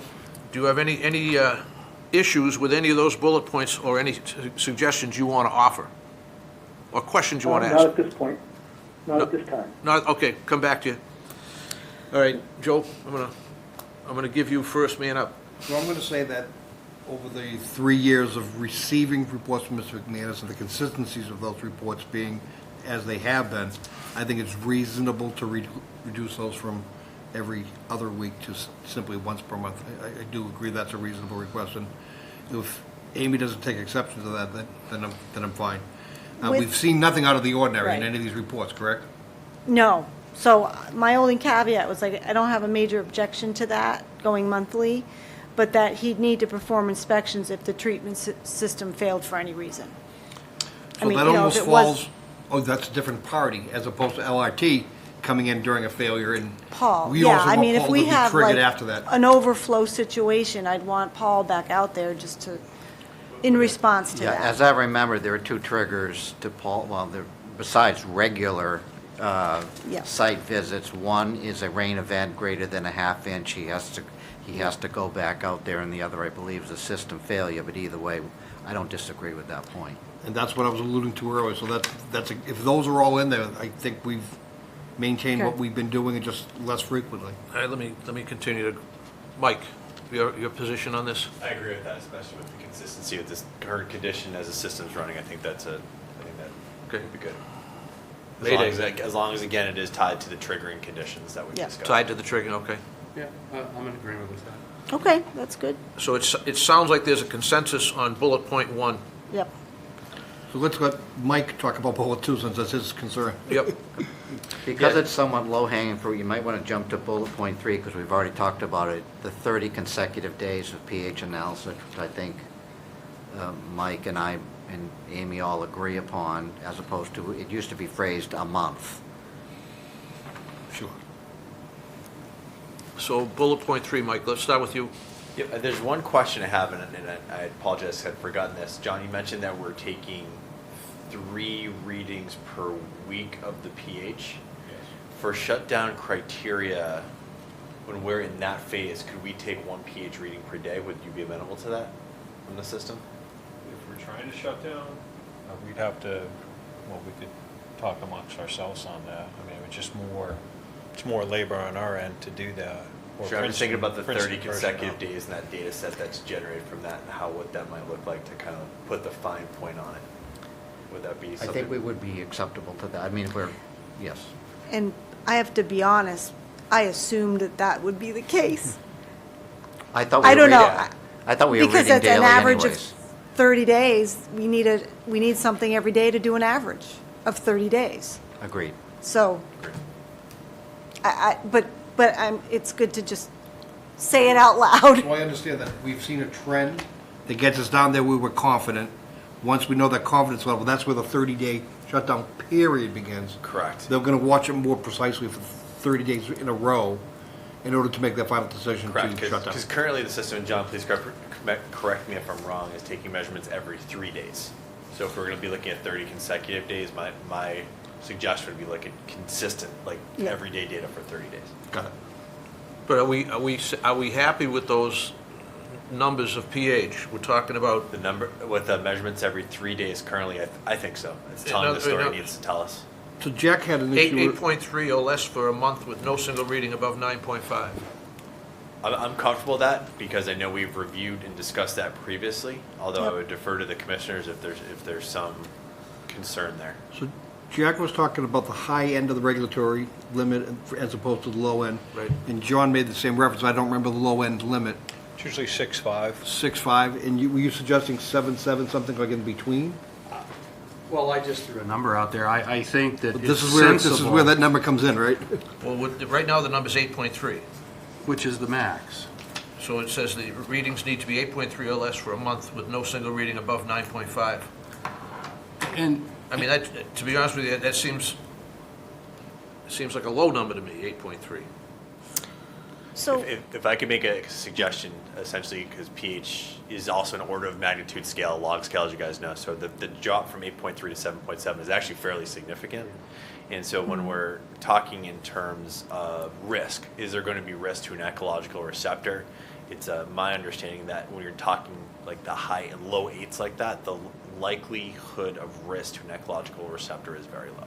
do you have any issues with any of those bullet points or any suggestions you want to offer? Or questions you want to not ask? at this point, not at this time. Not, okay, come back to you. All right, Joe, I'm gonna give you first man up. So I'm going to say that over the 3 years of receiving reports from Mr. McManus and the consistencies of those reports being as they have been, I think it's reasonable to reduce those from every other week to simply once per month. I do agree that's a reasonable request, and if Amy doesn't take exception to that, then I'm fine. With- We've seen nothing out of the ordinary in Right. any of these reports, correct? No. So my only caveat was like, I don't have a major objection to that going monthly, but that he'd need to perform inspections if the treatment system failed for any reason. I So mean, that you know, almost if it was- falls, oh, that's a different party, as opposed to LRT coming in during a failure and. Paul, we yeah, also I want mean, if Paul we to be have like triggered after that. an overflow situation, I'd want Paul back out there just to, in response to Yeah, that. as I remember, there are two triggers to Paul, well, besides regular Yeah. site visits. One is a rain event greater than a half inch. He has to go back out there, and the other, I believe, is a system failure. But either way, I don't disagree with that point. And that's what I was alluding to earlier, so if those are all in there, I think we've maintained what Okay. we've been doing and just less frequently. All right, let me continue to, Mike, your position on this? I agree with that, especially with the consistency with this current condition as the system's running. I think that Okay. would be good. Mayday. As long as, again, it is tied to the triggering conditions that we Yeah. discussed. Tied to the trigger, okay. Yeah, I'm in agreement with that. Okay, that's good. So it sounds like there's a consensus on bullet point 1. Yep. So let's let Mike talk about bullet 2, since that's his concern. Yep. Because Yeah. it's somewhat low-hanging fruit, you might want to jump to bullet point 3, because we've already talked about it, the 30 consecutive days of pH analysis, which I think Mike and I and Amy all agree upon, as opposed to, it used to be phrased a month. Sure. So bullet point 3, Mike, let's start with you. Yep, there's one question I have, and I apologize, I'd forgotten this. John, you mentioned that we're taking 3 readings per week of the pH. For shutdown criteria, when we're in that phase, could we take 1 pH reading per day? Would you be amenable to that from the system? If we're trying to shut down, we'd have to, well, we could talk amongst ourselves on that. I mean, it's more labor on our end to do that. Or Sure, I'm just thinking about the 30 Princeton consecutive personnel. days and that data set that's generated from that, and what that might look like to kind of put the fine point on it. Would that be I something? think we would be acceptable to that. I mean, if we're, yes. And I have to be honest, I assumed that would be the case. I thought we I were don't know. reading, I thought we were Because reading it's an daily average anyways. of 30 days, we need something every day to do an average of 30 days. Agreed. So, but it's good to just say it out loud. So I understand that we've seen a trend that gets us down there, we were confident. Once we know that confidence level, that's where the 30-day shutdown period begins. Correct. They're going to watch it more precisely for 30 days in a row in order to make that final decision Correct, to shut down. because currently the system, and John, please correct me if I'm wrong, is taking measurements every 3 days. So if we're going to be looking at 30 consecutive days, my suggestion would be like a consistent, Yeah. everyday data for 30 days. Got it. But are we happy with those numbers of pH? We're talking about, The number, with the measurements every 3 days currently, I think so. It's telling no, the story no. it needs to tell us. So Jack had an issue. 8.3 or less for a month with no single reading above 9.5. I'm comfortable with that because I know we've reviewed and discussed that previously, although I Yep. would defer to the commissioners if there's some concern there. So Jack was talking about the high end of the regulatory limit as opposed to the low end. Right. And John made the same reference. I don't remember the low end limit. It's usually 6.5. 6.5, and were you suggesting 7.7, something like in between? Well, I just threw a number out there. I think that But it's this is where sensible, that number comes in, right? Well, right now, the number's 8.3. which is the max. So it says the readings need to be 8.3 or less for a month with no single reading above 9.5. And I mean, to be honest with you, that seems like a low number to me, 8.3. So, If I could make a suggestion, essentially, because pH is also an order of magnitude scale, log scale, as you guys know. So the drop from 8.3 to 7.7 is actually fairly significant. And so when we're talking in terms of risk, is there going to be risk to an ecological receptor? It's my understanding that when you're talking like the high and low 8s like that, the likelihood of risk to an ecological receptor is very low.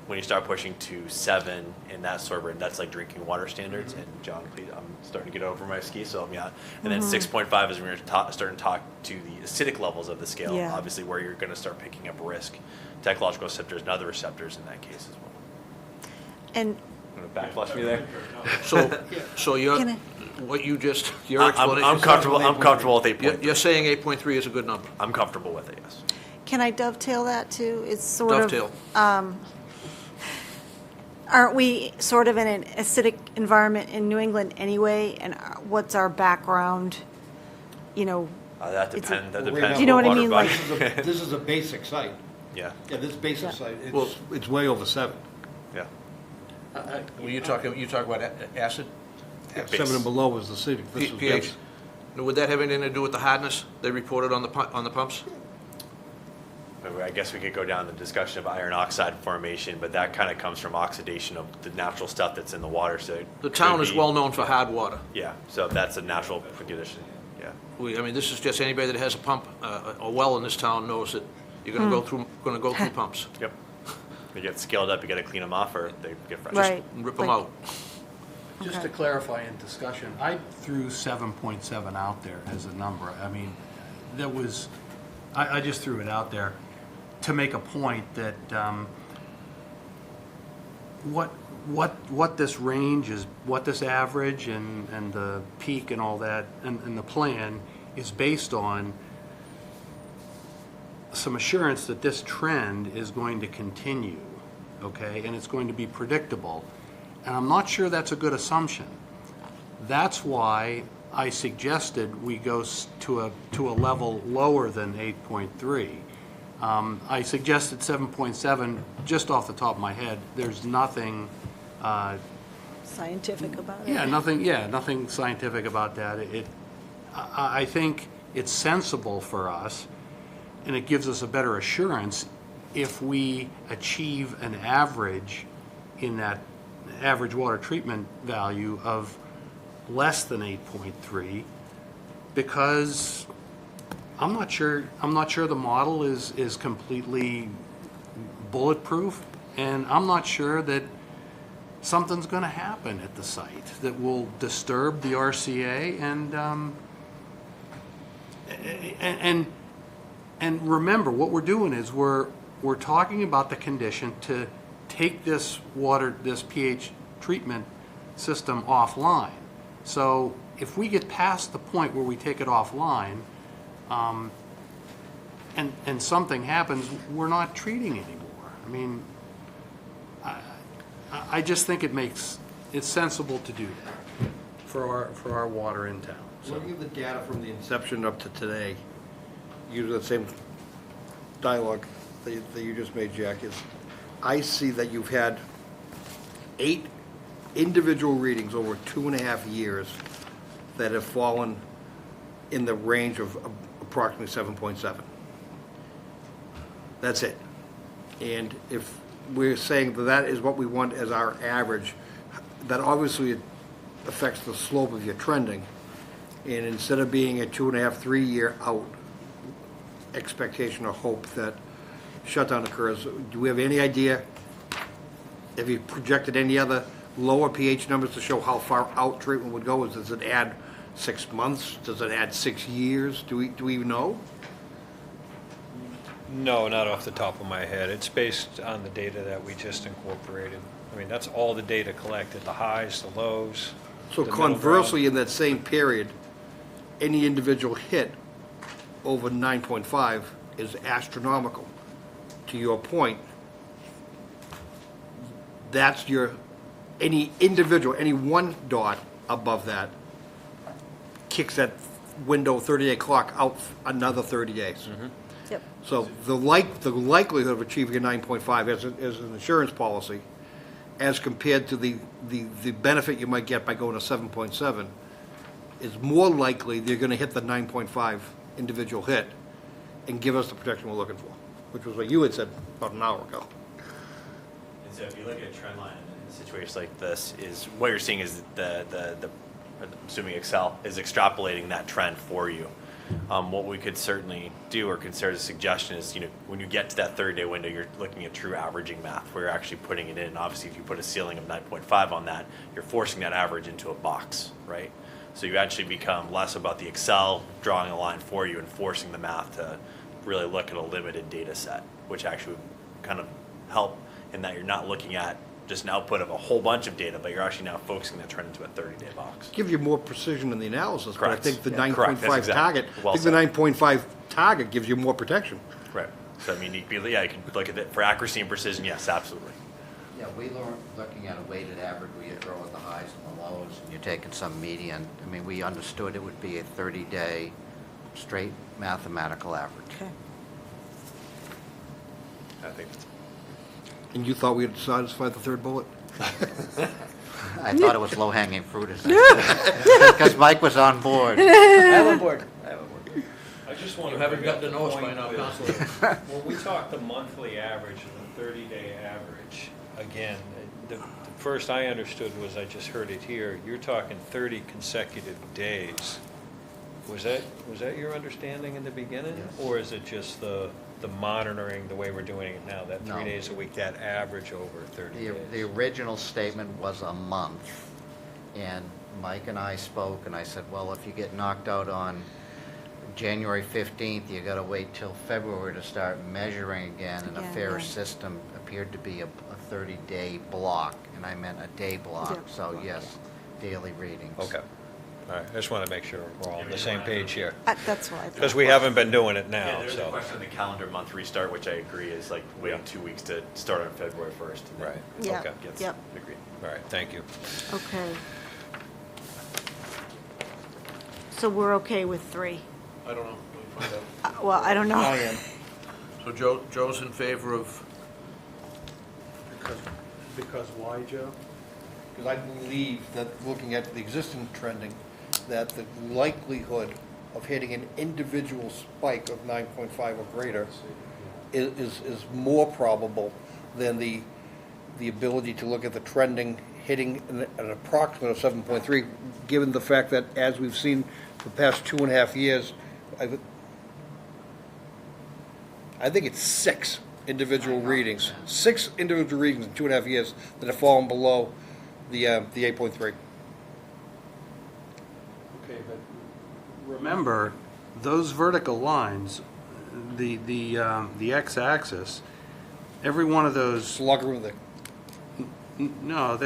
When you start pushing to 7 and that sort of range, that's like drinking water standards. And John, please, I'm starting to get over my skis, so help me out. And then 6.5 is when you're starting to talk to the acidic levels of the scale, Yeah. obviously where you're going to start picking up risk to ecological receptors and other receptors in that case as well. and You want to backflush me there? So your Can your explanation. I'm comfortable with 8.3. You're saying 8.3 is a good number. I'm comfortable with it, yes. can I dovetail that too? It's sort of. Dovetail. Aren't we sort of in an acidic environment in New England anyway? And what's our background, you know? That It's depends, that Well, depends. Do you know what I on mean, water like- body. This is a basic site. Yeah, Yeah, this basic Yeah. site, Well- it's way over 7. yeah. Were you talking about acid? Base. 7 and below is the city. This is pH? base. Now, would that have anything to do with the hardness they reported on the pumps? I guess we could go down the discussion of iron oxide formation, but that kind of comes from oxidation of the natural stuff that's in the water, so. it The town could is be- well known for hard water. Yeah, so that's a natural condition, yeah. I mean, this is just anybody that has a pump, a well in this town knows that you're gonna go through pumps. Yep. They get scaled up, you gotta clean them off, or they get fresh. Right. And rip them Like- out. Just Okay. to clarify in discussion, I threw 7.7 out there as a number. I mean, that was, I just threw it out there to make a point that what this range is, what this average and the peak and all that, and the plan is based on some assurance that this trend is going to continue, okay, and it's going to be predictable. And I'm not sure that's a good assumption. That's why I suggested we go to a level lower than 8.3. I suggested 7.7 just off the top of my head. There's nothing, Scientific about it? nothing scientific about that. I think it's sensible for us, and it gives us a better assurance if we achieve an average in that average water treatment value of less than 8.3, because I'm not sure the model is completely bulletproof, and I'm not sure that something's going to happen at the site that will disturb the RCA and remember, what we're doing is we're talking about the condition to take this pH treatment system offline. So if we get past the point where we take it offline, and something happens, we're not treating anymore. I mean, I just think it's sensible to do that for our water in town. So Looking at the data from the inception up to today, using the same dialogue that you just made, Jack, is I see that you've had 8 individual readings over 2.5 years that have fallen in the range of approximately 7.7. That's it. And if we're saying that is what we want as our average, that obviously affects the slope of your trending. And instead of being a 2.5, 3 year out expectation or hope that shutdown occurs, do we have any idea? Have you projected any other lower pH numbers to show how far out treatment would go? Does it add 6 months? Does it add 6 years? Do we even know? No, not off the top of my head. It's based on the data that we just incorporated. I mean, that's all the data collected, the highs, the lows. So the middle conversely, ground. in that same period, any individual hit over 9.5 is astronomical. To your point, that's any individual, any one dot above that kicks that window 30-day clock out another 30 days. Yep. So the likelihood of achieving a 9.5 as an insurance policy, as compared to the benefit you might get by going to 7.7, is more likely they're going to hit the 9.5 individual hit and give us the protection we're looking for, which was what you had said about an hour ago. And so if you look at a trend line in a situation like this, is what you're seeing is the assuming Excel is extrapolating that trend for you. What we could certainly do or consider as a suggestion is, when you get to that 30-day window, you're looking at true averaging math, where you're actually putting it in. Obviously, if you put a ceiling of 9.5 on that, you're forcing that average into a box, right? So you actually become less about the Excel drawing a line for you and forcing the math to really look at a limited data set, which actually would kind of help in that you're not looking at just an output of a whole bunch of data, but you're actually now focusing that trend into a 30-day box. Give you more precision in the analysis, but I Correct. think the Yeah, correct. 9.5 That's target, exactly. Well I think the 9.5 target gives you more protection. Right. So I mean, you can look at it for accuracy and precision. Yes, absolutely. Yeah, we were looking at a weighted average where you throw at the highs and the lows, and you're taking some median. I mean, we understood it would be a 30-day straight mathematical average. Okay. I think And you thought we had satisfied the third bullet? I thought it was low-hanging fruit, because Mike was on board. I'm on board. I just want You to haven't bring up gotten the to know us point by now, with- Counselor. When we talk the monthly average and the 30-day average, again, the first I understood was, I just heard it here, you're talking 30 consecutive days. Was that your understanding in the beginning? Yes. Or is it just the monitoring, the way we're doing it now, that 3 No. days a week, that average over 30 days? The original statement was a month, and Mike and I spoke, and I said, well, if you get knocked out on January 15th, you gotta wait till February to start measuring again, and a Again, fair yeah. system appeared to be a 30-day block, and I meant a day block, Yeah. so yes, daily readings. Okay. All right, I just want to make sure we're all on the same page here. That's what I thought. Because we haven't been doing it Yeah, now, there's a so. question of the calendar month restart, which I agree is like waiting 2 weeks to start on February 1st. and then Right. Yeah. Okay. Gets Yep. agreed. All right, thank you. Okay. So we're okay with 3? I don't know, let me find out. Well, I don't know. I am. So Joe's in favor of, Because why, Joe? Because I believe that, looking at the existing trending, that the likelihood of hitting an individual spike of 9.5 or greater is more probable than the ability to look at the trending hitting an approximate of 7.3, given the fact that, as we've seen for the past 2.5 years, I think it's 6 individual readings. 6 individual readings in 2.5 years that have fallen below the 8.3. Okay, but remember, those vertical lines, the x-axis, every one of those, Logarithmic. no,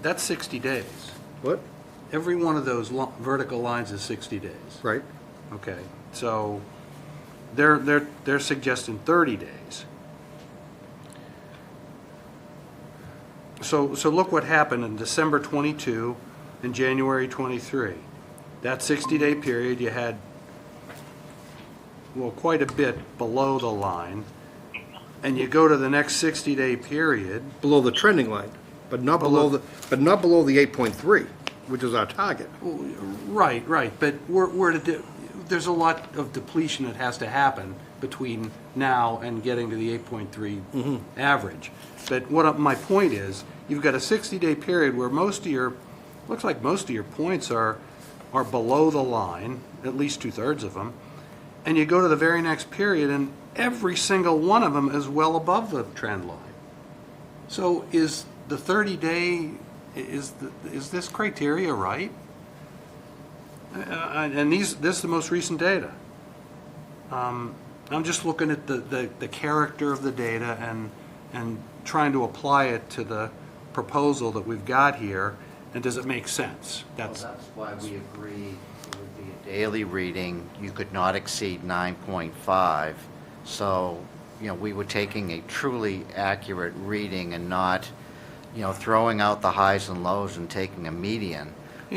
that's 60 days. What? Every one of those vertical lines is 60 days. Right. Okay, so they're suggesting 30 days. So look what happened in December 22 and January 23. That 60-day period, you had, well, quite a bit below the line. And you go to the next 60-day period, Below the trending line, but not below the 8.3, which is our target. right, but there's a lot of depletion that has to happen between now and getting to the 8.3 average. But my point is, you've got a 60-day period where looks like most of your points are below the line, at least 2/3 of them, and you go to the very next period, and every single one of them is well above the trend line. So is the 30-day, is this criteria right? And this is the most recent data. I'm just looking at the character of the data and trying to apply it to the proposal that we've got here, and does it make sense? That's why we agreed it would be a daily reading, you could not exceed 9.5. So, we were taking a truly accurate reading and not, throwing out the highs and lows and taking a median.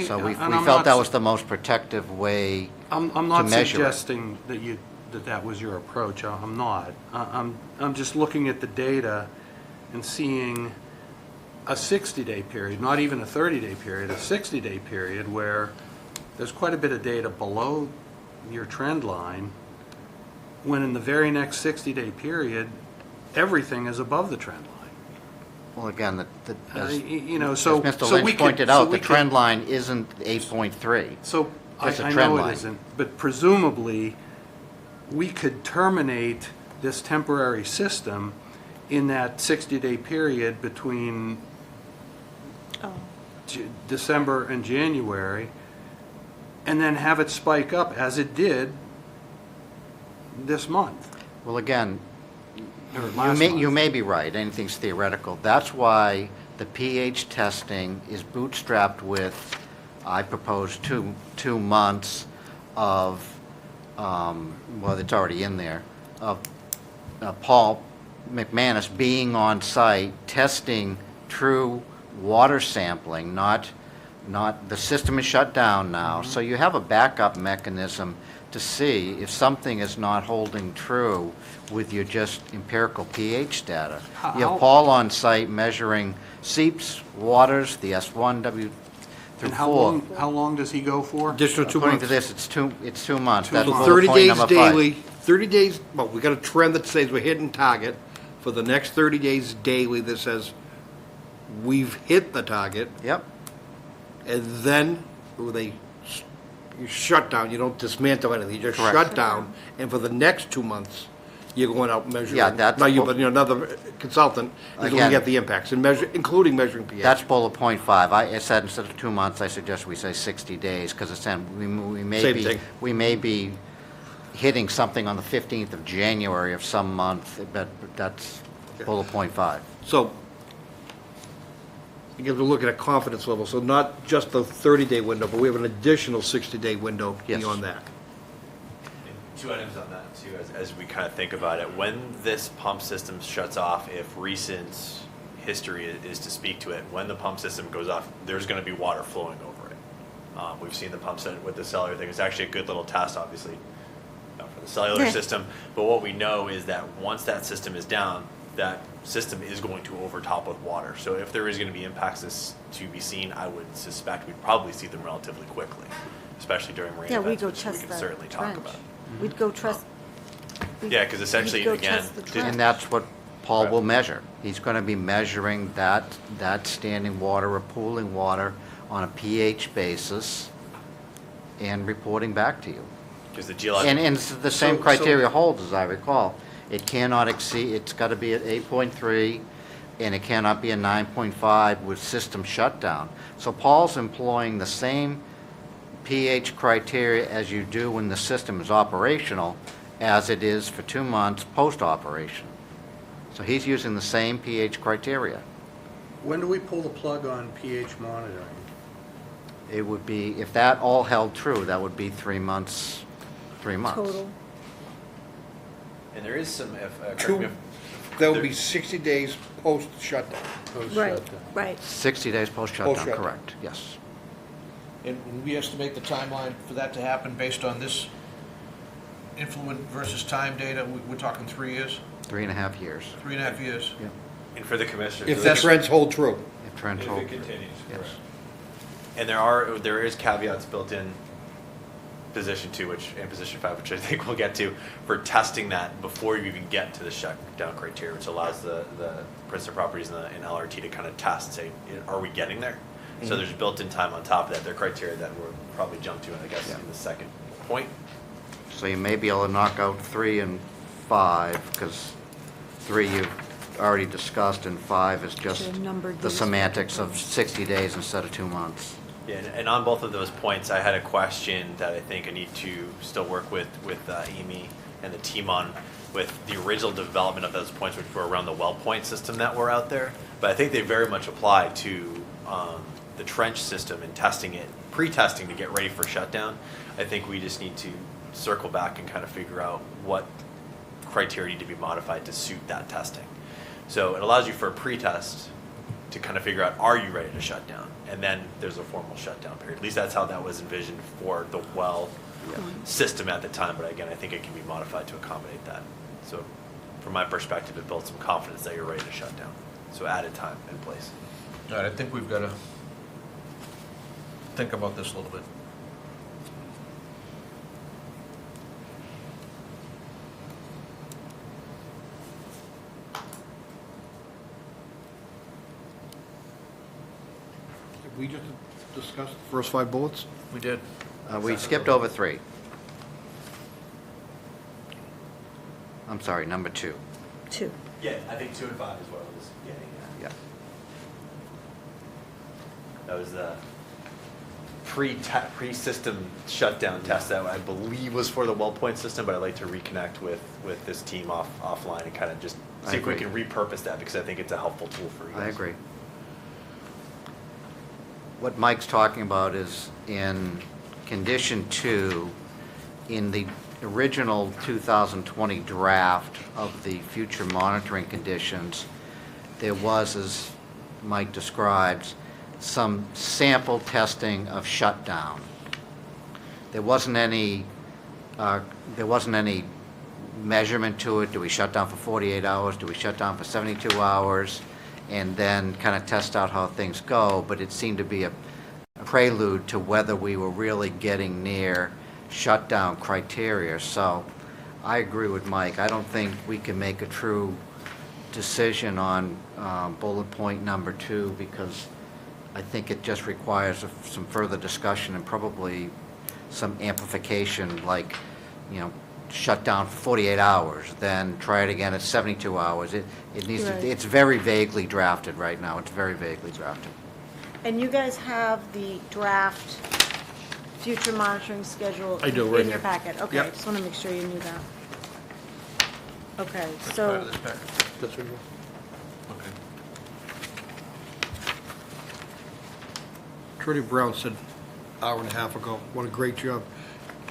So we And I'm felt not that was the most protective way I'm to not measure it. suggesting that was your approach. I'm not. I'm just looking at the data and seeing a 60-day period, not even a 30-day period, a 60-day period where there's quite a bit of data below your trend line, when in the very next 60-day period, everything is above the trend line. Well, again, as So Mr. so we Lynch could- pointed so out, we the could- trend line isn't 8.3. So It's a I trend know line. it isn't, but presumably, we could terminate this temporary system in that 60-day period between Oh. December and January, and then have it spike up as it did this month. Well, again, Or you last may, month. you may be right, anything's theoretical. That's why the pH testing is bootstrapped with, I propose, two months of, well, it's already in there, of Paul McManus being on site, testing true water sampling, not, the system is shut down now. So you have a backup mechanism to see if something is not holding true with your just empirical pH data. You How- have Paul on site measuring seeps, waters, the S1, W through And 4. how long does he go for? Additional 2 According to months. this, it's 2 months. That's So bullet 30 point days number 5. daily, 30 days, well, we got a trend that says we're hitting target. For the next 30 days daily, that says we've hit the target, Yep. and then you shut down, you don't dismantle anything, you just Correct. shut down, and for the next 2 months, you're going out measuring. Yeah, that's Not you, what- but another consultant is looking Again. at the impacts, and including measuring pH. That's bullet point 5. I said instead of 2 months, I suggest we say 60 days, because it's, we may Same be, thing. we may be hitting something on the 15th of January of some month, but that's bullet point 5. So, again, we're looking at confidence level, so not just the 30-day window, but we have an additional 60-day window Yes. beyond that. And 2 items on that too, as we kind of think about it. When this pump system shuts off, if recent history is to speak to it, when the pump system goes off, there's going to be water flowing over it. We've seen the pump set with the cellular thing. It's actually a good little test, obviously, for the cellular Yeah. system. But what we know is that once that system is down, that system is going to overtop with water. So if there is going to be impacts to be seen, I would suspect we'd probably see them relatively quickly, especially during rain Yeah, we events, go which we test can the certainly talk trench. about. We'd go trust. Yeah, because essentially, we'd go again, test the the- trench. And that's what Paul Right. will measure. He's going to be measuring that standing water or pooling water on a pH basis and reporting back to you. because the geologic. And the same So- criteria holds, as I recall. It cannot exceed, it's got to be at 8.3, and it cannot be a 9.5 with system shutdown. So Paul's employing the same pH criteria as you do when the system is operational, as it is for 2 months post-operation. So he's using the same pH criteria. When do we pull the plug on pH monitoring? It would be, if that all held true, that would be 3 months, 3 months. Total. And there is some, correct Two- me if- That would be 60 days post-shutdown. Right, Post-shutdown. right. 60 days post-shutdown, Post-shutdown. correct, yes. And we estimate the timeline for that to happen based on this influent versus time data, we're talking 3 years, 3.5 years. 3.5 years. Yep. and for the commissioners. If so the this- trends hold true. If trends hold. continues, Yes. And there is caveats built in position 2, and position 5, which I think we'll get to, for testing that before you even get to the shutdown criteria, which allows the Princeton Properties and LRT to kind of test, say, are we getting there? So there's built-in time on top of that, their criteria that we'll probably jump to, I guess, Yeah. in the second point. So you may be able to knock out 3 and 5, because 3 you've already discussed, and 5 is just Should've numbered the these. semantics of 60 days instead of 2 months. Yeah, and on both of those points, I had a question that I think I need to still work with Amy and the team on, with the original development of those points, which were around the well point system that were out there. But I think they very much apply to the trench system and testing it, pre-testing to get ready for shutdown. I think we just need to circle back and kind of figure out what criteria need to be modified to suit that testing. So it allows you for a pre-test to kind of figure out, are you ready to shut down? And then there's a formal shutdown period. At least that's how that was envisioned for the well system at the time. But again, I think it can be modified to accommodate that. So from my perspective, it builds some confidence that you're ready to shut down. So added time and place. All right, I think we've got to think about this a little bit. Did we just discuss the first 5 bullets? We did. We skipped over 3. I'm sorry, number 2. 2. Yeah, I think 2 and 5 is what I was getting at. Yeah. That was the pre-system shutdown test that I believe was for the well point system, but I'd like to reconnect with this team offline and kind of just I see if we agree. can repurpose that, because I think it's a helpful tool for you guys. I agree. What Mike's talking about is in condition 2, in the original 2020 draft of the future monitoring conditions, there was, as Mike describes, some sample testing of shutdown. There wasn't any measurement to it. Do we shut down for 48 hours? Do we shut down for 72 hours? And then kind of test out how things go, but it seemed to be a prelude to whether we were really getting near shutdown criteria. So I agree with Mike. I don't think we can make a true decision on bullet point number 2, because I think it just requires some further discussion and probably some amplification, like, shut down for 48 hours, then try it again at 72 hours. It needs Right. to, it's very vaguely drafted right now. It's very vaguely drafted. And you guys have the draft future monitoring schedule I do, right in your here. packet? Okay, Yep. just want to make sure you knew that. Okay, That's part so, of this packet? That's what you Okay. Attorney Brown said hour and a half ago, what a great job.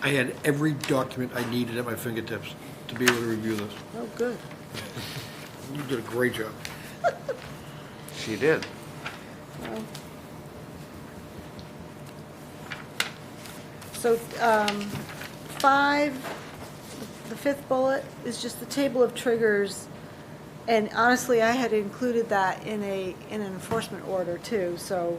I had every document I needed at my fingertips to be able to review this. oh, good. You did a great job. She did. Well, So, 5, the 5th bullet is just the table of triggers. And honestly, I had included that in an enforcement order too. So,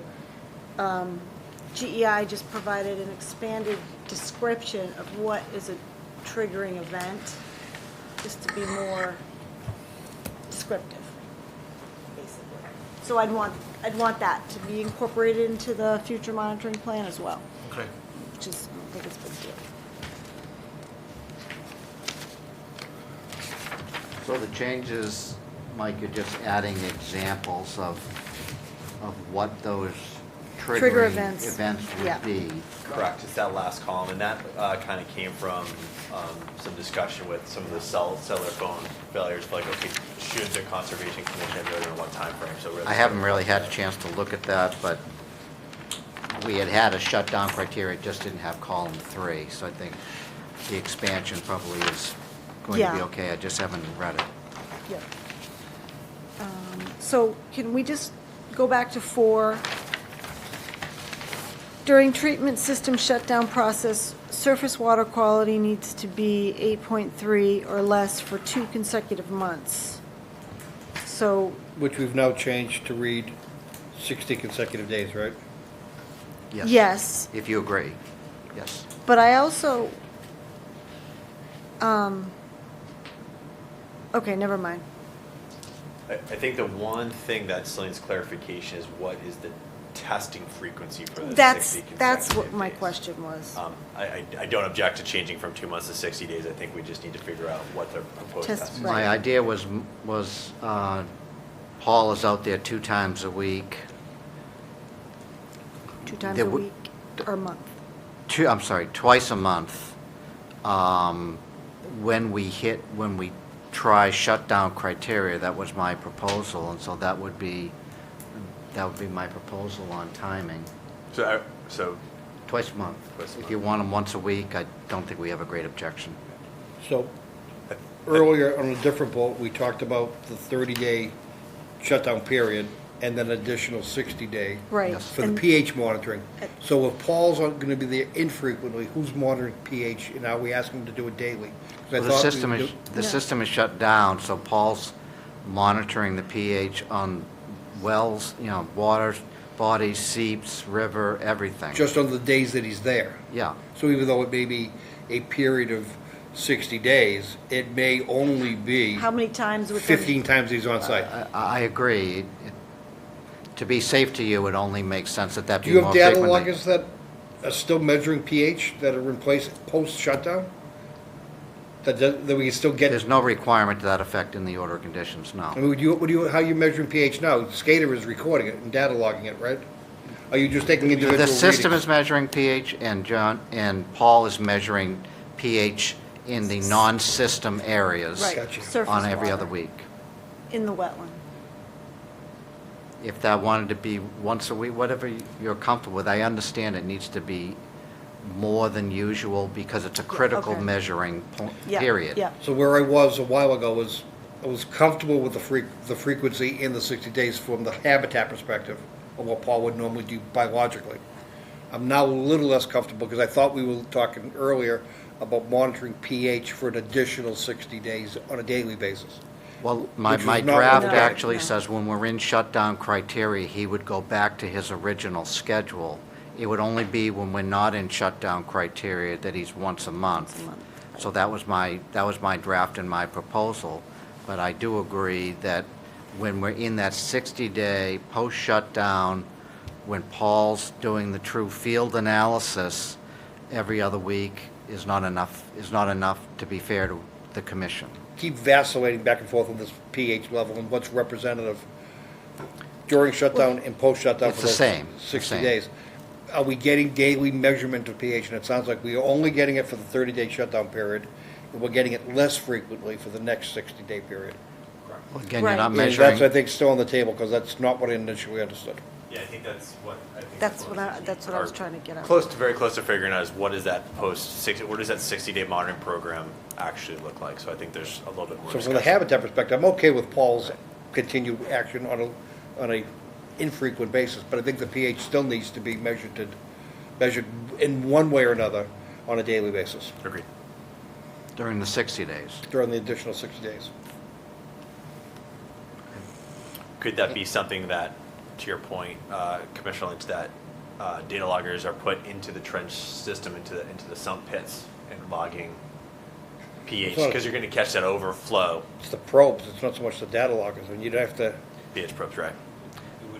GEI just provided an expanded description of what is a triggering event, just to be more descriptive, basically. So I'd want that to be incorporated into the future monitoring plan as well, Okay. which is, I don't think it's a big deal. So the changes, Mike, you're just adding examples of what those Trigger triggering events. Yeah. would be. Correct, it's that last column, and that kind of came from some discussion with some of the cellular phone failures, like, okay, should the Conservation Commission do it in what time frame? So really, I haven't really had a chance to look at that, but we had a shutdown criteria, it just didn't have column 3. So I think the expansion probably is going to be Yeah. okay. I just haven't read it. Yep. So can we just go back to 4? During treatment system shutdown process, surface water quality needs to be 8.3 or less for 2 consecutive months. So, Which we've now changed to read 60 consecutive days, right? yes, If you agree, yes. but I also, okay, never mind. I think the one thing that still needs clarification is what is the testing frequency for the 60 consecutive That's what my days. question was. I don't object to changing from 2 months to 60 days. I think we just need to figure out what the proposed Test- testing. Right. My idea was Paul is out there 2 times a week. 2 times there a would- week or a month? Twice a month. When we try shutdown criteria, that was my proposal, and so that would be my proposal on timing. So Twice a month. Twice a If you want them once a week, I don't think we have a great objection. So earlier on a different bullet, we talked about the 30-day shutdown period and then additional 60-day Right. Yes. for the And- pH monitoring. So if Paul's going to be there infrequently, who's monitoring pH, and are we asking him to do it daily? 'Cause I Well, thought we the would do- No. system is shut down, so Paul's monitoring the pH on wells, water, bodies, seeps, river, everything. just on the days that he's there. Yeah. So even though it may be a period of 60 days, it may only be How many times within? 15 times he's on site. I agree. To be safe to you, it only makes sense that Do be you have more data frequently. loggers that are still measuring pH that are in place post-shutdown? That we can still get, There's no requirement to that effect in the order of conditions, no. I mean, how are you measuring pH now? Skater is recording it and data logging it, right? Are you just taking individual The readings? system is measuring pH, and Paul is measuring pH in the non-system areas Right, Gotcha. surface on every other water week. in the wetland. If that wanted to be once a week, whatever you're comfortable with, I understand it needs to be more than usual because it's a critical okay. measuring Yeah, period. Yeah, So where I was a while ago was, I was comfortable with the frequency in the 60 days from the habitat perspective of what Paul would normally do biologically. I'm now a little less comfortable because I thought we were talking earlier about monitoring pH for an additional 60 days on a daily basis. Well, my Which is not draft what we're actually doing. says when we're in shutdown criteria, he would go back to his original schedule. It would only be when we're not in shutdown criteria that he's once a month. So that was my draft and my proposal. But I do agree that when we're in that 60-day post-shutdown, when Paul's doing the true field analysis every other week is not enough to be fair to the commission. Keep vacillating back and forth on this pH level and what's representative during shutdown and post-shutdown It's for the those same, 60 same. days. Are we getting daily measurement of pH? And it sounds like we're only getting it for the 30-day shutdown period, and we're getting it less frequently for the next 60-day period. Well, again, you're Right. not And that's, measuring. I think, still on the table, because that's not what I initially understood. Yeah, I think that's what, that's what I was trying to get at. very close to figuring out is what does that what does that 60-day monitoring program actually look like? So I think there's a little bit more So from the discussion. habitat perspective, I'm okay with Paul's continued action on a infrequent basis, but I think the pH still needs to be measured in one way or another on a daily basis Agreed. During the 60 days. during the additional 60 days. Could that be something that, to your point, Commissioner Lynch, that data loggers are put into the trench system, into the sump pits and logging pH? Well- Because you're going to catch that overflow. It's the probes, it's not so much the data loggers, and you'd have to, pH probes, right?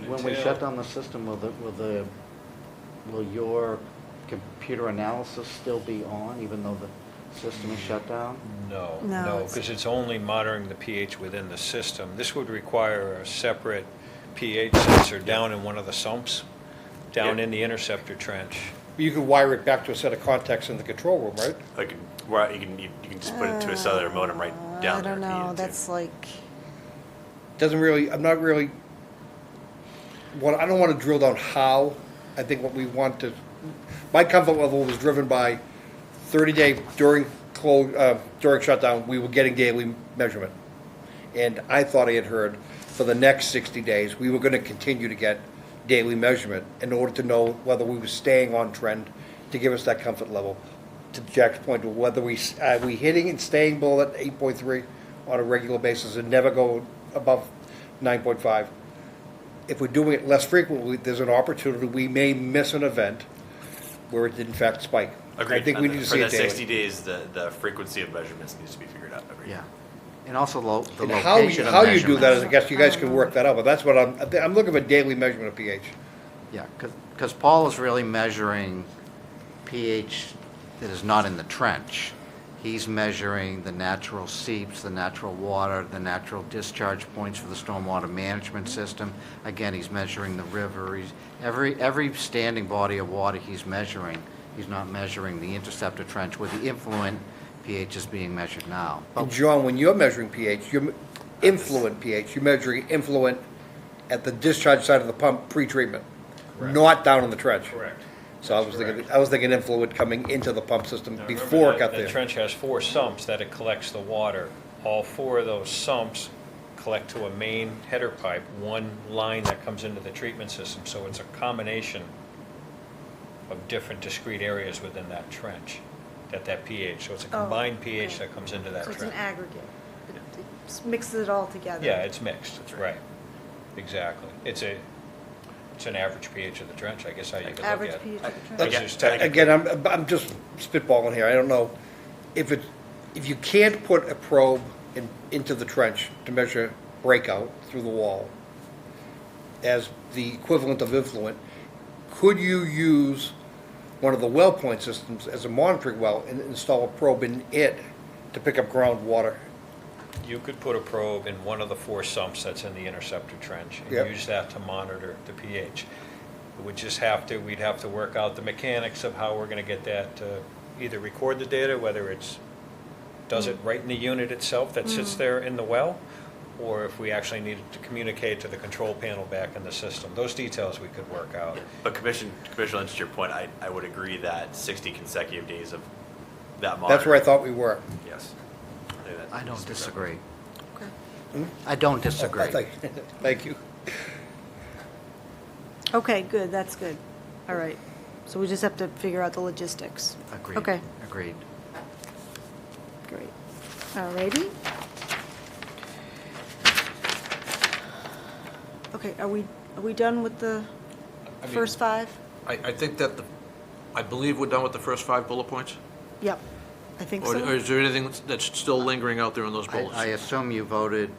When we shut down the system, will your computer analysis still be on, even though the system is shut down? No, No, it's- because it's only monitoring the pH within the system. This would require a separate pH sensor down in one of the sumps, down Yeah. in the interceptor trench. you could wire it back to a set of contacts in the control room, right? Like, right, you can just put it to a cellular modem right down I there. don't if you know, needed to. that's like, Doesn't really, I'm not really, I don't want to drill down how. I think what we want to, my comfort level was driven by 30-day during shutdown, we were getting daily measurement. And I thought I had heard for the next 60 days, we were going to continue to get daily measurement in order to know whether we were staying on trend to give us that comfort level. To Jack's point, whether we hitting and staying below that 8.3 on a regular basis and never go above 9.5. If we're doing it less frequently, there's an opportunity we may miss an event where it did in fact spike. Agreed. I think we need to For see that it 60 daily. days, the frequency of measurements needs to be figured out. Agreed. Yeah. And also the And location of how you do that, is, I measurements. guess you guys can work that out, but that's what I'm looking for daily measurement of pH. Yeah, because Paul is really measuring pH that is not in the trench. He's measuring the natural seeps, the natural water, the natural discharge points for the stormwater management system. Again, he's measuring the river. Every standing body of water he's measuring. He's not measuring the interceptor trench where the influent pH is being measured now. And John, when you're measuring pH, you're influent pH, you're measuring influent at the discharge side of the pump pre-treatment, not down in the trench. Correct. So I was thinking influent coming into the pump system Now, before it remember got that there. The trench has 4 sumps that it collects the water. All 4 of those sumps collect to a main header pipe, one line that comes into the treatment system. So it's a combination of different discrete areas within that trench, that pH. So it's a Oh, combined pH okay. that comes into that so it's trench. an aggregate. It mixes it all together. Yeah, it's mixed, right. Exactly. It's an average pH of the trench, I guess how you could look at Average it. pH of the trench. Which is technically- Again, I'm just spitballing here, I don't know. If you can't put a probe into the trench to measure breakout through the wall as the equivalent of influent, could you use one of the well point systems as a monitoring well and install a probe in it to pick up groundwater? You could put a probe in one of the 4 sumps that's in the interceptor trench and Yep. use that to monitor the pH. We'd have to work out the mechanics of how we're gonna get that to either record the data, whether does it right in the unit itself that sits there in the well, or if we actually needed to communicate to the control panel back in the system. Those details we could work out. But Commissioner Lynch, to your point, I would agree that 60 consecutive days of that That's monitoring. where I thought we were. Yes. I don't disagree. Okay. I don't disagree. Thank you. Okay, good, that's good. All right. So we just have to figure out the logistics. Agreed. Okay, Agreed. great. All righty. Okay, are we done with the I mean- first five? I think that I believe we're done with the first 5 bullet points? Yep, I think Or so. is there anything that's still lingering out there in those bullets? I assume you voted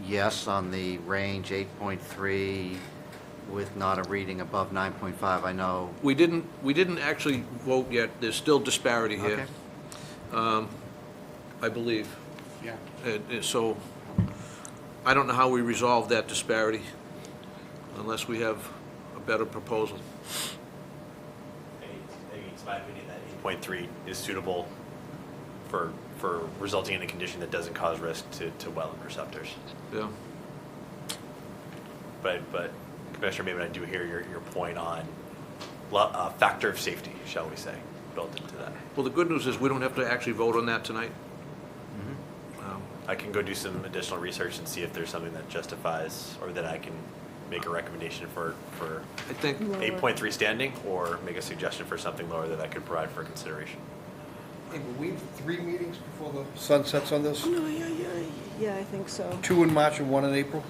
yes on the range 8.3 with not a reading above 9.5. I know. We didn't actually vote yet. There's still disparity here. Okay. I believe. Yeah. So I don't know how we resolve that disparity unless we have a better proposal. It's my opinion that 8.3 is suitable for resulting in a condition that doesn't cause risk to wetland receptors. Yeah. But Commissioner Maven, I do hear your point on factor of safety, shall we say, built into that. Well, the good news is we don't have to actually vote on that tonight. I can go do some additional research and see if there's something that justifies, or that I can make a recommendation for I think 8.3 standing, or make a suggestion for something lower that I could provide for consideration. Hey, will we have 3 meetings before the sun sets on this? No, yeah, I think so. 2 in March and 1 in April?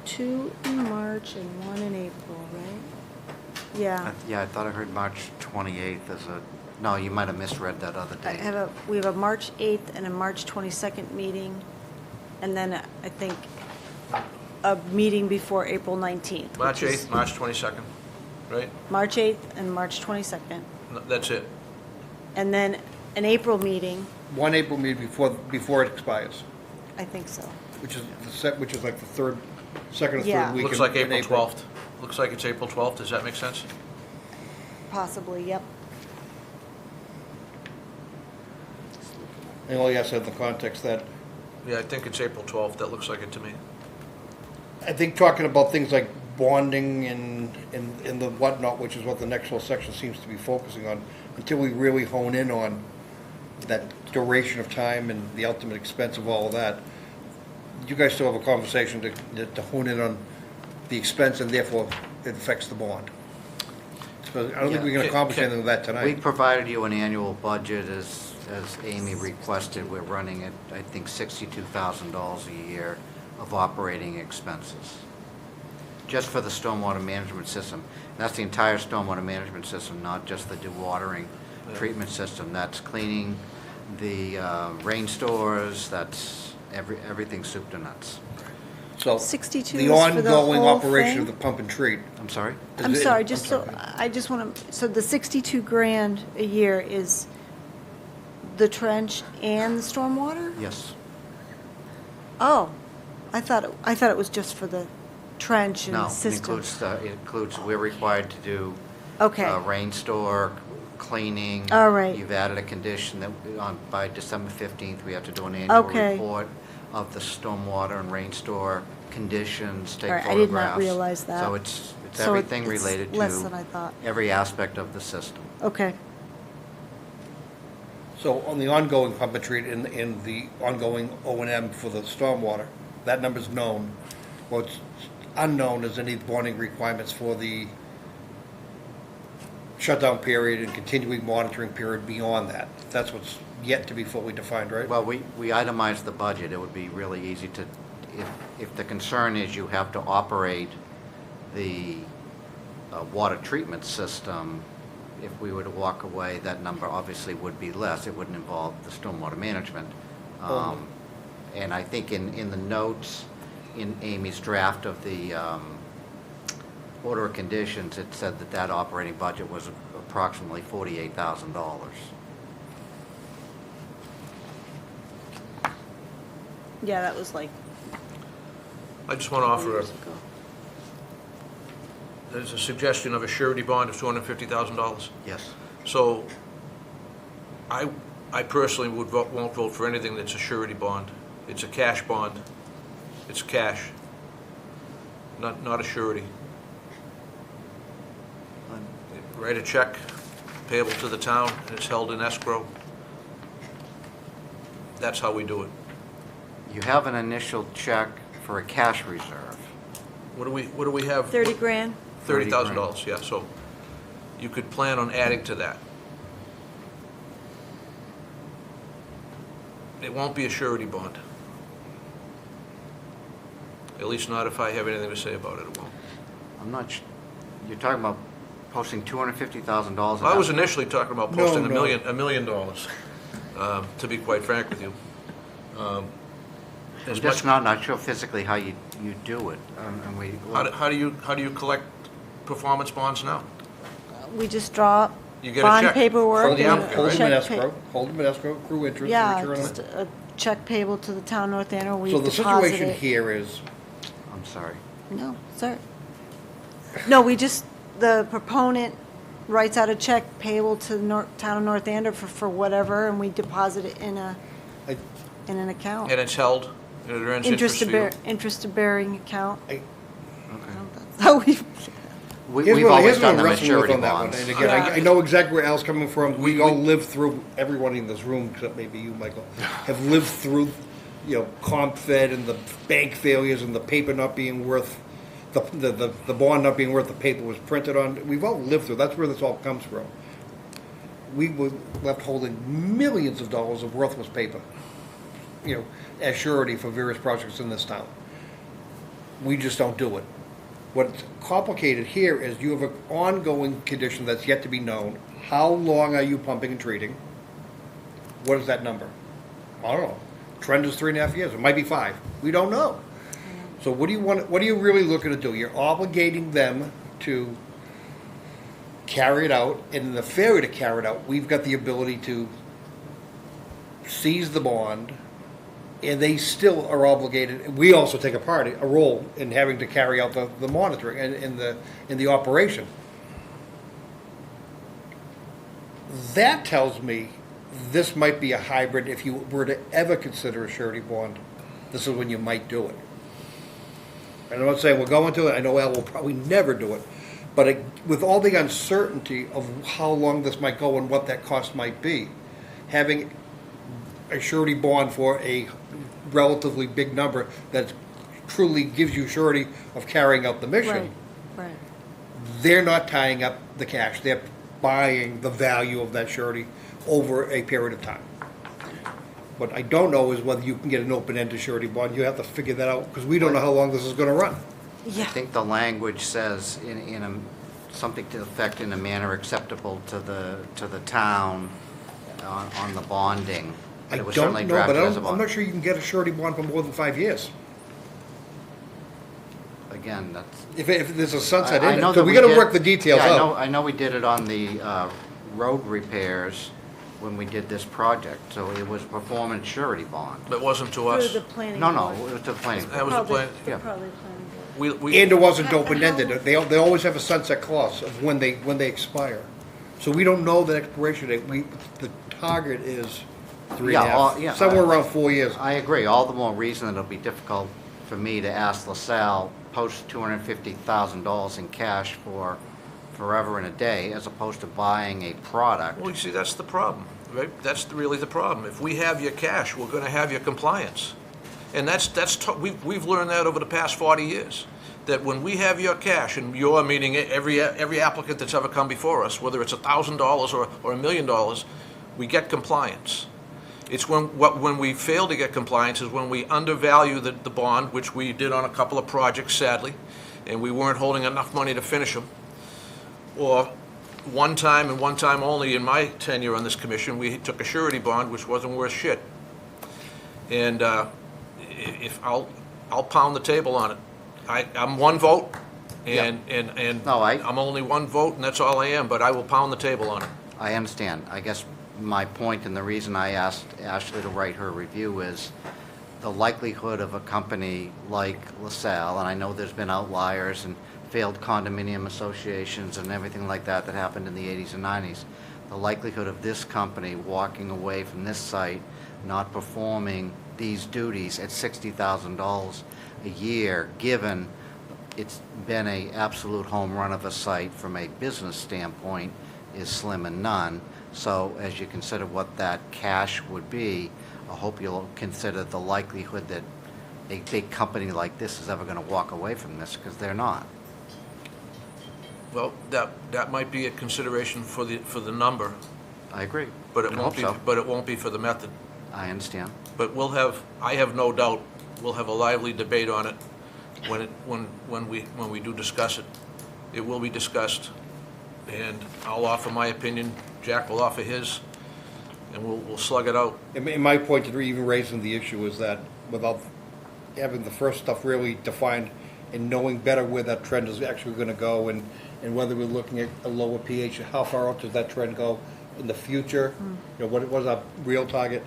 2 in March and 1 in April, right? Yeah. Yeah, I thought I heard March 28th as a, no, you might have misread that other I date. have we have a March 8th and a March 22nd meeting, and then I think a meeting before April 19th. March which is 8th, March 22nd, right? March 8th and March 22nd, No, that's it. and then an April meeting, 1 April meeting before it expires, I think so. which is like the second or Yeah. third week Looks in like in April 12th. Looks like it's April 12th. Does that make sense? Possibly, yep. And all you have to have the context that, Yeah, I think it's April 12th. That looks like it to me. I think talking about things like bonding and the whatnot, which is what the next whole section seems to be focusing on, until we really hone in on that duration of time and the ultimate expense of all of that, you guys still have a conversation to hone in on the expense, and therefore it affects the bond. So I don't think we can accomplish anything with that We tonight. provided you an annual budget as Amy requested. We're running at, I think, $62,000 a year of operating expenses, just for the stormwater management system. That's the entire stormwater management system, not just the dewatering treatment system. That's cleaning the rain stores, that's everything soup to nuts. So 62 the is for the ongoing whole operation thing? of the pump and treat. I'm sorry? I'm is it- sorry, I'm I just want to, so the 62 grand a year is the trench and the stormwater? Yes. Oh, I thought it was just for the trench and No, the it system. includes, we're required to do Okay, rain store, cleaning. All right. You've added a condition that by December 15th, we have to do an annual Okay. report of the stormwater and rain store conditions, take All right, photographs. I did not realize that. So it's So everything it's related less than to I thought. every aspect of the system. Okay, So on the ongoing pump and treat and the ongoing O&M for the stormwater, that number's known. What's unknown is any bonding requirements for the shutdown period and continuing monitoring period beyond that. That's what's yet to be fully defined, right? Well, we itemized the budget. It would be really easy to, if the concern is you have to operate the water treatment system, if we were to walk away, that number obviously would be less. It wouldn't involve the stormwater management. And I think in the notes, in Amy's draft of the order of conditions, it said that operating budget was approximately $48,000. yeah, that was like I just want to offer years ago. there's a suggestion of a surety bond of $250,000. Yes. So I personally won't vote for anything that's a surety bond. It's a cash bond. It's cash, not a surety. Write a check payable to the town, and it's held in escrow. That's how we do it. You have an initial check for a cash reserve. What do we have? 30 grand? $30,000, yeah, so you could plan on adding to that. It won't be a surety bond. At least not if I have anything to say about it, it won't. I'm not, you're talking about posting $250,000. I was initially talking about posting No. $1 million, to be quite frank with you. I'm As just much, not sure physically how you do it. And we, how do you collect performance bonds now? We just draw You get a bond check paperwork. from the and applicant, a Hold them in check pa- escrow, hold them in escrow, accrue interest, Yeah, return just them. a check payable to the town North Andover, we So the deposit situation it. here is, I'm sorry. No, sir. No, the proponent writes out a check payable to the town of North Andover for whatever, and we deposit it in an account. and it's held, and it earns interest for you. Interest-bearing account. I- That's how we, We've always here's what done I'm them as wrestling with surety on that one. bonds. And again, I know exactly where Al's coming from. We We- all lived through, everyone in this room, except maybe you, Michael, have lived through, comp fed and the bank failures and the paper not being worth, the bond not being worth the paper was printed on. We've all lived through, that's where this all comes from. We were left holding millions of dollars of worthless paper, as surety for various projects in this town. We just don't do it. What's complicated here is you have an ongoing condition that's yet to be known. How long are you pumping and treating? What is that number? I don't know. Trend is 3.5 years. It might be 5. We don't know. So what do you really looking to do? You're obligating them to carry it out, and in the failure to carry it out, we've got the ability to seize the bond, and they still are obligated. We also take a role in having to carry out the monitoring and in the operation. That tells me this might be a hybrid. If you were to ever consider a surety bond, this is when you might do it. And I'm not saying we're going to it. I know Al will probably never do it. But with all the uncertainty of how long this might go and what that cost might be, having a surety bond for a relatively big number that truly gives you surety of carrying out the mission, right. they're not tying up the cash. They're buying the value of that surety over a period of time. What I don't know is whether you can get an open-ended surety bond. You have to figure that out because we don't know how long this is going to run. I Yeah. think the language says something to the effect in a manner acceptable to the town on the bonding. I It was don't certainly know, but drafted as a I'm bond. not sure you can get a surety bond for more than 5 years. Again, that's. If there's a sunset I in know it, so that we got to did- work the details yeah, out. I know we did it on the road repairs when we did this project, so it was a performance surety bond. It wasn't to Through us. the planning No, board. it was to the planning That board. was the plan. Yeah. Probably planning board. We, And it wasn't open-ended. They always have a sunset clause of when they expire. So we don't know the expiration date. The target is 3.5, Yeah, somewhere around 4 years. I agree, all the more reason it'll be difficult for me to ask LaSalle, post $250,000 in cash for forever and a day, as opposed to buying a product. well, you see, that's the problem, right? That's really the problem. If we have your cash, we're gonna have your compliance. And we've learned that over the past 40 years, that when we have your cash, and your meaning every applicant that's ever come before us, whether it's $1,000 or $1 million, we get compliance. It's when we fail to get compliance is when we undervalue the bond, which we did on a couple of projects, sadly, and we weren't holding enough money to finish them. Or one time and one time only in my tenure on this commission, we took a surety bond which wasn't worth shit. And if I'll pound the table on it. I'm one vote, and No, I'm only one vote, and that's all I am. But I will pound the table on it. I understand. I guess my point and the reason I asked Ashley to write her review is the likelihood of a company like LaSalle, and I know there's been outliers and failed condominium associations and everything like that that happened in the 80s and 90s, the likelihood of this company walking away from this site, not performing these duties at $60,000 a year, given it's been a absolute home run of a site from a business standpoint, is slim and none. So as you consider what that cash would be, I hope you'll consider the likelihood that a big company like this is ever going to walk away from this, because they're not. Well, that might be a consideration for the number, I agree. but it I won't hope be, so. but it won't be for the method. I understand. But I have no doubt, we'll have a lively debate on it when we do discuss it. It will be discussed, and I'll offer my opinion, Jack will offer his, and we'll slug it out. And my point to even raising the issue is that without having the first stuff really defined and knowing better where that trend is actually gonna go and whether we're looking at a lower pH, how far out does that trend go in the future? You know, what was our real target?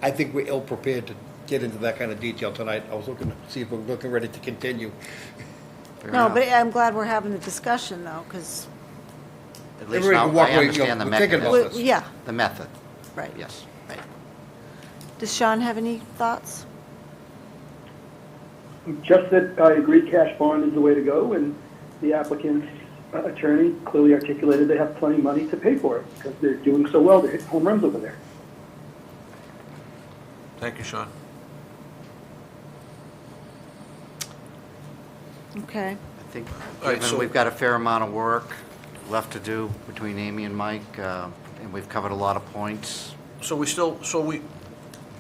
I think we're ill-prepared to get into that kind of detail tonight. I was looking to see if we're looking ready to continue. Fair No, enough. but I'm glad we're having the discussion though, because, At least Everybody now can walk I away, you understand know, the we're thinking about mechanism. this. yeah, The method, right. yes. Right. Does Sean have any thoughts? Just that I agree cash bond is the way to go, and the applicant's attorney clearly articulated they have plenty of money to pay for it, because they're doing so well, they're hitting home runs over there. Thank you, Sean. Okay. I think, All right, given so- we've got a fair amount of work left to do between Amy and Mike, and we've covered a lot of points.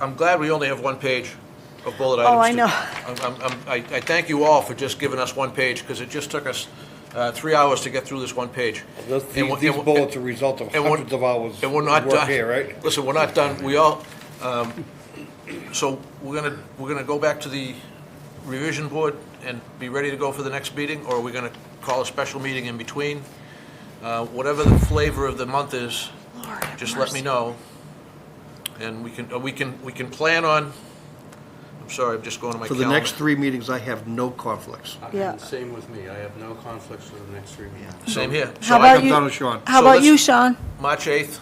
I'm glad we only have one page of bullet items. Oh, I to- know. I thank you all for just giving us one page, because it just took us 3 hours to get through this one page. These bullets are a result of and we're- hundreds of hours And we're of not work done. here, right? Listen, we're not done. We all, so we're gonna go back to the revision board and be ready to go for the next meeting, or are we gonna call a special meeting in between? Whatever the flavor of the month is, just let me know. And we can plan on, I'm sorry, I'm just going to my For calendar. the next 3 meetings, I have no conflicts. Yeah. Same with me. I have no conflicts for the next 3 meetings. Same here. How So about I'm you? done with Sean. How So about let's- you, Sean? March 8th.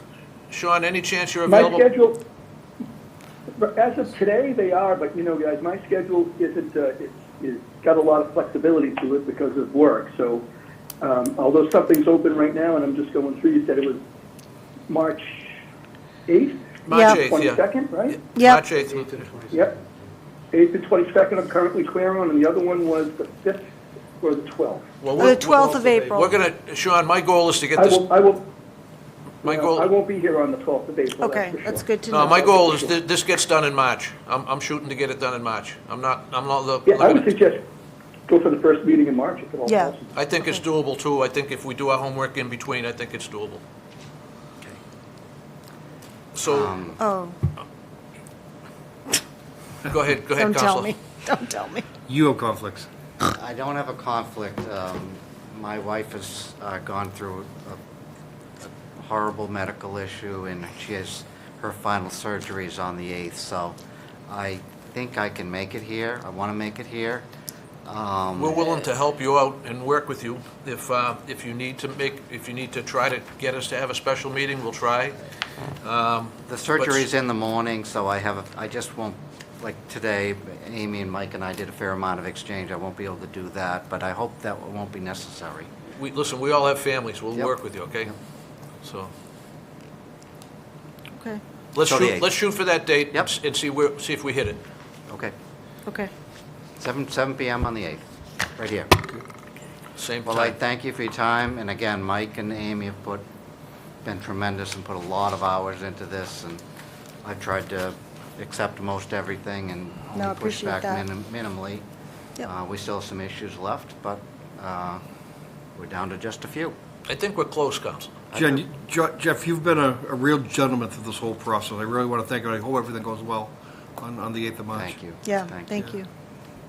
Sean, any chance you're My available? schedule, as of today, they are, but you know, guys, my schedule isn't, it's got a lot of flexibility to it because of work, so, although something's open right now, and I'm just going through, you said it was March 8th? March Yeah. 8th, yeah. 22nd, right? Yep. March 8th. 8th and 22nd. Yep. 8th and 22nd, I'm currently clear on, and the other one was the 5th or the 12th. Well, The 12th of April. We're gonna, Sean, my goal is to get I this, will, my I goal, won't be here on the 12th of April, Okay, that's for sure. that's good to no, know. my goal is this gets done in March. I'm shooting to get it done in March. I'm not Yeah, I looking would at, suggest go for the first meeting in March, if at all Yeah. possible. I think it's doable too. I think if we do our homework in between, I think it's doable. So, Oh, go ahead, don't tell Counselor. me. Don't tell me. You have conflicts. I don't have a conflict. My wife has gone through a horrible medical issue, and she has her final surgeries on the 8th, so I think I can make it here. I want to make it here. We're willing to help you out and work with you. If you need to try to get us to have a special meeting, we'll try. The surgery's in the morning, so I just won't, like today, Amy and Mike and I did a fair amount of exchange. I won't be able to do that, but I hope that won't be necessary. Listen, we all have families. We'll Yep. work with you, okay? Yep. So, Okay, let's So the shoot, 8th. let's shoot for that date Yep. and see if we hit it. Okay. okay. 7 p.m. on the 8th, right here. Same Well, I time. thank you for your time, and again, Mike and Amy have been tremendous and put a lot of hours into this, and I've tried to accept most everything and No, only push appreciate back that. minimally. Yep. We still have some issues left, but we're down to just a few. I think we're close, Council. Jen, Jeff, you've been a real gentleman through this whole process. I really want to thank you. I hope everything goes well on the 8th of March. Thank you. Yeah, thank you.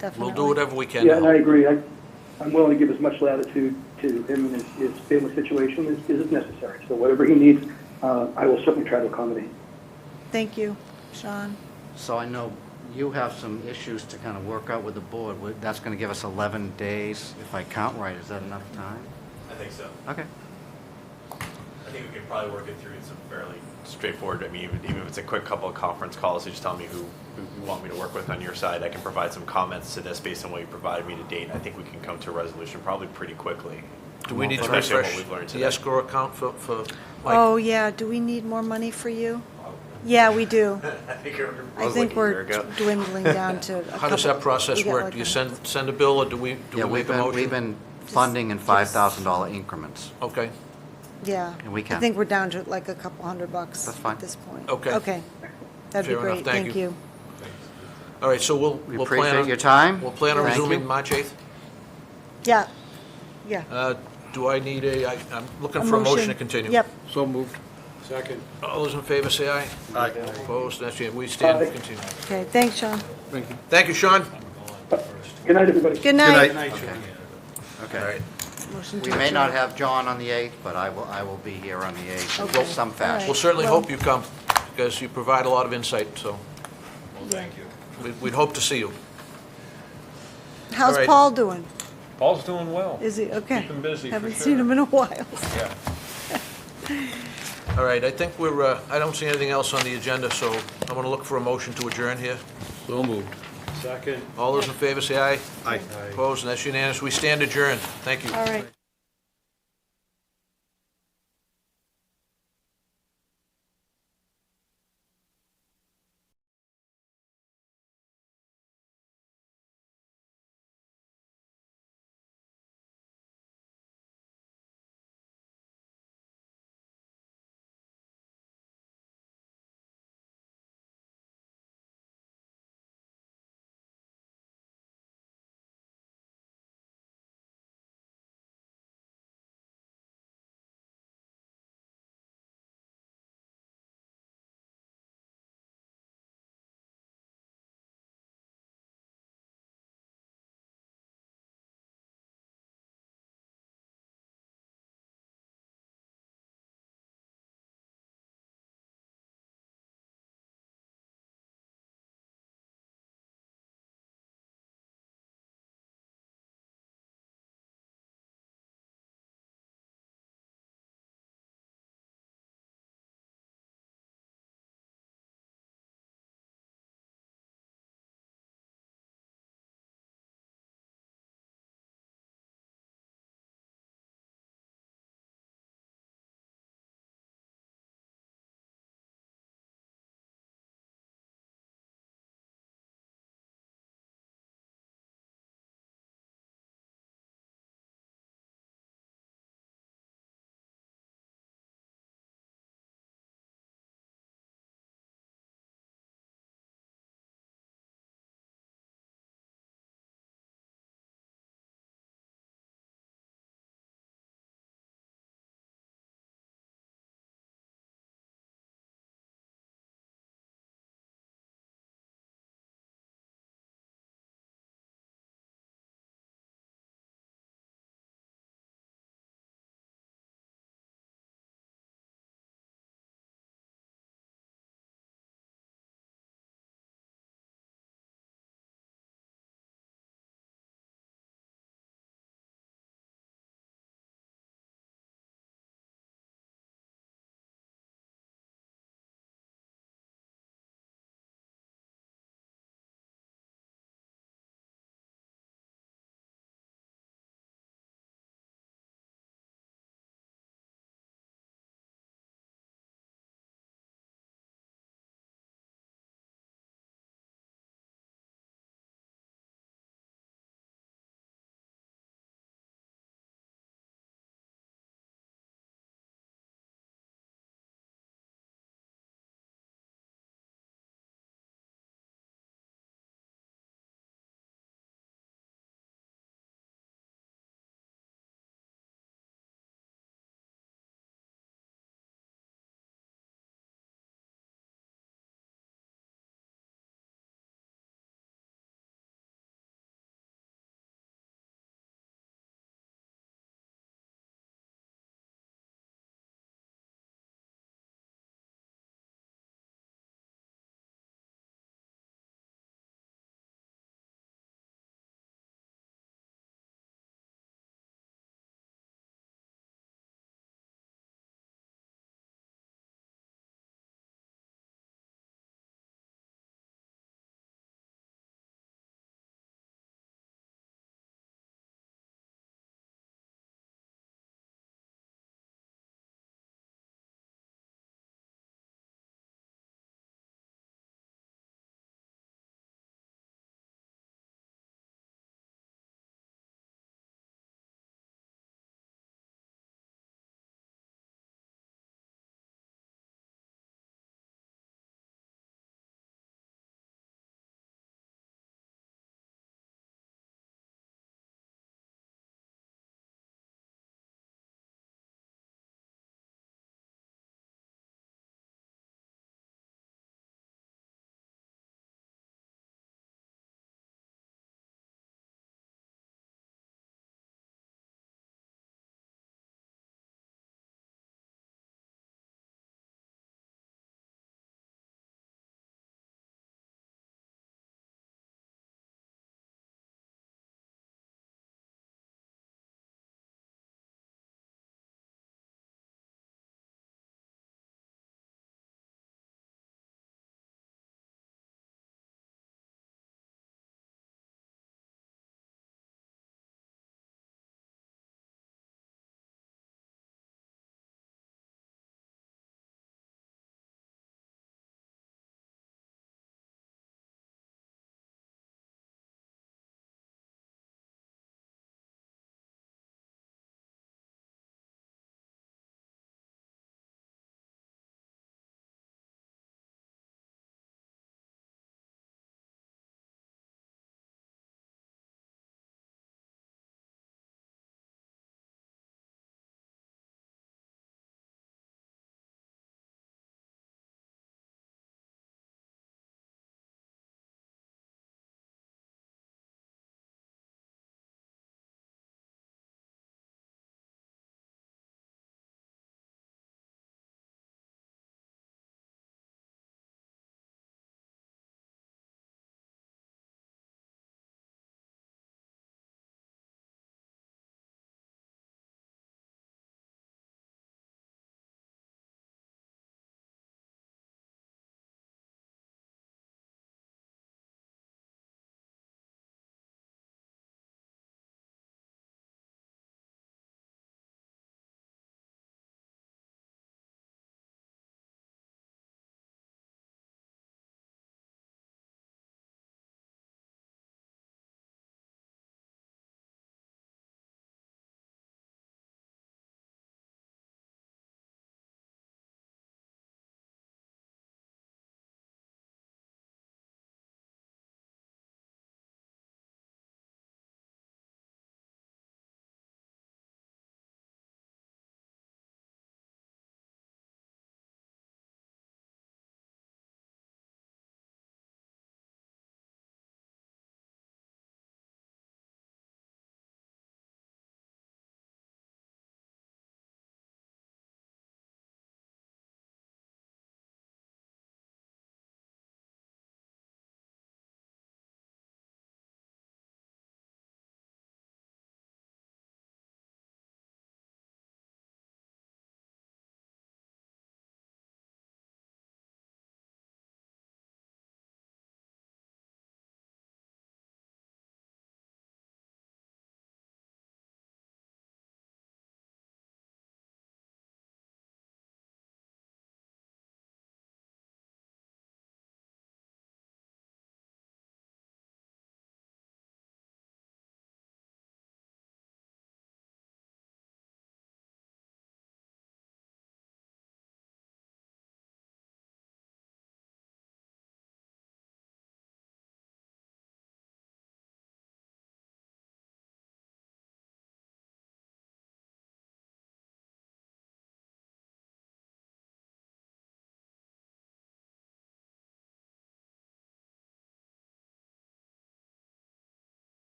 We'll Definitely. do whatever we can Yeah, to and I help. agree. I'm willing to give as much latitude to him and his family situation as necessary. So whatever he needs, I will certainly try to accommodate. Thank you, Sean. So I know you have some issues to kind of work out with the board. That's going to give us 11 days, if I count right. Is that enough time? I think so. Okay. I think we could probably work it through some fairly straightforward, I mean, even if it's a quick couple of conference calls, you just tell me who you want me to work with on your side. I can provide some comments to this based on what you provided me to date. I think we can come to a resolution probably pretty quickly. Do we need to Especially what refresh we've learned the today. escrow account for Mike? Oh, yeah, do we need more money for you? Yeah, we do. I think it I was think like a year we're ago. dwindling down to a couple. How does that process we got work? like Do you a- send a bill, or do we Yeah, make a motion? we've been funding in $5,000 increments. Okay, Yeah. And we I can. think we're down to like a couple $100 That's fine. at this point. Okay. Okay. That'd be Fair enough. great, Thank thank you. you. all right, so We we'll plan appreciate on... your time. We'll plan on Thank resuming you. March 8th. Yeah, yeah. Do I need I'm looking A for a motion to continue. Yep. So moved. Second. All those in favor say aye. Aye. Opposed, that's it. We stand to continue. Okay, thanks, Sean. Thank you. Thank you, Sean. Good night, everybody. Good night. All Okay. right. Motion We to may not adjourn. have John on the 8th, but I will be here on the 8th Okay. in some All fashion. We'll certainly Well- hope you come, because you provide a lot of insight, so Yeah. we'd hope to see you. How's right. Paul doing? Paul's doing well. Is he, okay? Keep him busy, for Haven't sure. seen him in a while. Yeah. All right, I think I don't see anything else on the agenda, so I'm going to look for a motion to adjourn here. So moved. Second. All those in favor say aye. Aye. Opposed, and that's unanimous. We stand adjourned. Thank you. All right.